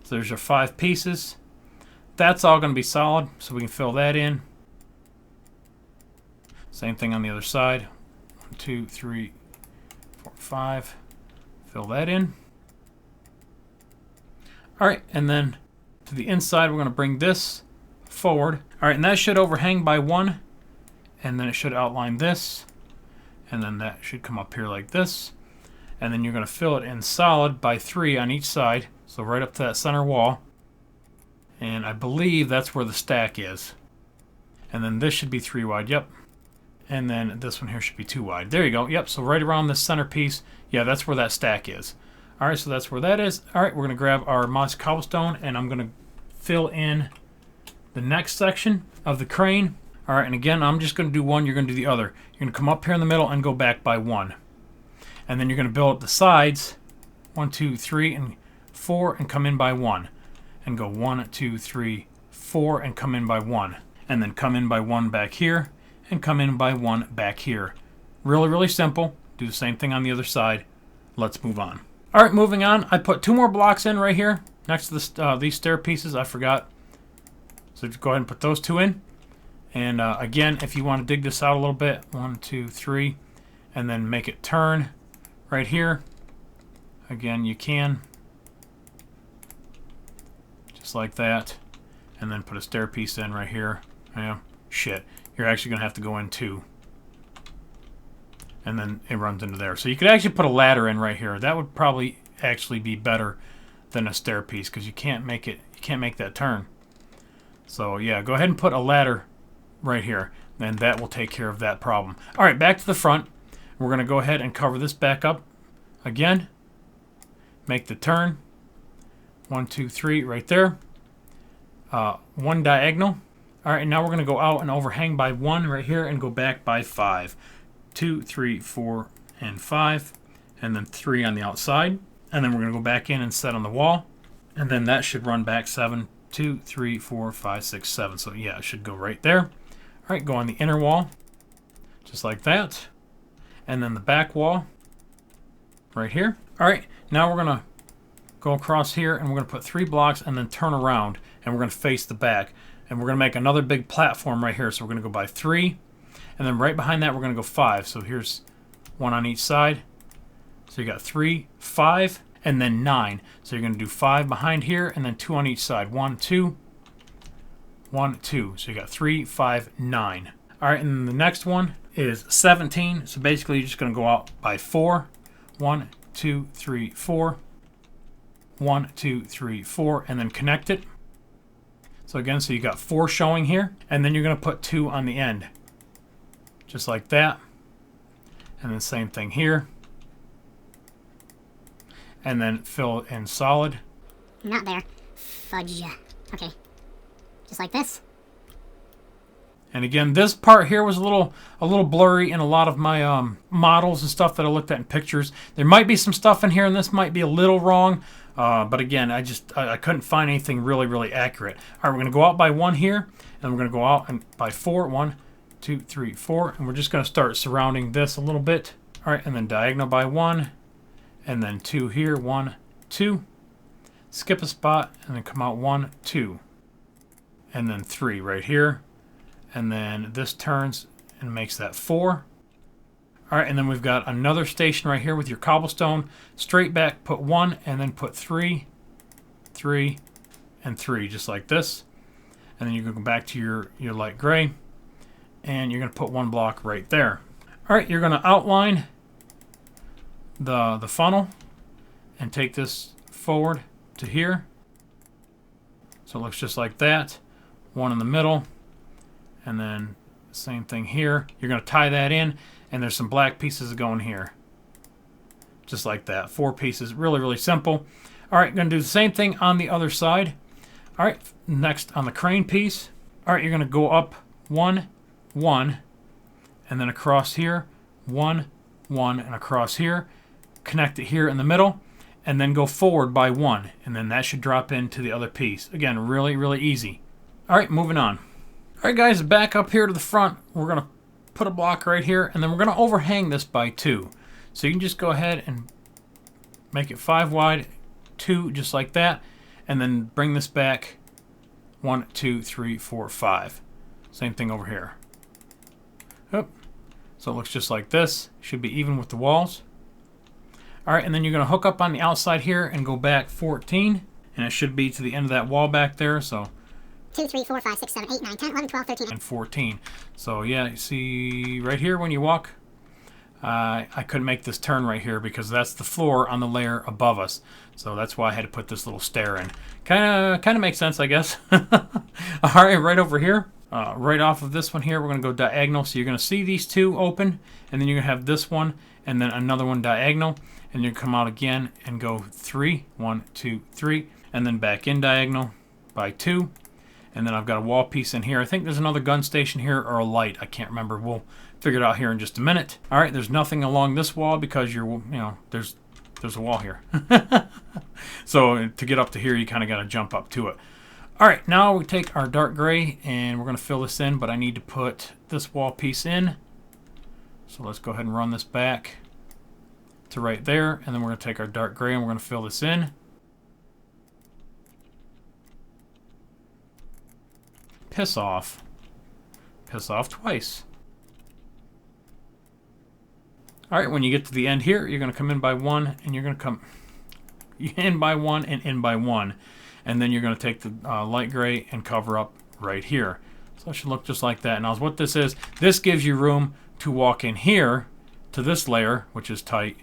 So there's your 5 pieces. That's all going to be solid, so we can fill that in. Same thing on the other side. 1, 2, 3, 4, 5. Fill that in. All right, and then to the inside, we're going to bring this forward. All right, and that should overhang by 1, and then it should outline this, and then that should come up here like this, and then you're going to fill it in solid by 3 on each side, so right up to that center wall, and I believe that's where the stack is. And then this should be 3 wide, yep. And then this one here should be 2 wide. There you go, yep, so right around this center piece, yeah, that's where that stack is. All right, so that's where that is. All right, we're going to grab our Mast cobblestone, and I'm going to fill in the next section of the crane. All right, and again, I'm just going to do one, you're going to do the other. You're going to come up here in the middle and go back by 1. And then you're going to build up the sides, 1, 2, 3, and 4, and come in by 1. And go 1, 2, 3, 4, and come in by 1. And then come in by 1 back here, and come in by 1 back here. Really, really simple. Do the same thing on the other side. Let's move on. All right, moving on. I put 2 more blocks in right here next to these stair pieces. I forgot. So just go ahead and put those 2 in. And again, if you want to dig this out a little bit, 1, 2, 3, and then make it turn right here. Again, you can. Just like that. And then put a stair piece in right here. Yeah, shit. You're actually going to have to go in 2. And then it runs into there. So you could actually put a ladder in right here. That would probably actually be better than a stair piece, because you can't make that turn. So yeah, go ahead and put a ladder right here, and that will take care of that problem. All right, back to the front. We're going to go ahead and cover this back up again. Make the turn. 1, 2, 3 right there. 1 diagonal. All right, and now we're going to go out and overhang by 1 right here and go back by 5. 2, 3, 4, and 5, and then 3 on the outside. And then we're going to go back in and set on the wall, and then that should run back 7, 2, 3, 4, 5, 6, 7. So yeah, it should go right there. All right, go on the inner wall, just like that, and then the back wall right here. All right, now we're going to go across here, and we're going to put 3 blocks and then turn around, and we're going to face the back, and we're going to make another big platform right here. So we're going to go by 3. And then right behind that, we're going to go 5. So here's 1 on each side. So you got 3, 5, and then 9. So you're going to do 5 behind here, and then 2 on each side. 1, 2, 1, 2. So you got 3, 5, 9. All right, and then the next one is 17. So basically, you're just going to go out by 4. 1, 2, 3, 4. 1, 2, 3, 4, and then connect it. So again, so you got 4 showing here, and then you're going to put 2 on the end, just like that. And then same thing here. And then fill it in solid. Not there. Fudge. Okay. Just like this. And again, this part here was a little blurry in a lot of my models and stuff that I looked at in pictures. There might be some stuff in here, and this might be a little wrong. But again, I couldn't find anything really accurate. All right, we're going to go out by 1 here, and we're going to go out and by 4. 1, 2, 3, 4, and we're just going to start surrounding this a little bit. All right, and then diagonal by 1, and then 2 here. 1, 2. Skip a spot, and then come out 1, 2, and then 3 right here. And then this turns and makes that 4. All right, and then we've got another station right here with your cobblestone. Straight back, put 1, and then put 3, 3, and 3, just like this. And then you can go back to your light gray, and you're going to put 1 block right there. All right, you're going to outline the funnel and take this forward to here. So it looks just like that. 1 in the middle, and then same thing here. You're going to tie that in, and there's some black pieces going here. Just like that. 4 pieces. Really simple. All right, going to do the same thing on the other side. All right, next on the crane piece. All right, you're going to go up 1, 1, and then across here. 1, 1, and across here. Connect it here in the middle, and then go forward by 1, and then that should drop into the other piece. Again, really easy. All right, moving on. All right, guys, back up here to the front. We're going to put a block right here, and then we're going to overhang this by 2. So you can just go ahead and make it 5 wide, 2, just like that, and then bring this back 1, 2, 3, 4, 5. Same thing over here. Oop. So it looks just like this. Should be even with the walls. All right, and then you're going to hook up on the outside here and go back 14, and it should be to the end of that wall back there. So 2, 3, 4, 5, 6, 7, 8, 9, 10, 11, 12, 13, and 14. So yeah, you see right here when you walk, I couldn't make this turn right here because that's the floor on the layer above us. So that's why I had to put this little stair in. Kind of makes sense, I guess. All right, right over here, right off of this one here, we're going to go diagonal. So you're going to see these 2 open, and then you're going to have this one, and then another one diagonal, and you come out again and go 3, 1, 2, 3, and then back in diagonal by 2. And then I've got a wall piece in here. I think there's another gun station here or a light. I can't remember. We'll figure it out here in just a minute. All right, there's nothing along this wall because there's a wall here. So to get up to here, you kind of got to jump up to it. All right, now we take our dark gray and we're going to fill this in, but I need to put this wall piece in. So let's go ahead and run this back to right there, and then we're going to take our dark gray and we're going to fill this in. Piss off. Piss off twice. All right, when you get to the end here, you're going to come in by 1, and you're going to come in by 1 and in by 1. And then you're going to take the light gray and cover up right here. So it should look just like that. Now, what this is, this gives you room to walk in here to this layer, which is tight.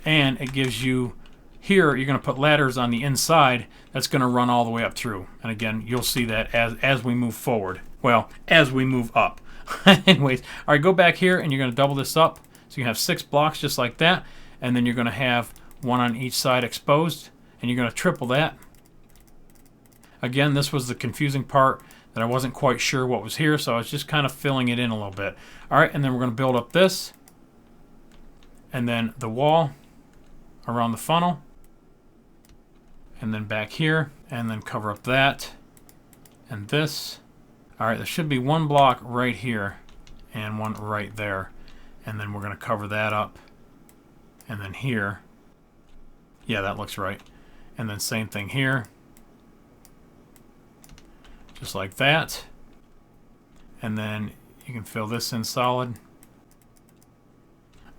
And it gives you here, you're going to put ladders on the inside that's going to run all the way up through. And again, you'll see that as we move forward. Well, as we move up. Anyways, all right, go back here and you're going to double this up. So you have 6 blocks just like that. And then you're going to have 1 on each side exposed. And you're going to triple that. Again, this was the confusing part that I wasn't quite sure what was here. So I was just kind of filling it in a little bit. All right, and then we're going to build up this. And then the wall around the funnel. And then back here, and then cover up that and this. All right, there should be 1 block right here and 1 right there, and then we're going to cover that up, and then here. Yeah, that looks right. And then same thing here, just like that. And then you can fill this in solid.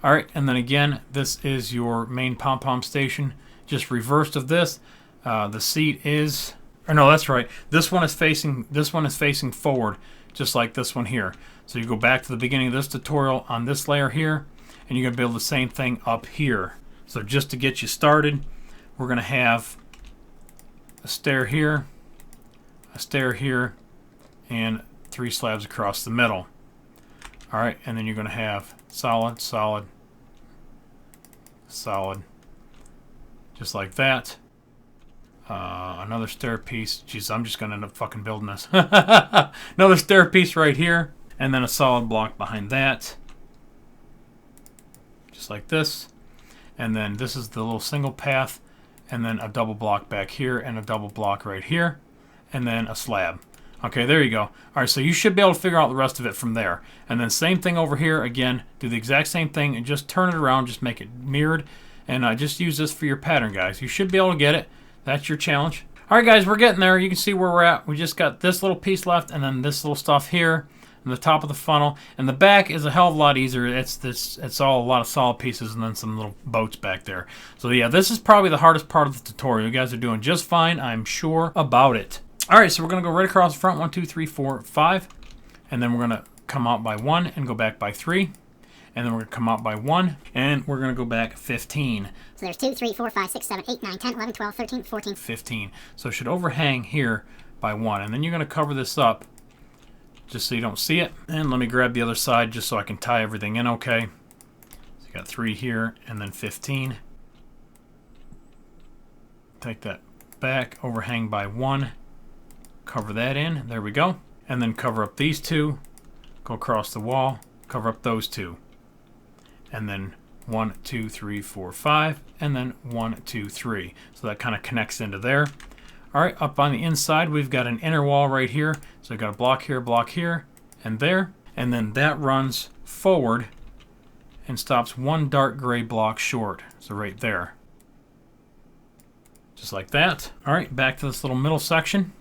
All right, and then again, this is your main pom-pom station, just reversed of this. The seat is, or no, that's right. This one is facing forward, just like this one here. So you go back to the beginning of this tutorial on this layer here, and you're going to build the same thing up here. So just to get you started, we're going to have a stair here, and 3 slabs across the middle. Alright, and then you're going to have solid, solid, solid, just like that. Another stair piece. Jeez, I'm just going to end up fucking building this. Another stair piece right here, and then a solid block behind that. Just like this. And then this is the little single path, and then a double block back here, and a double block right here, and then a slab. Okay, there you go. Alright, so you should be able to figure out the rest of it from there. And then same thing over here. Again, do the exact same thing and just turn it around, just make it mirrored. And just use this for your pattern, guys. You should be able to get it. That's your challenge. Alright, guys, we're getting there. You can see where we're at. We just got this little piece left, and then this little stuff here, and the top of the funnel. And the back is a hell of a lot easier. It's all a lot of solid pieces and then some little boats back there. So yeah, this is probably the hardest part of the tutorial. You guys are doing just fine, I'm sure about it. Alright, so we're going to go right across the front. 1, 2, 3, 4, 5. And then we're going to come out by 1 and go back by 3. And then we're going to come out by 1. And we're going to go back 15. So there's 2, 3, 4, 5, 6, 7, 8, 9, 10, 11, 12, 13, 14. 15. So it should overhang here by 1. And then you're going to cover this up just so you don't see it. And let me grab the other side just so I can tie everything in okay. So you got 3 here and then 15. Take that back, overhang by 1. Cover that in. There we go. And then cover up these 2. Go across the wall. Cover up those 2. And then 1, 2, 3, 4, 5. And then 1, 2, 3. So that kind of connects into there. Alright, up on the inside, we've got an inner wall right here. So we've got a block here, and there. And then that runs forward and stops 1 dark gray block short. So right there. Just like that. Alright, back to this little middle section.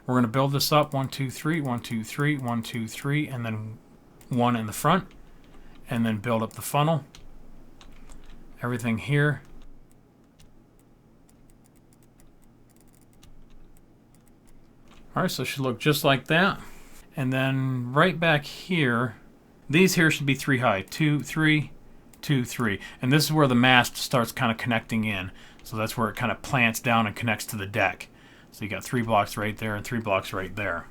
We're going to build this up 1, 2, 3, 1, 2, 3, 1, 2, 3, and then 1 in the front. And then build up the funnel. Everything here. Alright, so it should look just like that. And then right back here, these here should be 3 high. 2, 3, 2, 3. And this is where the mast starts kind of connecting in. So that's where it kind of plants down and connects to the deck. So you got 3 blocks right there and 3 blocks right there.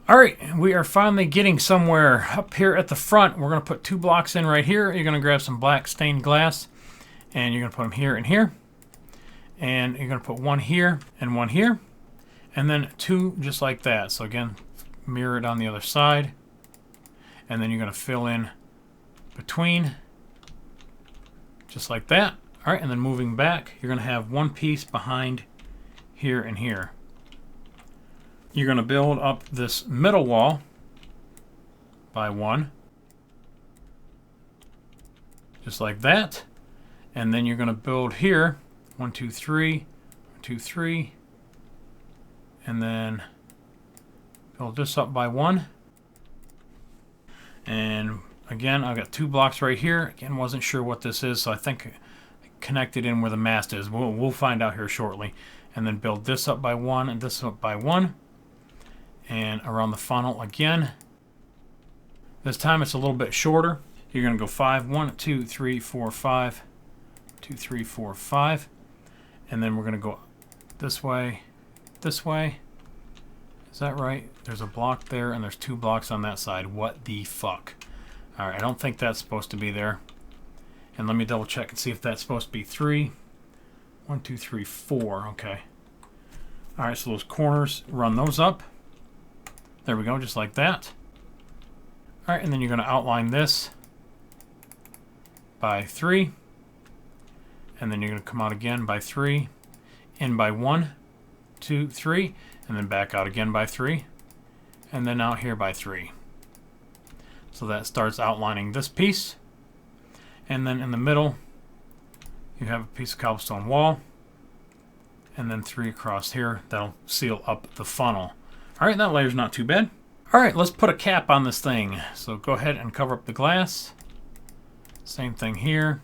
Alright, we are finally getting somewhere up here at the front. We're going to put 2 blocks in right here. You're going to grab some black stained glass, and you're going to put them here and here. And you're going to put 1 here and 1 here. And then 2 just like that. So again, mirror it on the other side. And then you're going to fill in between, just like that. Alright, and then moving back, you're going to have 1 piece behind here and here. You're going to build up this middle wall by 1, just like that. And then you're going to build here 1, 2, 3, 1, 2, 3, and then build this up by 1. And again, I've got 2 blocks right here. Again, wasn't sure what this is, so I think I connected in where the mast is. We'll find out here shortly. And then build this up by 1 and this up by 1. And around the funnel again. This time it's a little bit shorter. You're going to go 5, 1, 2, 3, 4, 5, 2, 3, 4, 5. And then we're going to go this way, this way. Is that right? There's a block there and there's 2 blocks on that side. What the fuck? Alright, I don't think that's supposed to be there. And let me double check and see if that's supposed to be 3. 1, 2, 3, 4. Okay. Alright, so those corners, run those up. There we go, just like that. Alright, and then you're going to outline this by 3. And then you're going to come out again by 3. In by 1, 2, 3. And then back out again by 3. And then out here by 3. So that starts outlining this piece. And then in the middle, you have a piece of cobblestone wall. And then 3 across here. That'll seal up the funnel. Alright, that layer's not too bad. Alright, let's put a cap on this thing. So go ahead and cover up the glass. Same thing here.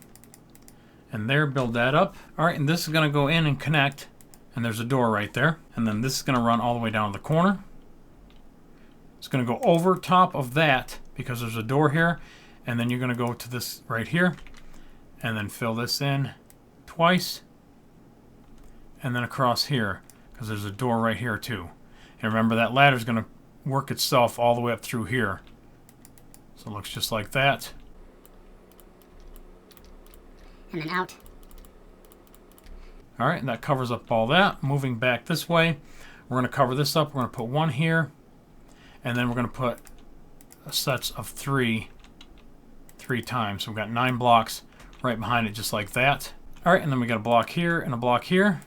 And there, build that up. Alright, and this is going to go in and connect. And there's a door right there. And then this is going to run all the way down to the corner. It's going to go over top of that because there's a door here. And then you're going to go to this right here. And then fill this in twice. And then across here because there's a door right here too. And remember, that ladder is going to work itself all the way up through here. So it looks just like that. And then out. Alright, and that covers up all that. Moving back this way, we're going to cover this up. We're going to put one here. And then we're going to put sets of three times. So we've got 9 blocks right behind it just like that. Alright, and then we got a block here and a block here.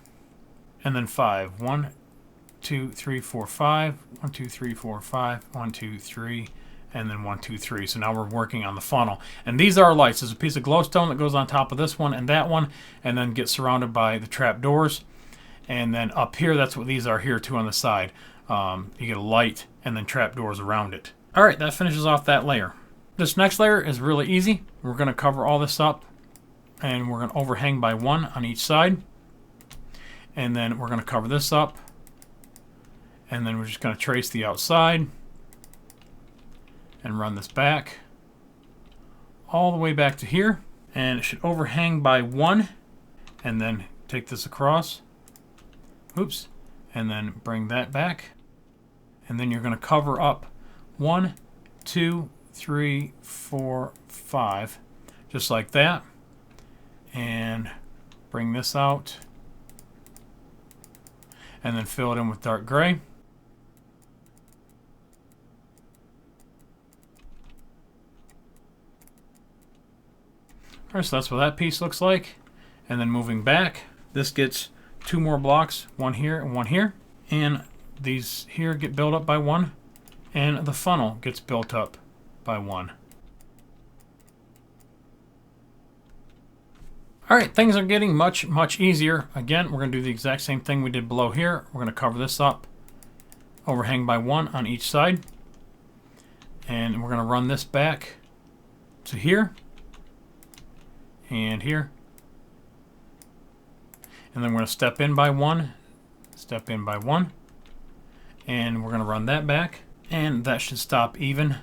And then 5. 1, 2, 3, 4, 5. 1, 2, 3, 4, 5. 1, 2, 3. And then 1, 2, 3. So now we're working on the funnel. And these are our lights. There's a piece of glowstone that goes on top of this one and that one, and then gets surrounded by the trap doors. And then up here, that's what these are here too on the side. You get a light and then trap doors around it. Alright, that finishes off that layer. This next layer is really easy. We're going to cover all this up, and we're going to overhang by 1 on each side. And then we're going to cover this up. And then we're just going to trace the outside and run this back all the way back to here. And it should overhang by 1. And then take this across. Oops. And then bring that back. And then you're going to cover up 1, 2, 3, 4, 5. Just like that. And bring this out. And then fill it in with dark gray. Alright, so that's what that piece looks like. And then moving back, this gets 2 more blocks, one here and one here. And these here get built up by 1. And the funnel gets built up by 1. Alright, things are getting much easier. Again, we're going to do the exact same thing we did below here. We're going to cover this up, overhang by 1 on each side. And we're going to run this back to here. And here. And then we're going to step in by 1. Step in by 1. And we're going to run that back. And that should stop even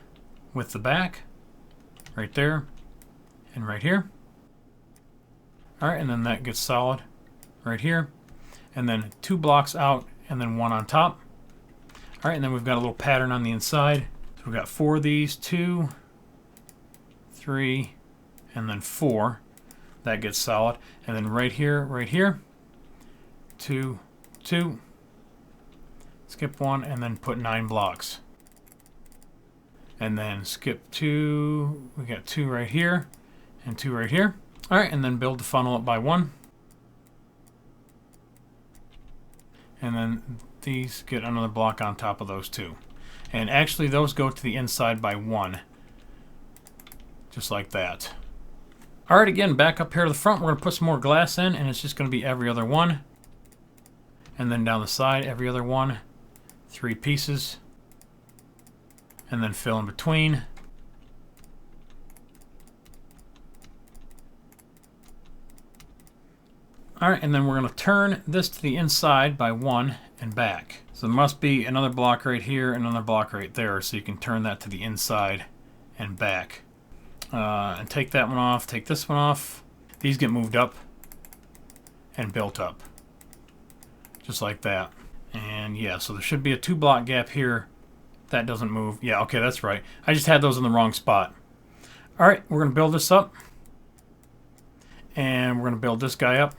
with the back. Right there. And right here. Alright, and then that gets solid right here. And then 2 blocks out and then 1 on top. Alright, and then we've got a little pattern on the inside. So we've got 4 of these, 2, 3, and then 4. That gets solid. And then right here, 2, 2. Skip 1 and then put 9 blocks. And then skip 2. We got 2 right here and 2 right here. Alright, and then build the funnel up by 1. And then these get another block on top of those 2. And actually those go to the inside by 1. Just like that. Alright, again, back up here to the front, we're going to put some more glass in, and it's just going to be every other one. And then down the side, every other one. 3 pieces. And then fill in between. Alright, and then we're going to turn this to the inside by 1 and back. So there must be another block right here, another block right there, so you can turn that to the inside and back. And take that one off, take this one off. These get moved up and built up. Just like that. And yeah, so there should be a 2 block gap here. That doesn't move. Yeah, okay, that's right. I just had those in the wrong spot. Alright, we're going to build this up. And we're going to build this guy up.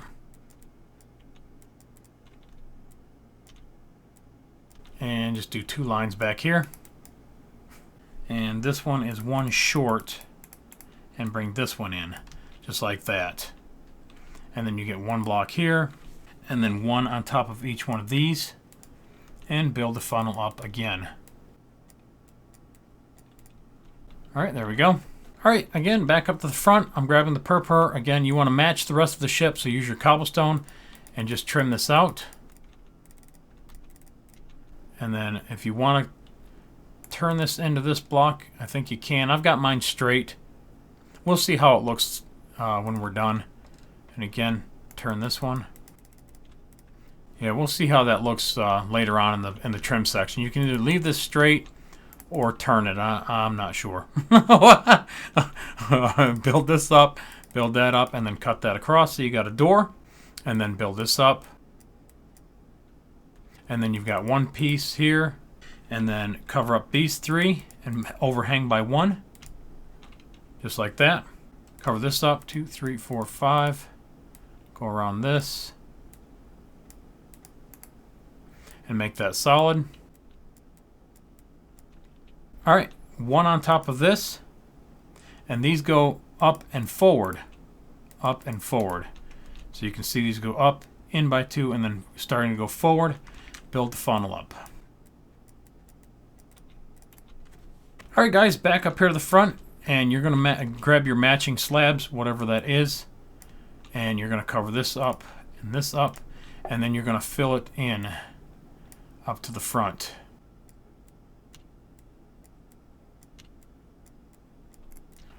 And just do 2 lines back here. And this one is 1 short. And bring this one in. Just like that. And then you get 1 block here. And then 1 on top of each one of these. And build the funnel up again. Alright, there we go. Alright, again, back up to the front. I'm grabbing the purpur. Again, you want to match the rest of the ship, so use your cobblestone and just trim this out. And then if you want to turn this into this block, I think you can. I've got mine straight. We'll see how it looks when we're done. And again, turn this one. Yeah, we'll see how that looks later on in the trim section. You can either leave this straight or turn it. I'm not sure. Build this up, build that up, and then cut that across. So you got a door, and then build this up. And then you've got one piece here, and then cover up these three and overhang by one. Just like that. Cover this up, 2, 3, 4, 5. Go around this. And make that solid. Alright, one on top of this. And these go up and forward. Up and forward. So you can see these go up, in by 2, and then starting to go forward. Build the funnel up. Alright guys, back up here to the front. And you're going to grab your matching slabs, whatever that is. And you're going to cover this up and this up. And then you're going to fill it in up to the front.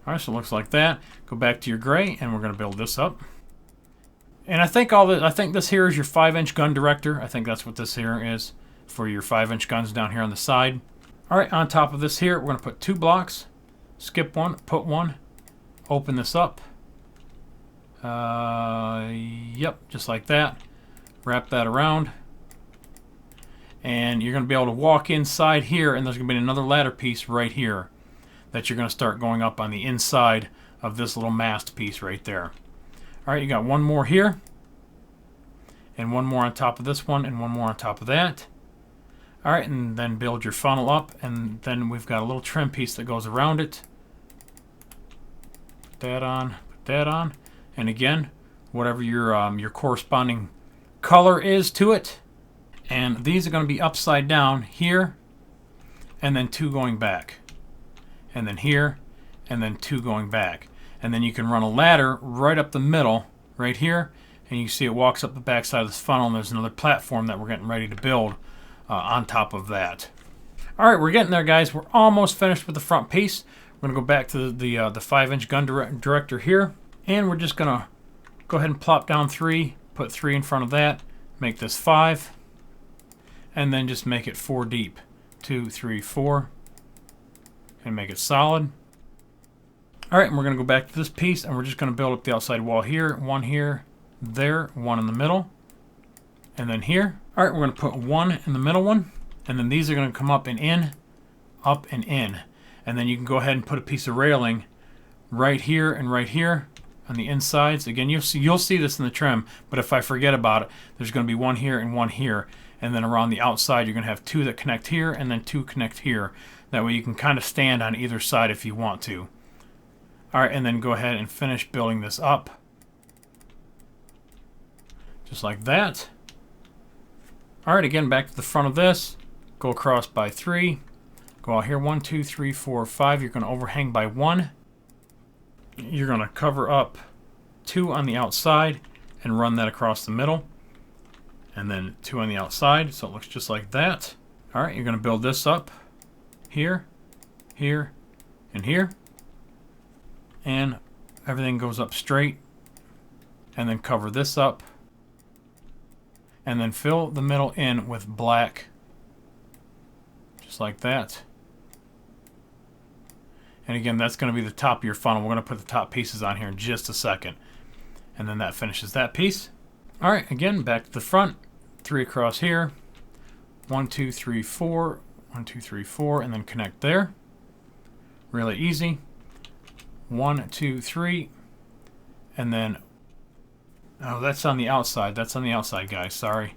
Alright, so it looks like that. Go back to your gray, and we're going to build this up. And I think this here is your 5-inch gun director. I think that's what this here is for your 5-inch guns down here on the side. Alright, on top of this here, we're going to put 2 blocks. Skip one, put one, open this up. Yep, just like that. Wrap that around. And you're going to be able to walk inside here, and there's going to be another ladder piece right here that you're going to start going up on the inside of this little mast piece right there. Alright, you got one more here, and one more on top of this one, and one more on top of that. Alright, and then build your funnel up, and then we've got a little trim piece that goes around it. Put that on, and again, whatever your corresponding color is to it. And these are going to be upside down here, and then 2 going back. And then here, and then 2 going back. And then you can run a ladder right up the middle, right here, and you see it walks up the back side of this funnel, and there's another platform that we're getting ready to build on top of that. Alright, we're getting there, guys. We're almost finished with the front piece. We're going to go back to the 5-inch gun director here, and we're just going to go ahead and plop down 3, put 3 in front of that, make this 5, and then just make it 4 deep. 2, 3, 4, and make it solid. Alright, and we're going to go back to this piece, and we're just going to build up the outside wall here, there, 1 in the middle, and then here. Alright, we're going to put 1 in the middle one, and then these are going to come up and in, up and in. And then you can go ahead and put a piece of railing right here and right here on the insides. Again, you'll see this in the trim, but if I forget about it, there's going to be 1 here and 1 here. And then around the outside, you're going to have 2 that connect here, and then 2 connect here. That way you can kind of stand on either side if you want to. Alright, and then go ahead and finish building this up. Just like that. Alright, again, back to the front of this. Go across by 3. Go out here, 1, 2, 3, 4, 5. You're going to overhang by 1. You're going to cover up 2 on the outside and run that across the middle. And then 2 on the outside, so it looks just like that. Alright, you're going to build this up. Here, here, and here. And everything goes up straight. And then cover this up. And then fill the middle in with black. Just like that. And again, that's going to be the top of your funnel. We're going to put the top pieces on here in just a second. And then that finishes that piece. Alright, again, back to the front. 3 across here. 1, 2, 3, 4. 1, 2, 3, 4. And then connect there. Really easy. 1, 2, 3. And then... oh, that's on the outside. That's on the outside, guys. Sorry.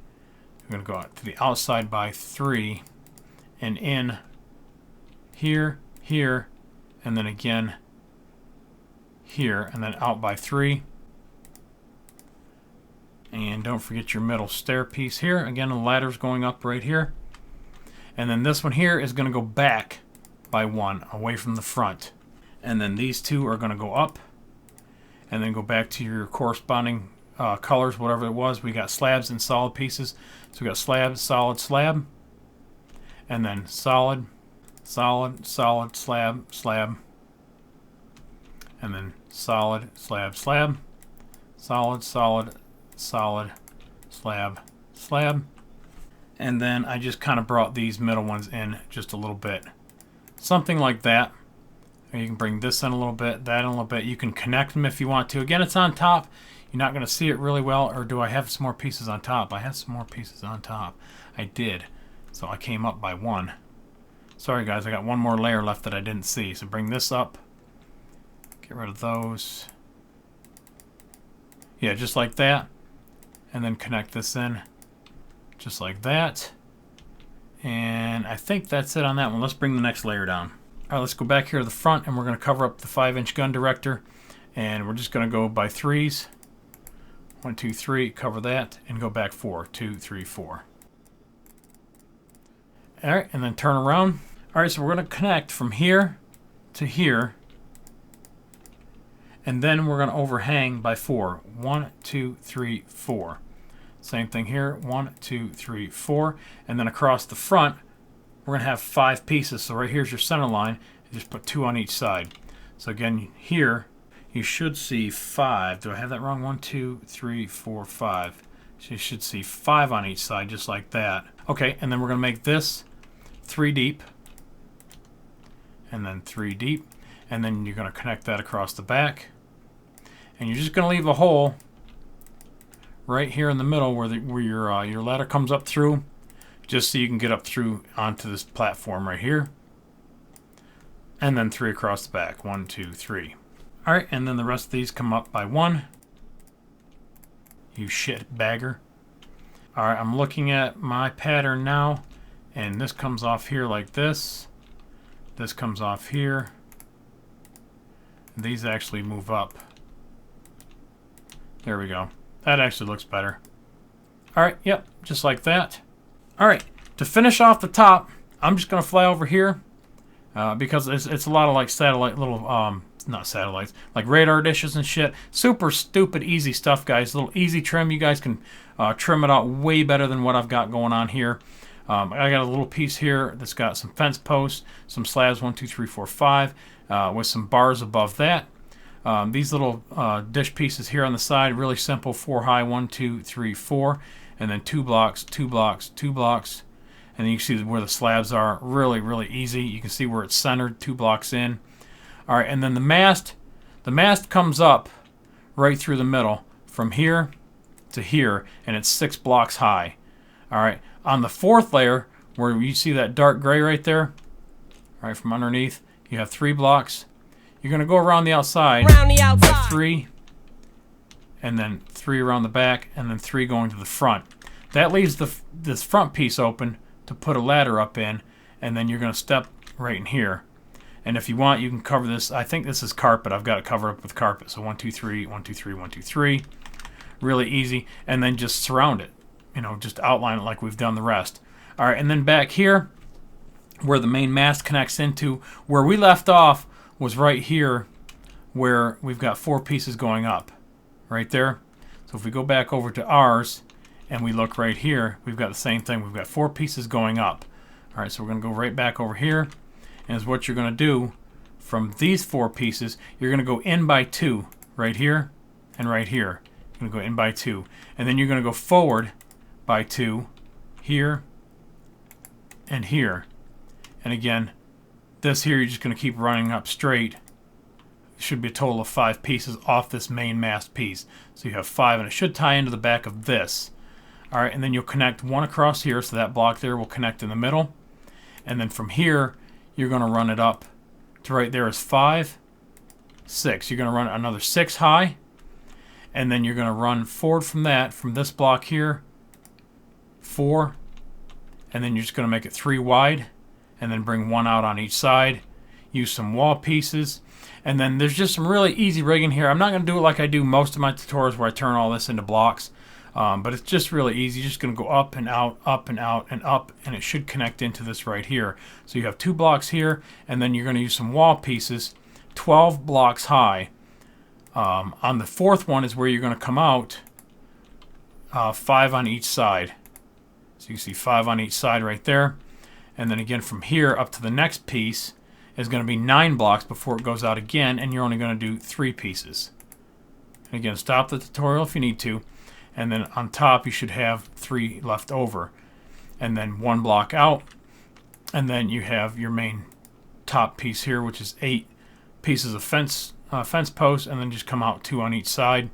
I'm going to go out to the outside by 3. And in here, here, and then again here, and then out by 3. And don't forget your middle stair piece here. Again, the ladder's going up right here. And then this one here is going to go back by 1, away from the front. And then these 2 are going to go up. And then go back to your corresponding colors, whatever it was. We got slabs and solid pieces. So we got slab, solid, slab. And then solid, solid, solid, slab, slab. And then solid, slab, slab. Solid, solid, solid, slab, slab. And then I just kind of brought these middle ones in just a little bit. something like that. Or you can bring this in a little bit, that in a little bit. You can connect them if you want to. Again, it's on top. You're not going to see it really well. Or do I have some more pieces on top? I have some more pieces on top. I did. So I came up by one. Sorry guys, I got one more layer left that I didn't see. So bring this up. Get rid of those. Yeah, just like that. And then connect this in. Just like that. And I think that's it on that one. Let's bring the next layer down. Alright, let's go back here to the front and we're going to cover up the 5-inch gun director. And we're just going to go by threes. 1, 2, 3, cover that, and go back 4, 2, 3, 4. Alright, and then turn around. Alright, so we're going to connect from here to here. And then we're going to overhang by 4. 1, 2, 3, 4. Same thing here. 1, 2, 3, 4. And then across the front, we're going to have 5 pieces. So right here's your center line. You just put 2 on each side. So again, here, you should see 5. Do I have that wrong? 1, 2, 3, 4, 5. So you should see 5 on each side, just like that. Okay, and then we're going to make this 3 deep. And then 3 deep. And then you're going to connect that across the back. And you're just going to leave a hole right here in the middle where your ladder comes up through, just so you can get up through onto this platform right here. And then 3 across the back. 1, 2, 3. Alright, and then the rest of these come up by 1. You shit bagger. Alright, I'm looking at my pattern now, and this comes off here like this. This comes off here. These actually move up. There we go. That actually looks better. Alright, yep, just like that. Alright, to finish off the top, I'm just going to fly over here because it's a lot of like satellite little, not satellites, like radar dishes and shit. Super stupid easy stuff, guys. Little easy trim. You guys can trim it out way better than what I've got going on here. I got a little piece here that's got some fence posts, some slabs, 1, 2, 3, 4, 5, with some bars above that. These little dish pieces here on the side, really simple, 4 high, 1, 2, 3, 4, and then 2 blocks, 2 blocks, 2 blocks, and then you can see where the slabs are. Really, really easy. You can see where it's centered, 2 blocks in. All right, and then the mast comes up right through the middle from here to here, and it's 6 blocks high. All right, on the 4th layer, where you see that dark gray right there, all right, from underneath, you have 3 blocks. You're going to go around the outside by 3, and then 3 around the back, and then 3 going to the front. That leaves this front piece open to put a ladder up in, and then you're going to step right in here. And if you want, you can cover this. I think this is carpet. I've got it covered up with carpet. So 1, 2, 3, 1, 2, 3, 1, 2, 3. Really easy. And then just surround it. You know, just outline it like we've done the rest. All right, and then back here, where the main mast connects into, where we left off was right here, where we've got 4 pieces going up. Right there. So if we go back over to ours, and we look right here, we've got the same thing. We've got 4 pieces going up. All right, so we're going to go right back over here. And is what you're going to do from these 4 pieces, you're going to go in by 2 right here and right here. You're going to go in by 2. And then you're going to go forward by 2 here and here. And again, this here, you're just going to keep running up straight. It should be a total of 5 pieces off this main mast piece. So you have 5, and it should tie into the back of this. All right, and then you'll connect 1 across here, so that block there will connect in the middle. And then from here, you're going to run it up to right there is 5, 6. You're going to run another 6 high, and then you're going to run forward from that, from this block here, 4, and then you're just going to make it 3 wide, and then bring 1 out on each side. Use some wall pieces, and then there's just some really easy rigging here. I'm not going to do it like I do most of my tutorials where I turn all this into blocks. But it's just really easy. You're just going to go up and out, up and out, and up, and it should connect into this right here. So you have 2 blocks here, and then you're going to use some wall pieces, 12 blocks high. On the 4th one is where you're going to come out 5 on each side. So you see 5 on each side right there. And then again from here up to the next piece is going to be 9 blocks before it goes out again, and you're only going to do 3 pieces. And again, stop the tutorial if you need to. And then on top you should have 3 left over. And then 1 block out. And then you have your main top piece here, which is 8 pieces of fence posts, and then just come out 2 on each side.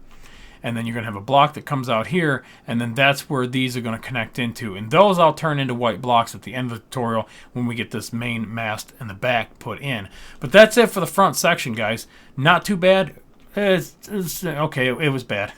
And then you're going to have a block that comes out here, and then that's where these are going to connect into. And those I'll turn into white blocks at the end of the tutorial when we get this main mast and the back put in. But that's it for the front section, guys. Not too bad. Okay, it was bad.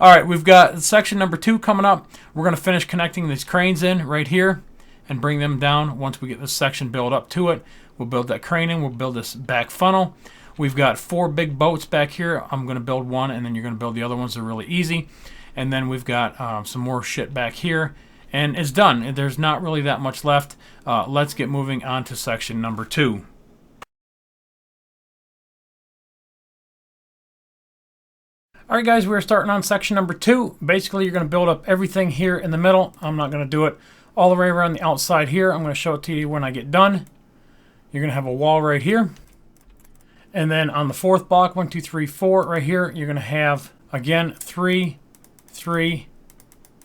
Alright, we've got section number 2 coming up. We're going to finish connecting these cranes in right here and bring them down. Once we get this section built up to it, we'll build that crane in. We'll build this back funnel. We've got 4 big boats back here. I'm going to build one, and then you're going to build the other ones. They're really easy. And then we've got some more shit back here. And it's done. There's not really that much left. Let's get moving on to section number 2. Alright guys, we're starting on section number 2. Basically, you're going to build up everything here in the middle. I'm not going to do it all the way around the outside here. I'm going to show it to you when I get done. You're going to have a wall right here. And then on the 4th block, 1, 2, 3, 4, right here, you're going to have, again, 3, 3,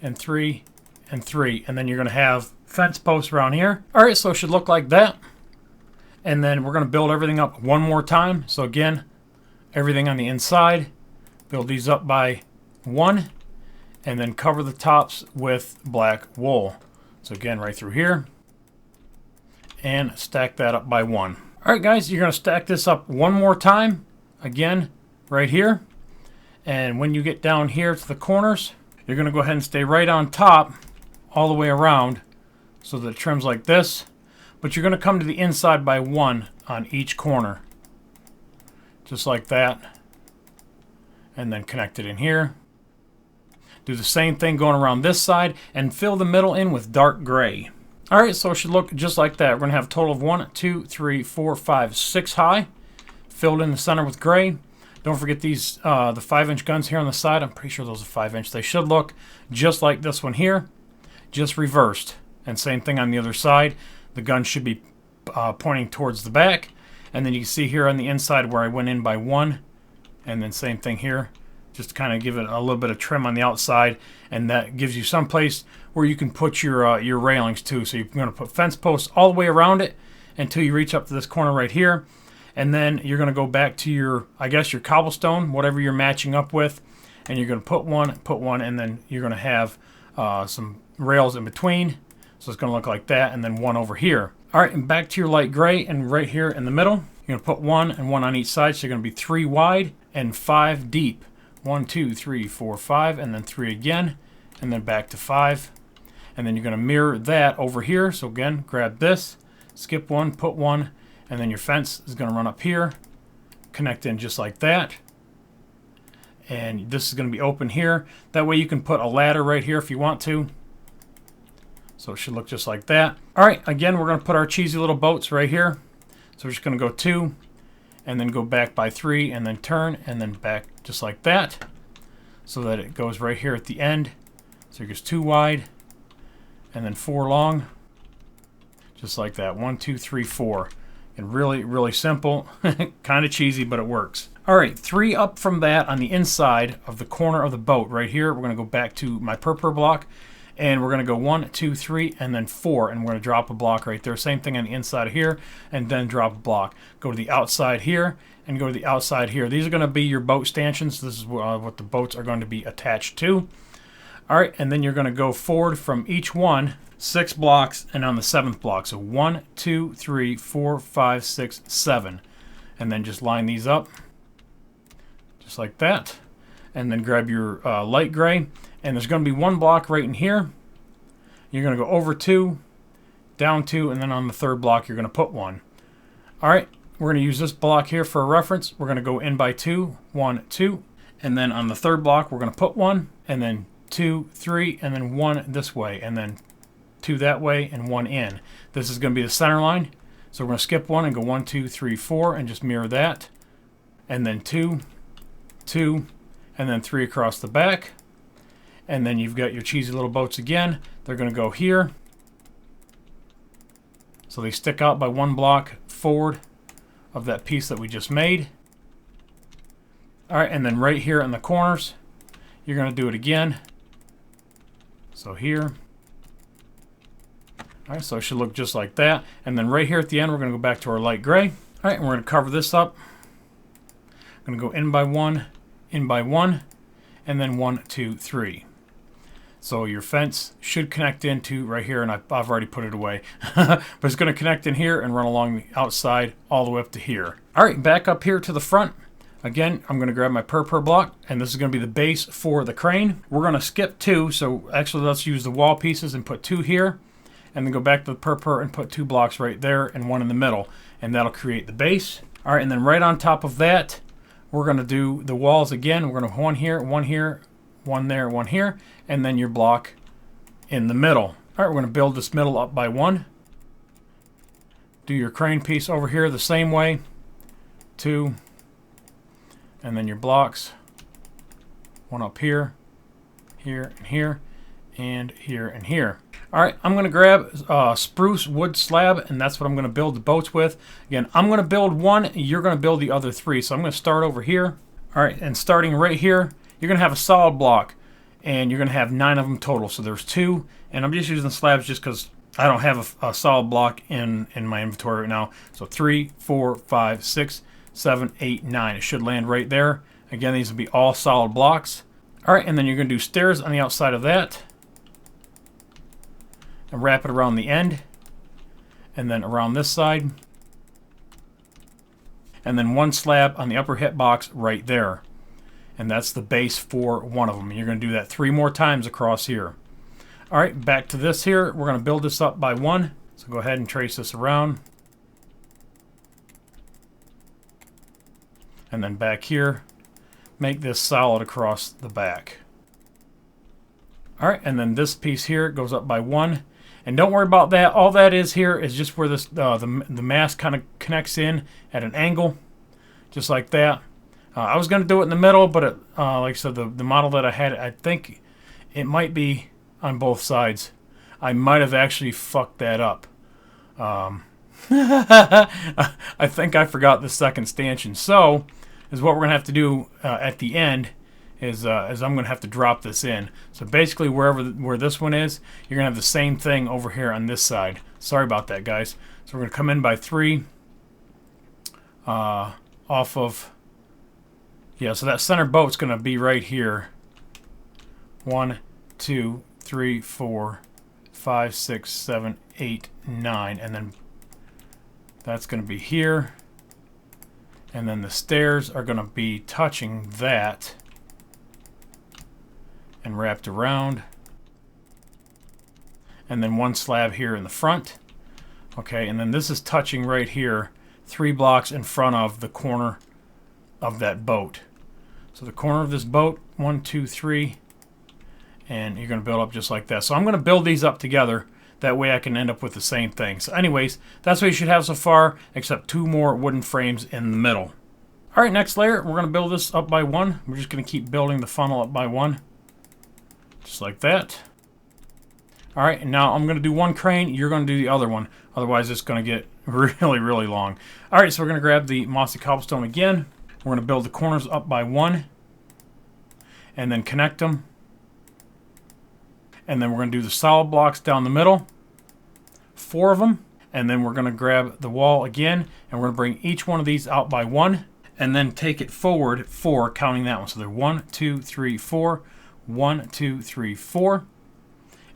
and 3, and 3. And then you're going to have fence posts around here. All right, so it should look like that. And then we're going to build everything up one more time. So again, everything on the inside, build these up by 1, and then cover the tops with black wool. So again, right through here, and stack that up by 1. Alright guys, you're going to stack this up one more time, again, right here. And when you get down here to the corners, you're going to go ahead and stay right on top all the way around so that it trims like this. But you're going to come to the inside by 1 on each corner. Just like that. And then connect it in here. Do the same thing going around this side and fill the middle in with dark gray. Alright, so it should look just like that. We're going to have a total of 1, 2, 3, 4, 5, 6 high. Filled in the center with gray. Don't forget these, the 5-inch guns here on the side. I'm pretty sure those are 5-inch. They should look just like this one here, just reversed. And same thing on the other side. The gun should be pointing towards the back. And then you can see here on the inside where I went in by 1. And then same thing here. Just to kind of give it a little bit of trim on the outside, and that gives you some place where you can put your railings too. So you're going to put fence posts all the way around it until you reach up to this corner right here, and then you're going to go back to your, I guess, your cobblestone, whatever you're matching up with, and you're going to put one, and then you're going to have some rails in between. So it's going to look like that, and then one over here. All right, and back to your light gray, and right here in the middle, you're going to put 1 and 1 on each side. So you're going to be 3 wide and 5 deep. 1, 2, 3, 4, 5, and then 3 again, and then back to 5. And then you're going to mirror that over here. So again, grab this, skip 1, put 1, and then your fence is going to run up here, connect in just like that. And this is going to be open here. That way you can put a ladder right here if you want to. So it should look just like that. All right, again, we're going to put our cheesy little boats right here. So we're just going to go 2, and then go back by 3, and then turn, and then back just like that, so that it goes right here at the end. So it goes 2 wide, and then 4 long, just like that. 1, 2, 3, 4. And really, really simple. Kind of cheesy, but it works. All right, 3 up from that on the inside of the corner of the boat right here. We're going to go back to my purple block, and we're going to go 1, 2, 3, and then 4, and we're going to drop a block right there. Same thing on the inside of here, and then drop a block. Go to the outside here, and go to the outside here. These are going to be your boat stanchions. This is what the boats are going to be attached to. All right, and then you're going to go forward from each one 6 blocks, and on the 7th block. So 1, 2, 3, 4, 5, 6, 7. And then just line these up, just like that. And then grab your light gray. And there's going to be 1 block right in here. You're going to go over 2, down 2, and then on the 3rd block you're going to put 1. All right, we're going to use this block here for a reference. We're going to go in by 2, 1, 2. And then on the 3rd block we're going to put 1, and then 2, 3, and then 1 this way, and then 2 that way, and 1 in. This is going to be the center line. So we're going to skip 1 and go 1, 2, 3, 4, and just mirror that. And then 2, 2, and then 3 across the back. And then you've got your cheesy little boats again. They're going to go here. So they stick out by 1 block forward of that piece that we just made. All right, and then right here in the corners, you're going to do it again. So here. Alright, so it should look just like that. And then right here at the end, we're going to go back to our light gray. Alright, and we're going to cover this up. I'm going to go in by one, and then 1, 2, 3. So your fence should connect into right here, and I've already put it away. But it's going to connect in here and run along the outside all the way up to here. Alright, back up here to the front. Again, I'm going to grab my per block, and this is going to be the base for the crane. We're going to skip 2, so actually let's use the wall pieces and put 2 here. And then go back to the per and put 2 blocks right there and 1 in the middle. And that'll create the base. Alright, and then right on top of that, we're going to do the walls again. We're going to have 1 here, 1 here, 1 there, 1 here, and then your block in the middle. Alright, we're going to build this middle up by 1. Do your crane piece over here the same way. 2. And then your blocks. 1 up here, here, and here, and here, and here. Alright, I'm going to grab spruce wood slab, and that's what I'm going to build the boats with. Again, I'm going to build 1, you're going to build the other 3. So I'm going to start over here. Alright, and starting right here, you're going to have a solid block, and you're going to have 9 of them total. So there's 2, and I'm just using slabs just because I don't have a solid block in my inventory right now. So 3, 4, 5, 6, 7, 8, 9. It should land right there. Again, these will be all solid blocks. Alright, and then you're going to do stairs on the outside of that. And wrap it around the end, and then around this side, and then 1 slab on the upper hip box right there, and that's the base for 1 of them. You're going to do that 3 more times across here. Alright, back to this here. We're going to build this up by 1, so go ahead and trace this around, and then back here, make this solid across the back. Alright, and then this piece here goes up by 1. And don't worry about that. All that is here is just where this the mast kind of connects in at an angle, just like that. I was going to do it in the middle, but it, like I said, the model that I had, I think it might be on both sides. I might have actually fucked that up. I think I forgot the second stanchion. So, is what we're going to have to do at the end. Is I'm going to have to drop this in. So basically where this one is, you're going to have the same thing over here on this side. Sorry about that, guys. So we're going to come in by 3 off of, yeah, so that center boat's going to be right here. 1, 2, 3, 4, 5, 6, 7, 8, 9. And then that's going to be here. And then the stairs are going to be touching that. And wrapped around, and then 1 slab here in the front. Okay, and then this is touching right here, 3 blocks in front of the corner of that boat. So the corner of this boat, 1, 2, 3, and you're going to build up just like that. So I'm going to build these up together, that way I can end up with the same thing. So anyways, that's what you should have so far, except 2 more wooden frames in the middle. Alright, next layer, we're going to build this up by 1. We're just going to keep building the funnel up by 1. Just like that. Alright, and now I'm going to do 1 crane, you're going to do the other one. Otherwise it's going to get really, really long. Alright, so we're going to grab the mossy cobblestone again. We're going to build the corners up by 1. And then connect them. And then we're going to do the solid blocks down the middle. 4 of them. And then we're going to grab the wall again. And we're going to bring each one of these out by 1. And then take it forward 4, counting that one. So they're 1, 2, 3, 4. 1, 2, 3, 4,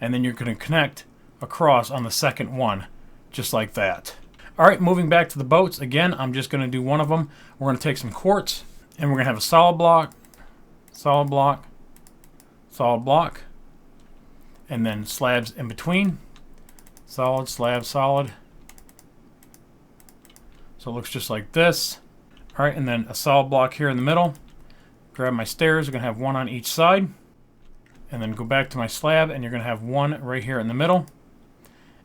and then you're going to connect across on the second one, just like that. Alright, moving back to the boats, again, I'm just going to do 1 of them. We're going to take some quartz, and we're going to have a solid block, solid block, solid block, and then slabs in between, solid, slab, solid. So it looks just like this. Alright, and then a solid block here in the middle. Grab my stairs, we're going to have 1 on each side. And then go back to my slab, and you're going to have 1 right here in the middle.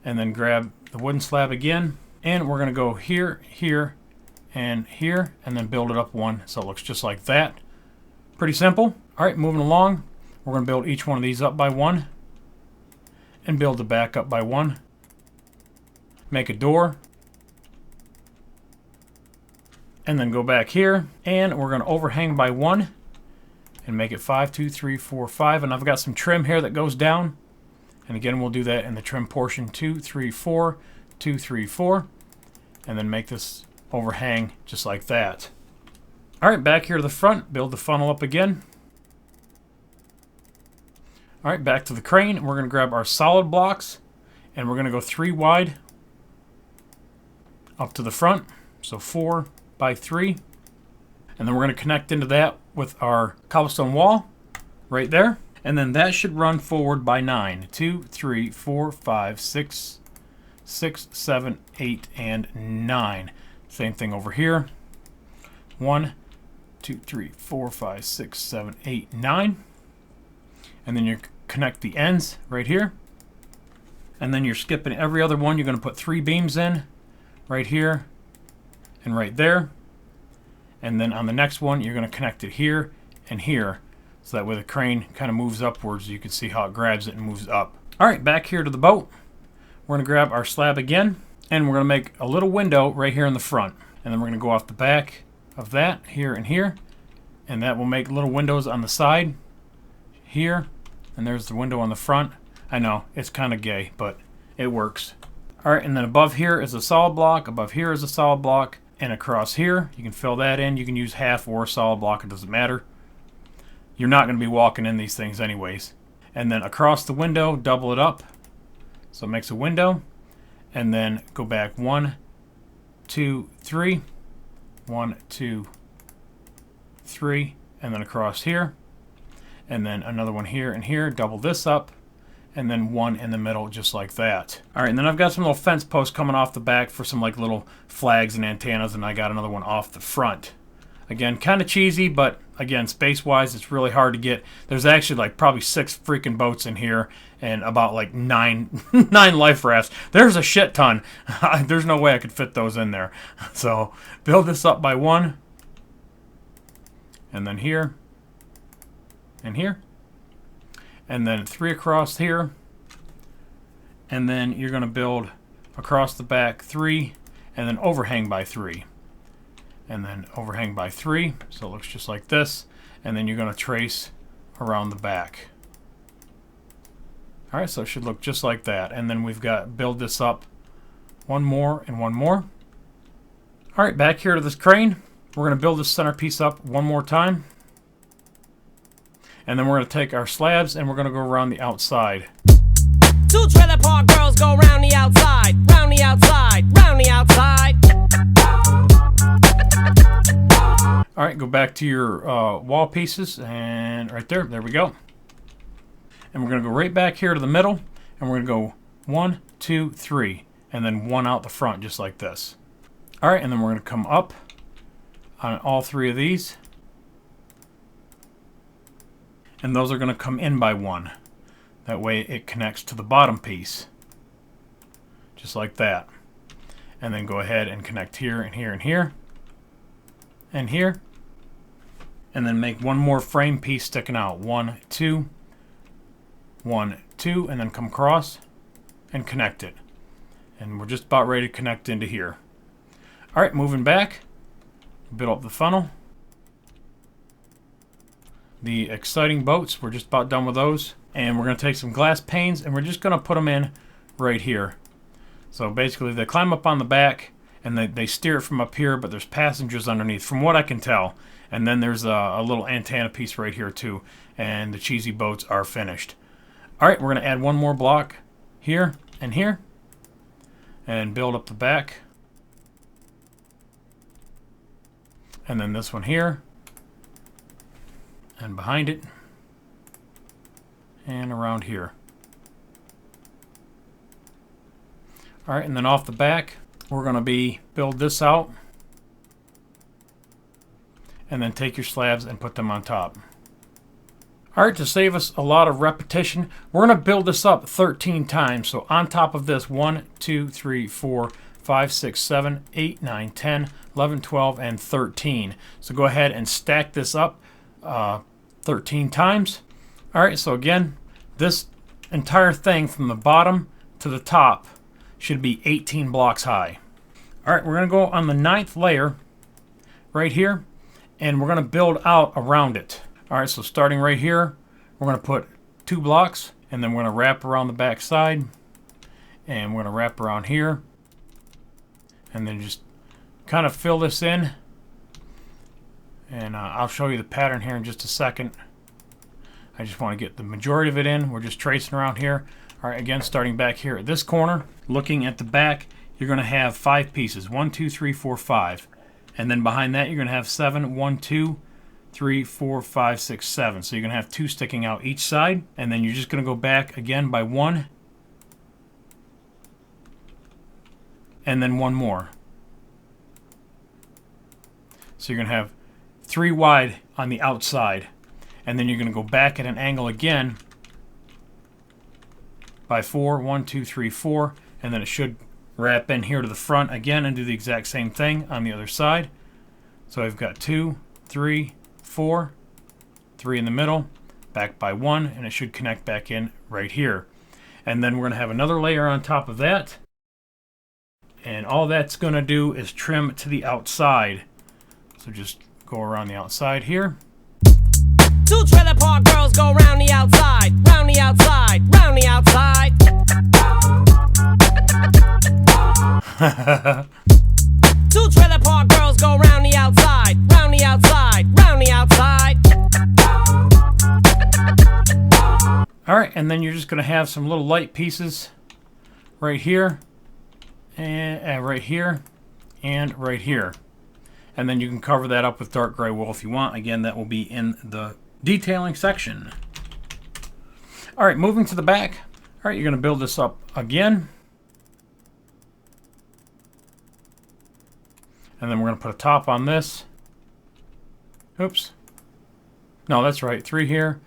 And then grab the wooden slab again. And we're going to go here, here, and here, and then build it up 1 so it looks just like that. Pretty simple. Alright, moving along. We're going to build each one of these up by 1. And build the back up by 1. Make a door. And then go back here. And we're going to overhang by 1. And make it 5, 2, 3, 4, 5. And I've got some trim here that goes down. And again, we'll do that in the trim portion, 2, 3, 4, 2, 3, 4, and then make this overhang just like that. All right, back here to the front, build the funnel up again. All right, back to the crane. We're going to grab our solid blocks, and we're going to go 3 wide up to the front, so 4 by 3. And then we're going to connect into that with our cobblestone wall right there. And then that should run forward by 9. 2, 3, 4, 5, 6, 7, 8, and 9. Same thing over here. 1, 2, 3, 4, 5, 6, 7, 8, 9. And then you connect the ends right here. And then you're skipping every other one. You're going to put 3 beams in right here and right there. And then on the next one, you're going to connect it here and here. So that way the crane kind of moves upwards. You can see how it grabs it and moves up. All right, back here to the boat. We're going to grab our slab again. And we're going to make a little window right here in the front. And then we're going to go off the back of that here and here. And that will make little windows on the side here. And there's the window on the front. I know, it's kind of gay, but it works. All right, and then above here is a solid block. Above here is a solid block. And across here, you can fill that in. You can use half or solid block. It doesn't matter. You're not going to be walking in these things anyways. And then across the window, double it up. So it makes a window. And then go back 1, 2, 3. 1, 2, 3. And then across here. And then another one here and here. Double this up. And then one in the middle just like that. All right, and then I've got some little fence posts coming off the back for some like little flags and antennas, and I got another one off the front. Again, kind of cheesy, but again, space-wise, it's really hard to get. There's actually like probably 6 freaking boats in here and about like 9 life rafts. There's a shit ton. There's no way I could fit those in there. So build this up by 1, and then here, and here. And then 3 across here. And then you're going to build across the back 3, and then overhang by 3. And then overhang by 3, so it looks just like this. And then you're going to trace around the back. Alright, so it should look just like that. And then we've got build this up 1 more and 1 more. Alright, back here to this crane. We're going to build this centerpiece up 1 more time. And then we're going to take our slabs and we're going to go around the outside. 2 trailer park girls go round the outside, round the outside, round the outside. All right, go back to your wall pieces and right there, there we go. And we're going to go right back here to the middle and we're going to go 1, 2, 3, and then 1 out the front just like this. All right, and then we're going to come up on all 3 of these. And those are going to come in by 1. That way it connects to the bottom piece. Just like that. And then go ahead and connect here and here and here. And here. And then make 1 more frame piece sticking out. 1, 2. 1, 2. And then come across and connect it. And we're just about ready to connect into here. Alright, moving back. Build up the funnel. The exciting boats, we're just about done with those. And we're going to take some glass panes and we're just going to put them in right here. So basically they climb up on the back and they steer it from up here, but there's passengers underneath from what I can tell. And then there's a little antenna piece right here too. And the cheesy boats are finished. Alright, we're going to add 1 more block here and here. And build up the back. And then this one here. And behind it, and around here. Alright, and then off the back, we're going to build this out, and then take your slabs and put them on top. Alright, to save us a lot of repetition, we're going to build this up 13 times. So on top of this, 1, 2, 3, 4, 5, 6, 7, 8, 9, 10, 11, 12, and 13. So go ahead and stack this up 13 times. Alright, so again, this entire thing from the bottom to the top should be 18 blocks high. Alright, we're going to go on the 9th layer right here, and we're going to build out around it. Alright, so starting right here, we're going to put 2 blocks And then we're going to wrap around the back side. And we're going to wrap around here. And then just kind of fill this in. And I'll show you the pattern here in just a second. I just want to get the majority of it in. We're just tracing around here. All right, again, starting back here at this corner. Looking at the back, you're going to have 5 pieces. 1, 2, 3, 4, 5. And then behind that, you're going to have 7. 1, 2, 3, 4, 5, 6, 7. So you're going to have 2 sticking out each side. And then you're just going to go back again by 1. And then 1 more. So you're going to have 3 wide on the outside. And then you're going to go back at an angle again by 4. 1, 2, 3, 4. And then it should wrap in here to the front again and do the exact same thing on the other side. So I've got 2, 3, 4, 3 in the middle, back by 1, and it should connect back in right here. And then we're going to have another layer on top of that. And all that's going to do is trim to the outside. So just go around the outside here. 2 trailer park girls go round the outside, round the outside, round the outside. 2 trailer park girls go round the outside, round the outside, round the outside. Alright, and then you're just going to have some little light pieces right here, and right here, and right here. And then you can cover that up with dark gray wool if you want. Again, that will be in the detailing section. Alright, moving to the back. Alright, you're going to build this up again. And then we're going to put a top on this. Oops. No, that's right. 3 here.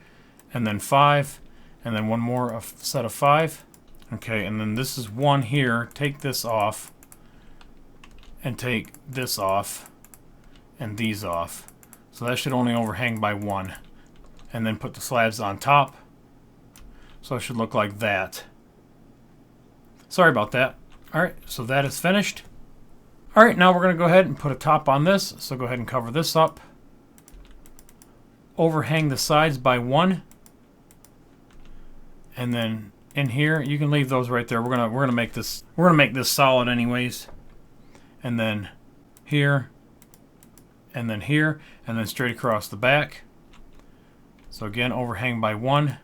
And then 5. And then 1 more a set of 5. Okay, and then this is 1 here. Take this off. And take this off. And these off. So that should only overhang by 1. And then put the slabs on top. So it should look like that. Sorry about that. Alright, so that is finished. Alright, now we're going to go ahead and put a top on this. So go ahead and cover this up. Overhang the sides by 1. And then in here, you can leave those right there. We're gonna make this solid anyways. And then here, and then here, and then straight across the back. So again, overhang by 1,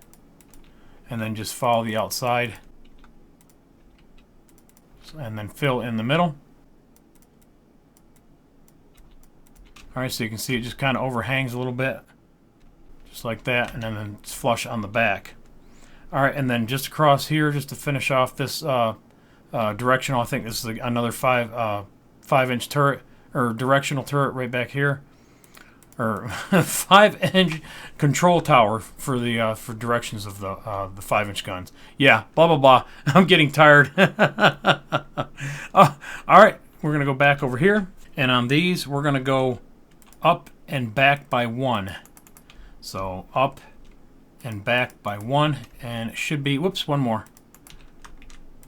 and then just follow the outside, and then fill in the middle. Alright, so you can see it just kind of overhangs a little bit, just like that, and then it's flush on the back. Alright, and then just across here, just to finish off this directional, I think this is another 5-inch turret, or directional turret right back here. Or 5-inch control tower for the for directions of the 5-inch guns. Yeah, blah blah blah. I'm getting tired. All right, we're gonna go back over here, and on these we're gonna go up and back by 1. So up and back by 1, and it should be 1 more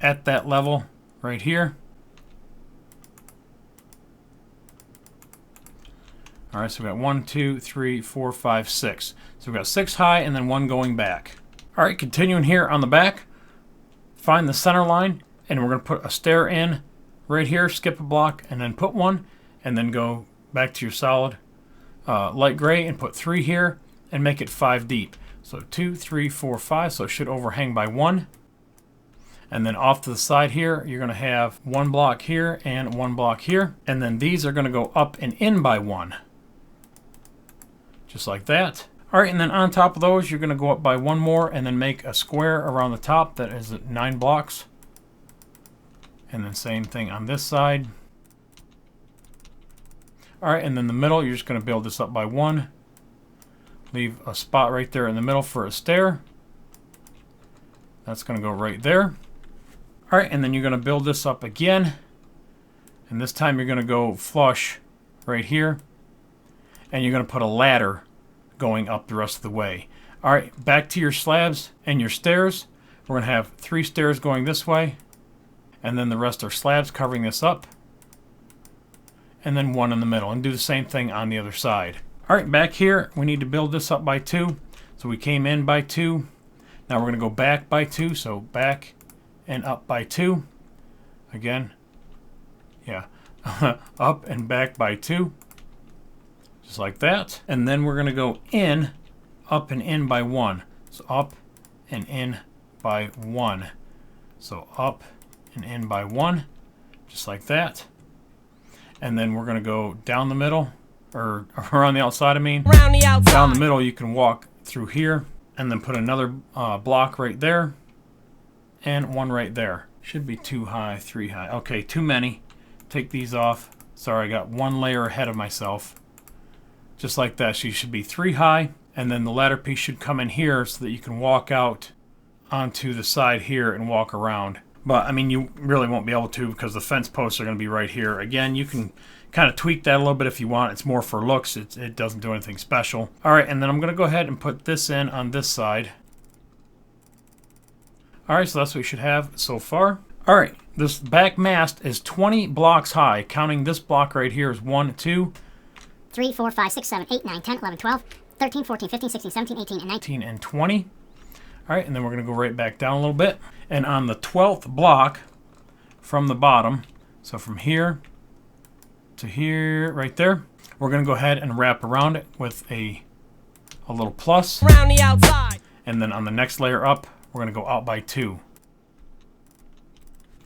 at that level right here. Alright, so we've got 1, 2, 3, 4, 5, 6. So we've got 6 high and then 1 going back. Alright, continuing here on the back, find the center line, and we're going to put a stair in right here, skip a block, and then put 1, and then go back to your solid light gray and put 3 here, and make it 5 deep. So 2, 3, 4, 5, so it should overhang by 1. And then off to the side here, you're going to have 1 block here and 1 block here. And then these are going to go up and in by 1. Just like that. Alright, and then on top of those, you're going to go up by 1 more and then make a square around the top that is 9 blocks. And then same thing on this side. Alright, and then the middle, you're just going to build this up by 1. Leave a spot right there in the middle for a stair. That's going to go right there. Alright, and then you're going to build this up again. And this time you're going to go flush right here. And you're going to put a ladder going up the rest of the way. Alright, back to your slabs and your stairs. We're going to have 3 stairs going this way. And then the rest are slabs covering this up. And then 1 in the middle. And do the same thing on the other side. Alright, back here we need to build this up by 2. So we came in by 2. Now we're going to go back by 2, so back and up by 2. Again, yeah, up and back by 2, just like that. And then we're going to go in, up and in by 1. So up and in by 1. So up and in by 1, just like that. And then we're going to go down the middle, or around the outside, I mean. Around the outside. Down the middle, you can walk through here, and then put another block right there, and one right there. Should be 2 high, 3 high. Okay, too many. Take these off. Sorry, I got 1 layer ahead of myself. Just like that. So you should be 3 high, and then the ladder piece should come in here so that you can walk out onto the side here and walk around. But, I mean, you really won't be able to because the fence posts are going to be right here. Again, you can kind of tweak that a little bit if you want. It's more for looks. It doesn't do anything special. All right, and then I'm going to go ahead and put this in on this side. All right, so that's what we should have so far. All right, this back mast is 20 blocks high. Counting this block right here is 1, 2, 3, 4, 5, 6, 7, 8, 9, 10, 11, 12, 13, 14, 15, 16, 17, 18, and 19. 19, and 20. All right, and then we're going to go right back down a little bit. And on the 12th block from the bottom, so from here to here, right there, we're going to go ahead and wrap around it with a little plus. Around the outside. And then on the next layer up, we're going to go out by 2.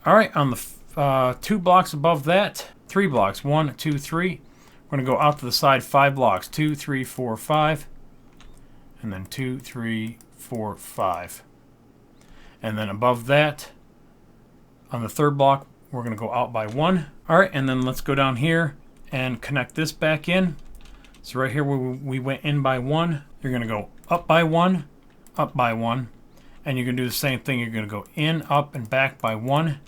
All right, on the 2 blocks above that, 3 blocks, 1, 2, 3. We're going to go out to the side 5 blocks, 2, 3, 4, 5. And then 2, 3, 4, 5. And then above that, on the 3rd block, we're going to go out by 1. All right, and then let's go down here and connect this back in. So right here where we went in by 1, you're going to go up by 1, up by 1. And you're going to do the same thing. You're going to go in, up, and back by 1.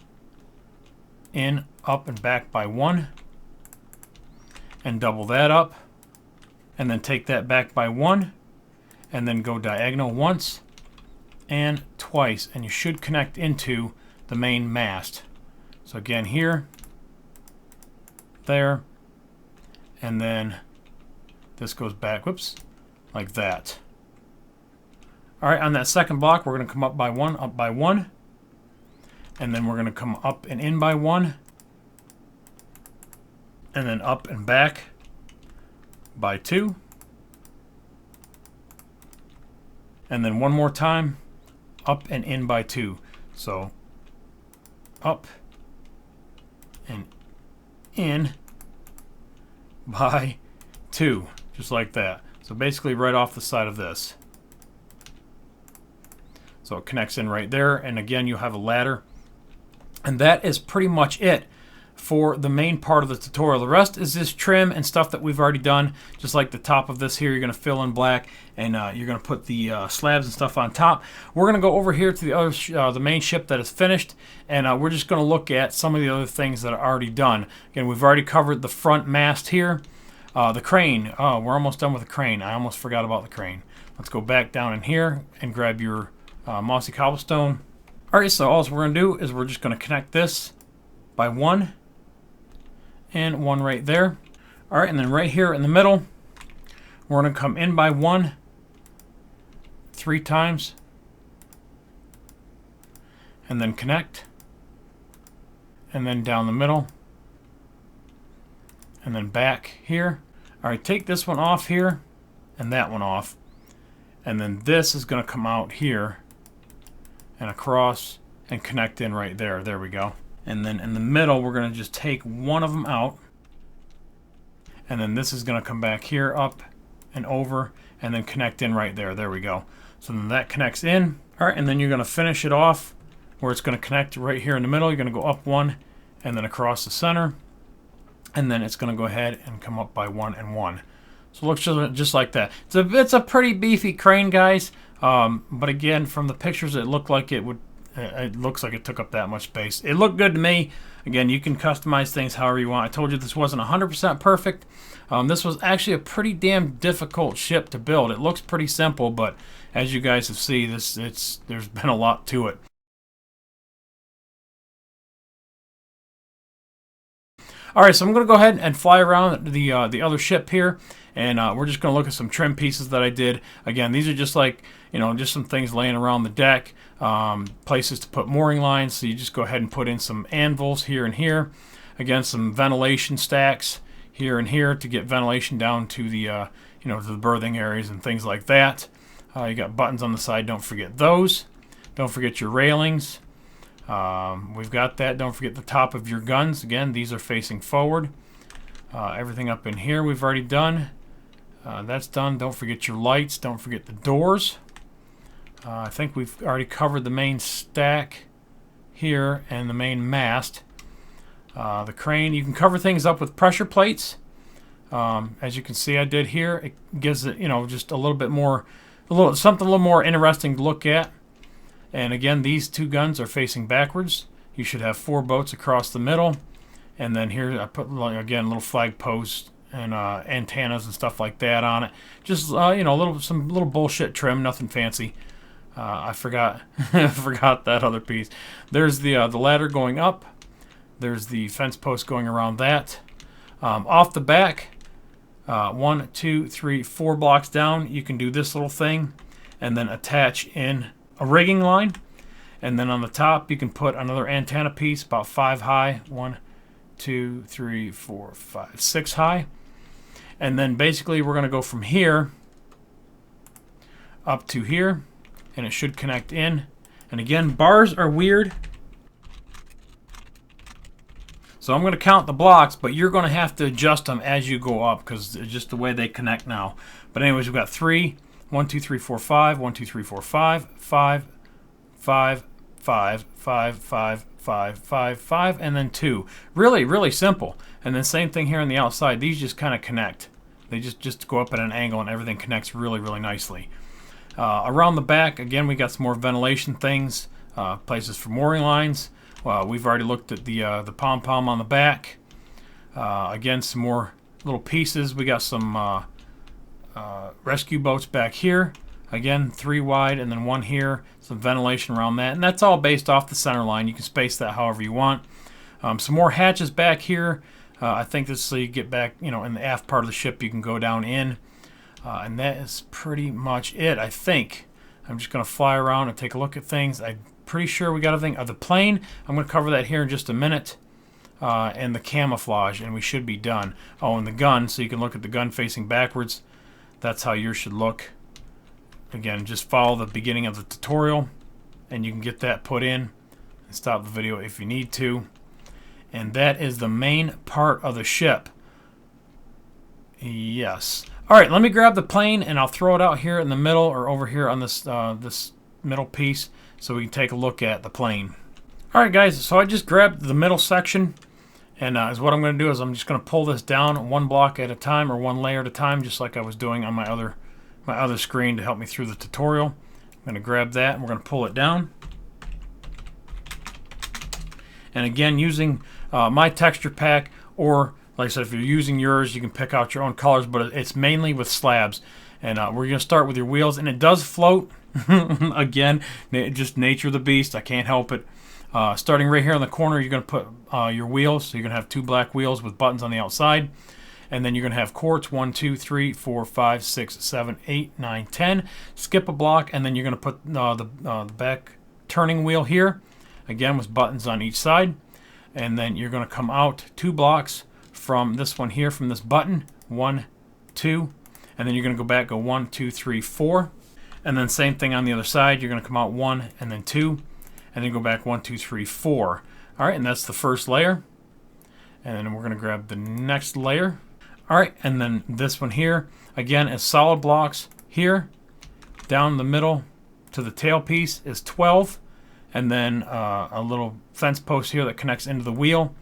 In, up, and back by 1. And double that up. And then take that back by 1. And then go diagonal once and twice, and you should connect into the main mast. So again here, there, and then this goes back, whoops, like that. All right, on that 2nd block, we're going to come up by 1, up by 1, and then we're going to come up and in by 1, and then up and back by 2. And then one more time, up and in by 2. So up and in by 2, just like that. So basically right off the side of this. So it connects in right there, and again you have a ladder. And that is pretty much it for the main part of the tutorial. The rest is this trim and stuff that we've already done. Just like the top of this here, you're going to fill in black, and you're going to put the slabs and stuff on top. We're going to go over here to the other, the main ship that is finished, and we're just going to look at some of the other things that are already done. Again, we've already covered the front mast here. The crane, oh, we're almost done with the crane. I almost forgot about the crane. Let's go back down in here and grab your mossy cobblestone. Alright, so all we're going to do is we're just going to connect this by 1 and 1 right there. Alright, and then right here in the middle, we're going to come in by 1 3 times and then connect, and then down the middle, and then back here. Alright, take this one off here and that one off, and then this is going to come out here and across and connect in right there. There we go. And then in the middle, we're going to just take one of them out, and then this is going to come back here, up and over, and then connect in right there. There we go. So then that connects in. All right, and then you're going to finish it off where it's going to connect right here in the middle. You're going to go up 1 and then across the center, and then it's going to go ahead and come up by 1 and 1. So it looks just like that. It's a pretty beefy crane, guys. But again, from the pictures, it looked like it would. It looks like it took up that much space. It looked good to me. Again, you can customize things however you want. I told you this wasn't 100% perfect. This was actually a pretty damn difficult ship to build. It looks pretty simple, but as you guys have seen, there's been a lot to it. All right, so I'm going to go ahead and fly around the other ship here, and we're just going to look at some trim pieces that I did. Again, these are just like, you know, just some things laying around the deck, places to put mooring lines. So you just go ahead and put in some anvils here and here. Again, some ventilation stacks here and here to get ventilation down to the you know, to the berthing areas and things like that. You got buttons on the side. Don't forget those. Don't forget your railings. We've got that. Don't forget the top of your guns. Again, these are facing forward. Everything up in here we've already done. That's done. Don't forget your lights. Don't forget the doors. I think we've already covered the main stack here and the main mast. The crane, you can cover things up with pressure plates. As you can see, I did here. It gives it, you know, just a little bit more, something a little more interesting to look at. And again, these two guns are facing backwards. You should have 4 boats across the middle. And then here I put, again, little flag posts and antennas and stuff like that on it. Just you know, some little bullshit trim, nothing fancy. I forgot forgot that other piece. There's the ladder going up. There's the fence post going around that. Off the back, 1, 2, 3, 4 blocks down, you can do this little thing and then attach in a rigging line. And then on the top, you can put another antenna piece about 5 high. 1, 2, 3, 4, 5, 6 high. And then basically we're going to go from here up to here, and it should connect in. And again, bars are weird, so I'm going to count the blocks, but you're going to have to adjust them as you go up because it's just the way they connect now. But anyways, we've got 3, 1, 2, 3, 4, 5, 1, 2, 3, 4, 5, 5, 5, 5, 5, 5, 5, 5, 5, and then 2. Really, really simple. And then same thing here on the outside. These just kind of connect. They just go up at an angle and everything connects really, really nicely. Around the back, again, we got some more ventilation things, places for mooring lines. We've already looked at the pom-pom on the back. Again, some more little pieces. We got some rescue boats back here. Again, 3 wide and then 1 here. Some ventilation around that. And that's all based off the center line. You can space that however you want. Some more hatches back here. I think this is so you get back, you know, in the aft part of the ship you can go down in. And that is pretty much it, I think. I'm just going to fly around and take a look at things. I'm pretty sure we got everything. The plane, I'm going to cover that here in just a minute. And the camouflage, and we should be done. Oh, and the gun, so you can look at the gun facing backwards. That's how yours should look. Again, just follow the beginning of the tutorial, and you can get that put in and stop the video if you need to. And that is the main part of the ship. Yes. All right, let me grab the plane, and I'll throw it out here in the middle or over here on this this middle piece so we can take a look at the plane. All right, guys, so I just grabbed the middle section, and is what I'm going to do is I'm just going to pull this down 1 block at a time or 1 layer at a time, just like I was doing on my other screen to help me through the tutorial. I'm going to grab that, and we're going to pull it down. And again, using my texture pack, or like I said, if you're using yours, you can pick out your own colors, but it's mainly with slabs. And we're going to start with your wheels, and it does float. Again, just nature of the beast. I can't help it. Starting right here in the corner, you're going to put your wheels. So you're going to have 2 black wheels with buttons on the outside. And then you're going to have quartz 1, 2, 3, 4, 5, 6, 7, 8, 9, 10. Skip a block, and then you're going to put the back turning wheel here. Again, with buttons on each side. And then you're going to come out 2 blocks from this one here, from this button. 1, 2. And then you're going to go back, go 1, 2, 3, 4. And then same thing on the other side. You're going to come out 1 and then 2. And then go back 1, 2, 3, 4. All right, and that's the first layer. And then we're going to grab the next layer. All right, and then this one here, again, is solid blocks here. Down the middle to the tailpiece is 12. And then a little fence post here that connects into the wheel.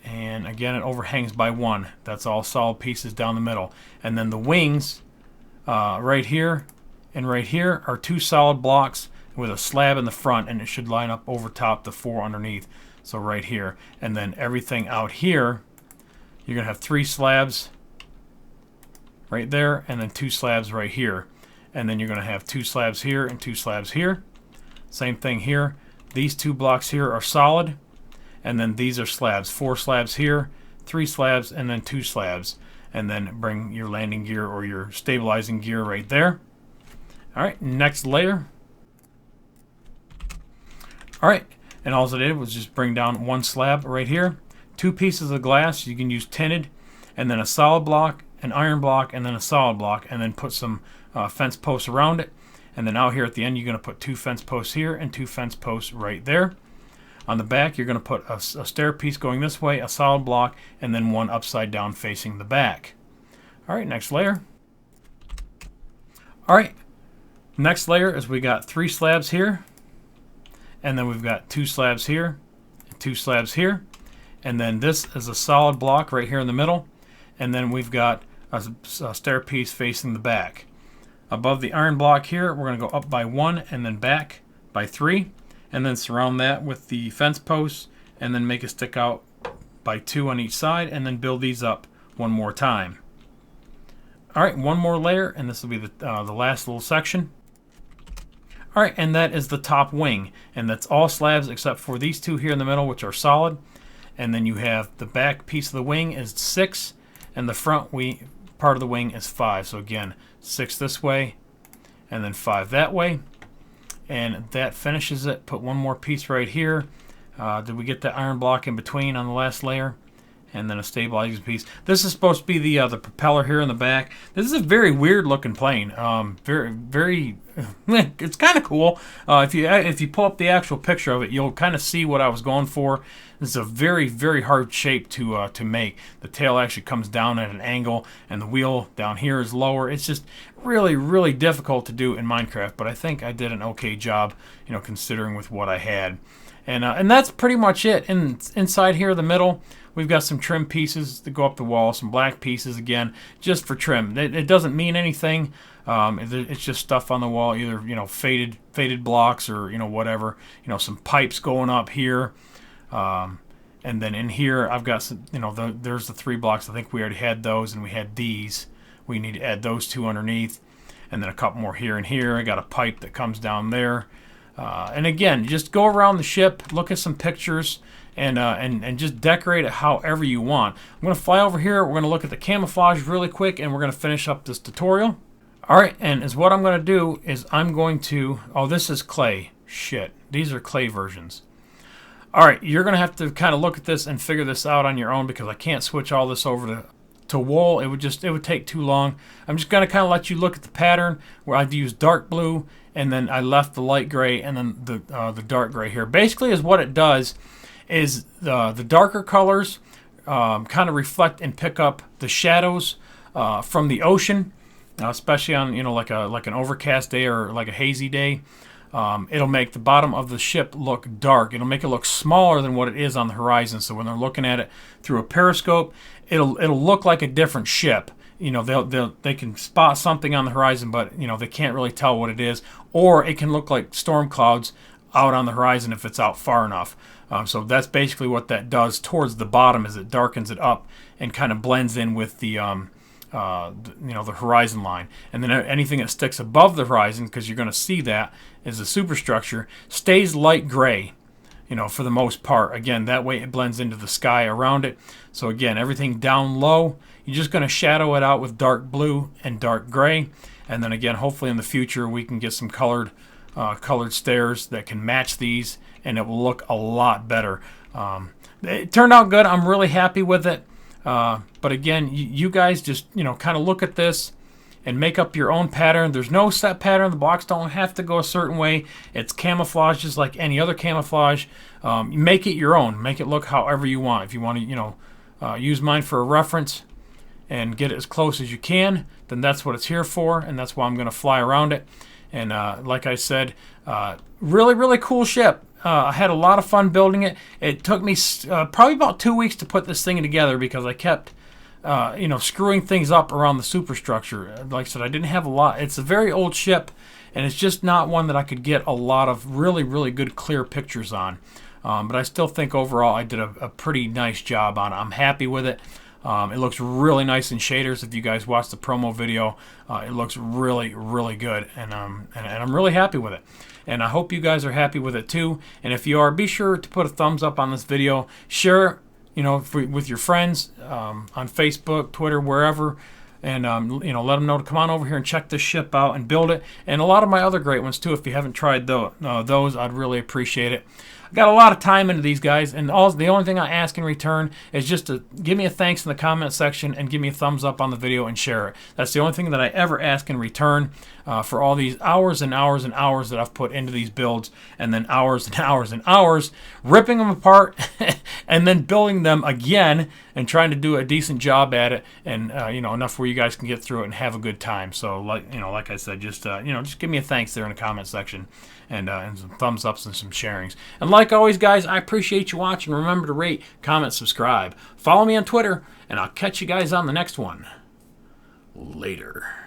And again, it overhangs by 1. That's all solid pieces down the middle. And then the wings right here and right here are 2 solid blocks with a slab in the front, and it should line up over top the 4 underneath. So right here. And then everything out here, you're going to have 3 slabs right there, and then 2 slabs right here. And then you're going to have 2 slabs here and 2 slabs here. Same thing here. These 2 blocks here are solid, and then these are slabs. 4 slabs here, 3 slabs, and then 2 slabs. And then bring your landing gear or your stabilizing gear right there. Alright, next layer. Alright, and all I did was just bring down 1 slab right here. 2 pieces of glass, you can use tinted, and then a solid block, an iron block, and then a solid block, and then put some fence posts around it. And then out here at the end, you're going to put 2 fence posts here and 2 fence posts right there. On the back, you're going to put a stair piece going this way, a solid block, and then 1 upside down facing the back. Alright, next layer. Alright, next layer is we got 3 slabs here, and then we've got 2 slabs here, and 2 slabs here, and then this is a solid block right here in the middle, and then we've got a stair piece facing the back. Above the iron block here, we're going to go up by 1 and then back by 3. And then surround that with the fence posts, and then make it stick out by 2 on each side, and then build these up 1 more time. Alright, 1 more layer, and this will be the last little section. Alright, and that is the top wing, and that's all slabs except for these 2 here in the middle, which are solid. And then you have the back piece of the wing is 6, and the front part of the wing is 5. So again, 6 this way, and then 5 that way. And that finishes it. Put 1 more piece right here. Did we get that iron block in between on the last layer? And then a stabilizing piece. This is supposed to be the propeller here in the back. This is a very weird looking plane. Very it's kind of cool. If you pull up the actual picture of it, you'll kind of see what I was going for. This is a very, very hard shape to make. The tail actually comes down at an angle, and the wheel down here is lower. It's just really, really difficult to do in Minecraft, but I think I did an okay job, considering with what I had. And that's pretty much it. And inside here, the middle, we've got some trim pieces that go up the wall, some black pieces again, just for trim. It doesn't mean anything. It's just stuff on the wall, either faded blocks or whatever. Some pipes going up here. And then in here, I've got some, there's the 3 blocks. I think we already had those, and we had these. We need to add those 2 underneath, and then a couple more here and here. I got a pipe that comes down there. And again, just go around the ship, look at some pictures, and just decorate it however you want. I'm going to fly over here. We're going to look at the camouflage really quick, and we're going to finish up this tutorial. All right, and what I'm going to do is I'm going to... Oh, this is clay. Shit. These are clay versions. All right, you're going to have to kind of look at this and figure this out on your own, because I can't switch all this over to wool. It would take too long. I'm just going to kind of let you look at the pattern where I've used dark blue, and then I left the light gray, and then the dark gray here. Basically, is what it does is the darker colors kind of reflect and pick up the shadows from the ocean, especially on like an overcast day or like a hazy day. It'll make the bottom of the ship look dark. It'll make it look smaller than what it is on the horizon. So when they're looking at it through a periscope, it'll look like a different ship. They can spot something on the horizon, but they can't really tell what it is. Or it can look like storm clouds out on the horizon if it's out far enough. So that's basically what that does towards the bottom, is it darkens it up and kind of blends in with the horizon line. And then anything that sticks above the horizon, because you're going to see that is the superstructure, stays light gray, for the most part. Again, that way it blends into the sky around it. So again, everything down low, you're just going to shadow it out with dark blue and dark gray. And then again, hopefully in the future we can get some colored stairs that can match these, and it will look a lot better. It turned out good. I'm really happy with it. But again, you guys just kind of look at this and make up your own pattern. There's no set pattern. The blocks don't have to go a certain way. It's camouflage just like any other camouflage. Make it your own. Make it look however you want. If you want to use mine for a reference and get it as close as you can, then that's what it's here for, and that's why I'm going to fly around it. And like I said, really, really cool ship. I had a lot of fun building it. It took me probably about 2 weeks to put this thing together, because I kept screwing things up around the superstructure. Like I said, I didn't have a lot. It's a very old ship, and it's just not one that I could get a lot of really, really good clear pictures on. But I still think overall I did a pretty nice job on it. I'm happy with it. It looks really nice in shaders. If you guys watch the promo video, it looks really, really good, and I'm really happy with it. And I hope you guys are happy with it too. And if you are, be sure to put a thumbs up on this video. Share with your friends on Facebook, Twitter, wherever. And, let them know to come on over here and check this ship out and build it. And a lot of my other great ones, too. If you haven't tried those, I'd really appreciate it. I got a lot of time into these guys. And the only thing I ask in return is just to give me a thanks in the comment section and give me a thumbs up on the video and share it. That's the only thing that I ever ask in return for all these hours and hours and hours that I've put into these builds. And then hours and hours and hours ripping them apart and then building them again and trying to do a decent job at it, and enough where you guys can get through it and have a good time. So like I said, just give me a thanks there in the comment section, and some thumbs ups and some sharings. And like always, guys, I appreciate you watching. Remember to rate, comment, subscribe, follow me on Twitter, and I'll catch you guys on the next one. Later.